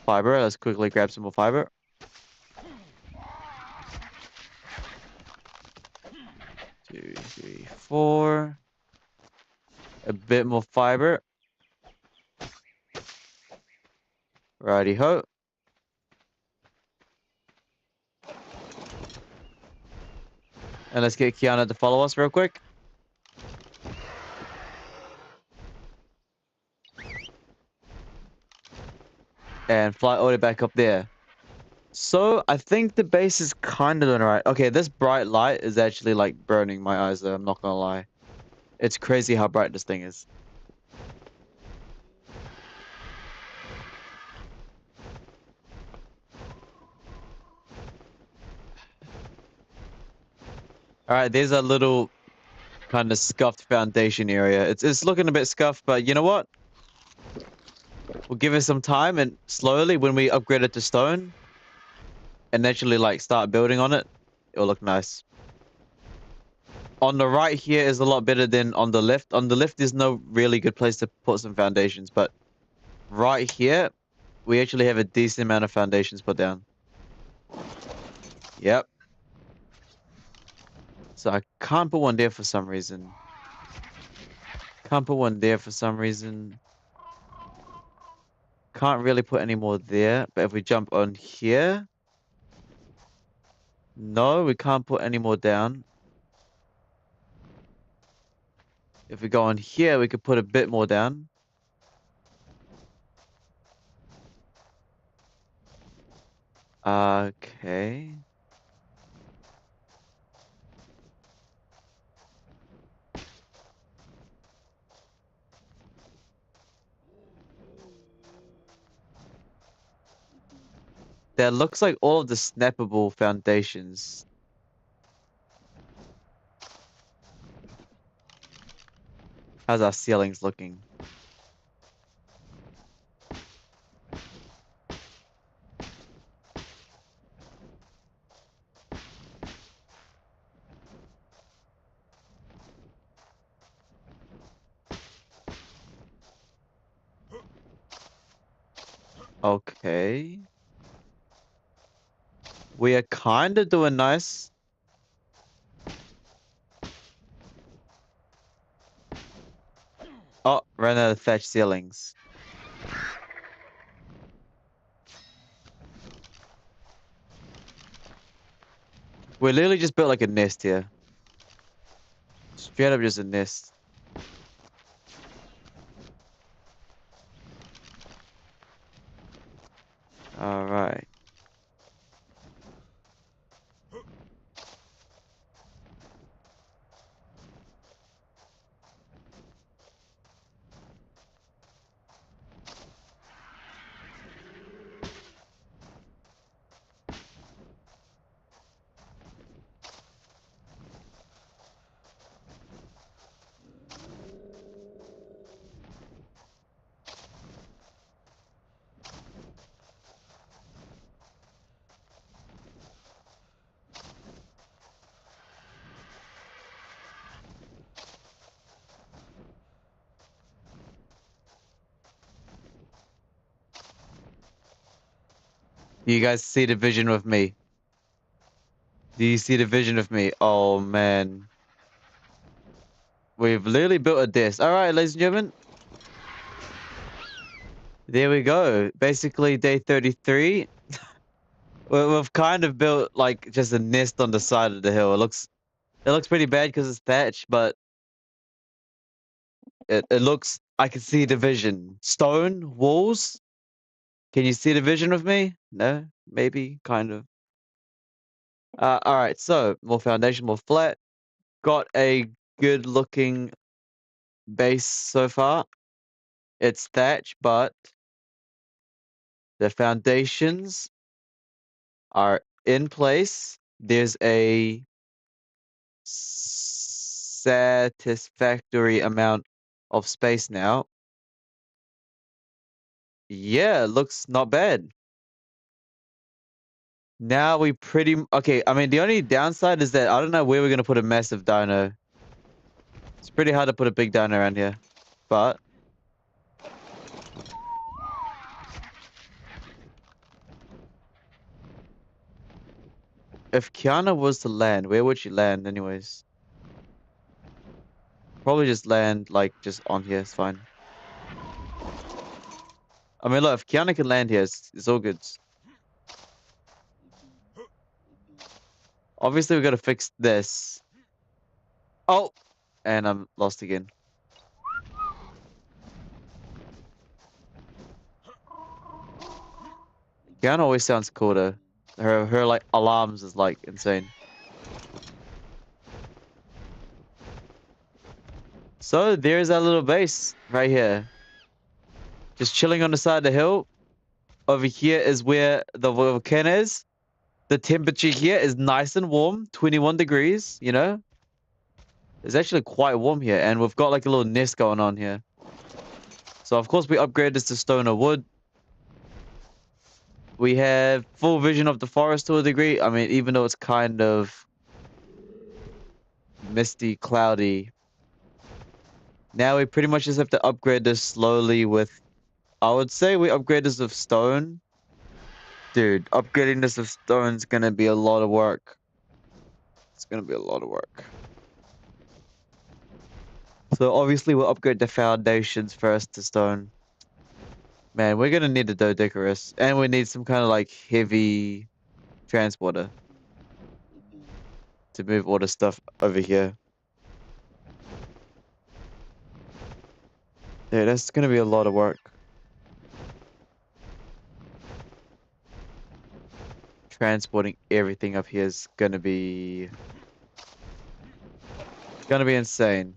Fiber. Let's quickly grab some more fiber. 2, 3, 4. A bit more fiber. Righty ho. And let's get Kiana to follow us real quick. And fly all the way back up there. So, I think the base is kind of doing alright. Okay, this bright light is actually like burning my eyes though, I'm not gonna lie. It's crazy how bright this thing is. Alright, there's a little kind of scuffed foundation area. It's looking a bit scuffed, but you know what? We'll give it some time and slowly when we upgrade it to stone and actually like start building on it, it'll look nice. On the right here is a lot better than on the left. On the left, there's no really good place to put some foundations, but right here, we actually have a decent amount of foundations put down. Yep. So I can't put one there for some reason. Can't put one there for some reason. Can't really put any more there. But if we jump on here... No, we can't put any more down. If we go on here, we could put a bit more down. Okay. That looks like all of the snappable foundations. How's our ceilings looking? Okay. We are kind of doing nice. Oh, ran out of thatch ceilings. We literally just built like a nest here. Straight up just a nest. Alright. Do you guys see the vision with me? Do you see the vision of me? Oh man. We've literally built a disc. Alright, ladies and gentlemen. There we go. Basically day 33. We've kind of built like just a nest on the side of the hill. It looks pretty bad because it's thatched, but it looks, I can see the vision. Stone walls. Can you see the vision of me? No? Maybe? Kind of. Alright, so more foundation, more flat. Got a good looking base so far. It's thatched, but the foundations are in place. There's a satisfactory amount of space now. Yeah, looks not bad. Now we okay, I mean, the only downside is that I don't know where we're gonna put a massive dino. It's pretty hard to put a big dino around here. But if Kiana was to land, where would she land anyways? Probably just land like just on here, it's fine. I mean, look, if Kiana can land here, it's all good. Obviously, we gotta fix this. Oh! And I'm lost again. Kiana always sounds cool though. Her like alarms is like insane. So there's our little base right here. Just chilling on the side of the hill. Over here is where the volcano is. The temperature here is nice and warm, 21 degrees, you know? It's actually quite warm here, and we've got like a little nest going on here. So of course we upgrade this to stone or wood. We have full vision of the forest to a degree. I mean, even though it's kind of misty, cloudy. Now we pretty much just have to upgrade this slowly with, I would say we upgrade this with stone. Dude, upgrading this with stone is gonna be a lot of work. It's gonna be a lot of work. So obviously we'll upgrade the foundations first to stone. Man, we're gonna need a dodecarus. And we need some kind of like heavy transporter to move all the stuff over here. Yeah, that's gonna be a lot of work. Transporting everything up here is gonna be insane.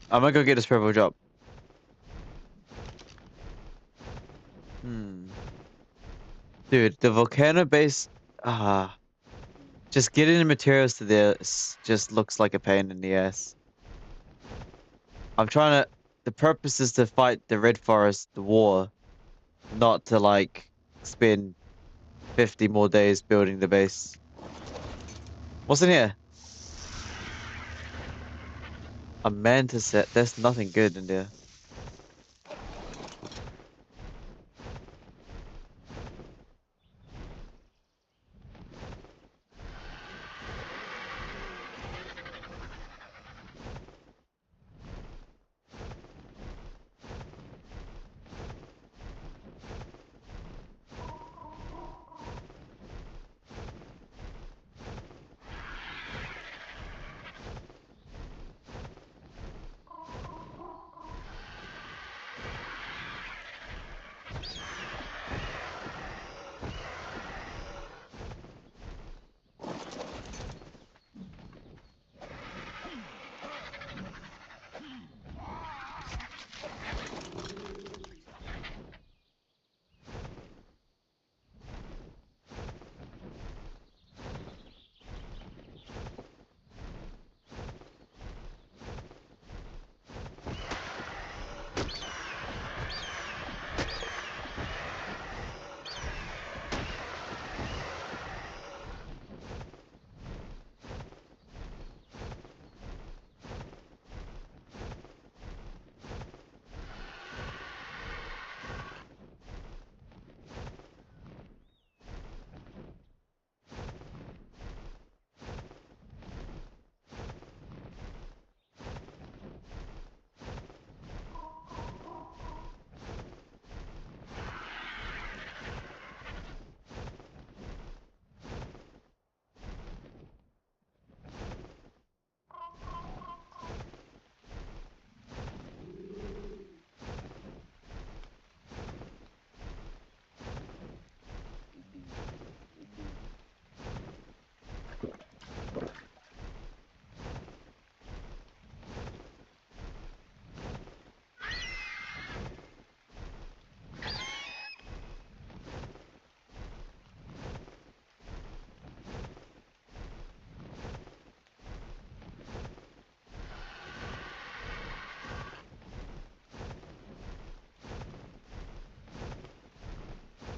I'm gonna go get this purple drop. Hmm. Dude, the volcano base, just getting the materials to this just looks like a pain in the ass. I'm trying to, the purpose is to fight the Red Forest, the war, not to like spend 50 more days building the base. What's in here? A mantis set. There's nothing good in there.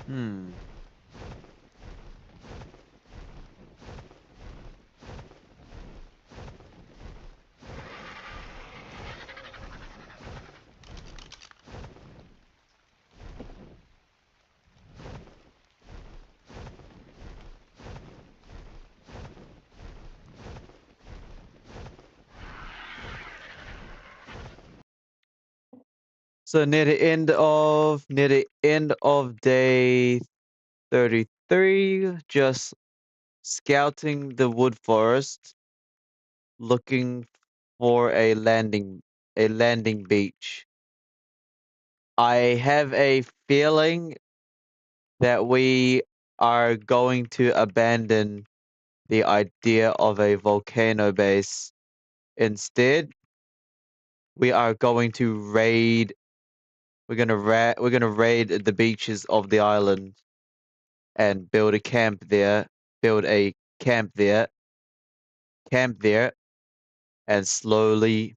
Hmm. So near the end of day 33, just scouting the wood forest, looking for a landing beach. I have a feeling that we are going to abandon the idea of a volcano base. Instead, we are going to raid. We're gonna raid the beaches of the island and build a camp there. Build a camp there. Camp there, and slowly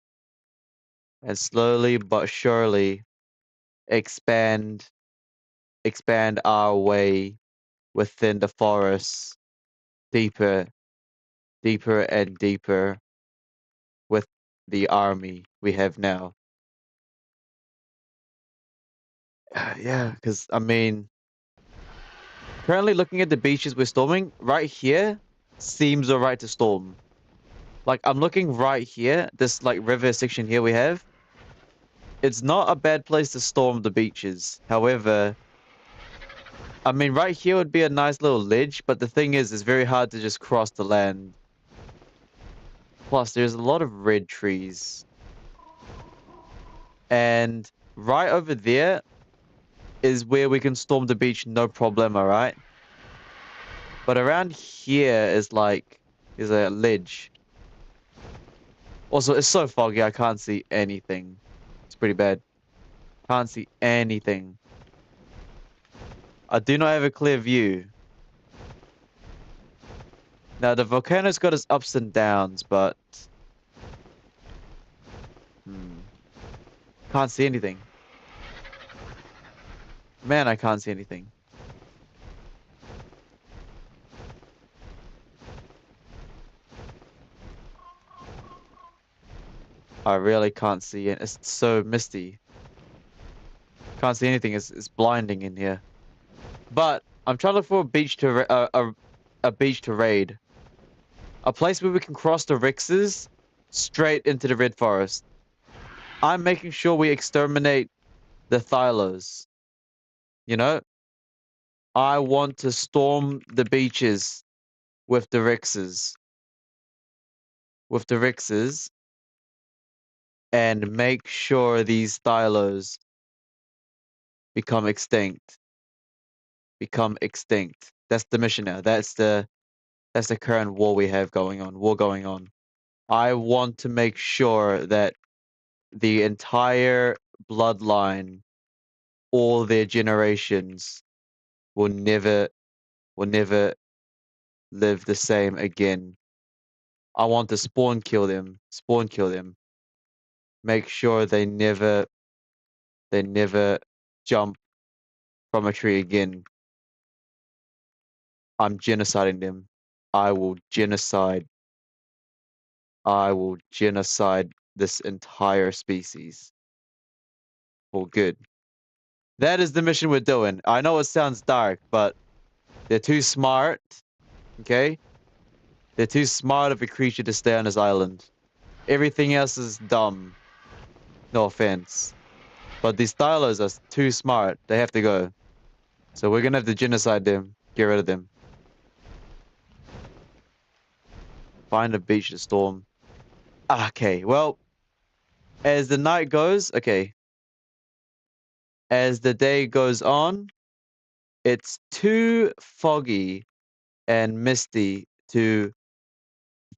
but surely expand expand our way within the forest, deeper, deeper and deeper with the army we have now. Yeah, because I mean, currently looking at the beaches we're storming, right here seems alright to storm. Like I'm looking right here, this like river section here we have. It's not a bad place to storm the beaches. However, I mean, right here would be a nice little ledge, but the thing is, it's very hard to just cross the land. Plus, there's a lot of red trees. And right over there is where we can storm the beach, no problem, alright? But around here is a ledge. Also, it's so foggy, I can't see anything. It's pretty bad. Can't see anything. I do not have a clear view. Now, the volcano's got its ups and downs, but... Can't see anything. Man, I can't see anything. I really can't see it. It's so misty. Can't see anything. It's blinding in here. But I'm trying to look for a beach to a beach to raid. A place where we can cross the Rixes straight into the Red Forest. I'm making sure we exterminate the Thylos. You know, I want to storm the beaches with the Rixes. With the Rixes and make sure these Thylos become extinct. Become extinct. That's the mission now. That's the current war we have going on. War going on. I want to make sure that the entire bloodline, all their generations, will never live the same again. I want to spawn kill them. Spawn kill them. Make sure they never jump from a tree again. I'm genociding them. I will genocide. I will genocide this entire species for good. That is the mission we're doing. I know it sounds dark, but they're too smart. Okay? They're too smart of a creature to stay on this island. Everything else is dumb. No offense. But these Thylos are too smart. They have to go. So we're gonna have to genocide them. Get rid of them. Find a beach to storm. Okay, well, as the night goes, okay. As the day goes on, it's too foggy and misty to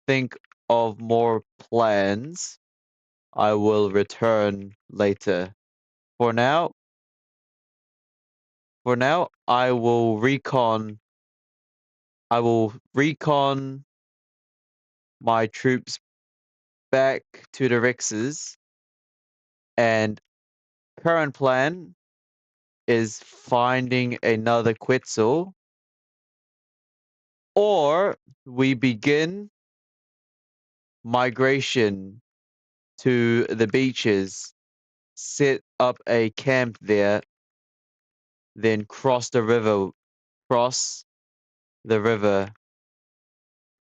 think of more plans. I will return later. For now, I will recon my troops back to the Rexes and current plan is finding another Quetzal, or we begin migration to the beaches, set up a camp there, then cross the river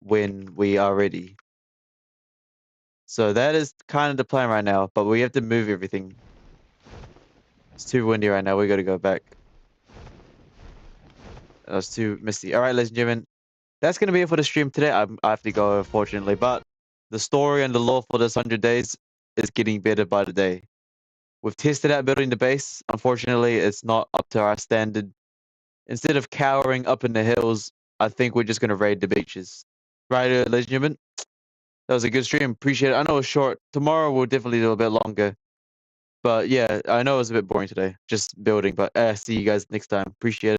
when we are ready. So that is kind of the plan right now, but we have to move everything. It's too windy right now. We got to go back. It's too misty. All right, ladies and gentlemen, that's going to be it for the stream today. I have to go, unfortunately, but the story and the lore for this 100 days is getting better by the day. We've tested out building the base. Unfortunately, it's not up to our standard. Instead of cowering up in the hills, I think we're just going to raid the beaches. Right, ladies and gentlemen? That was a good stream. Appreciate it. I know it was short. Tomorrow we'll definitely do a bit longer. But yeah, I know it was a bit boring today, just building. But see you guys next time. Appreciate it.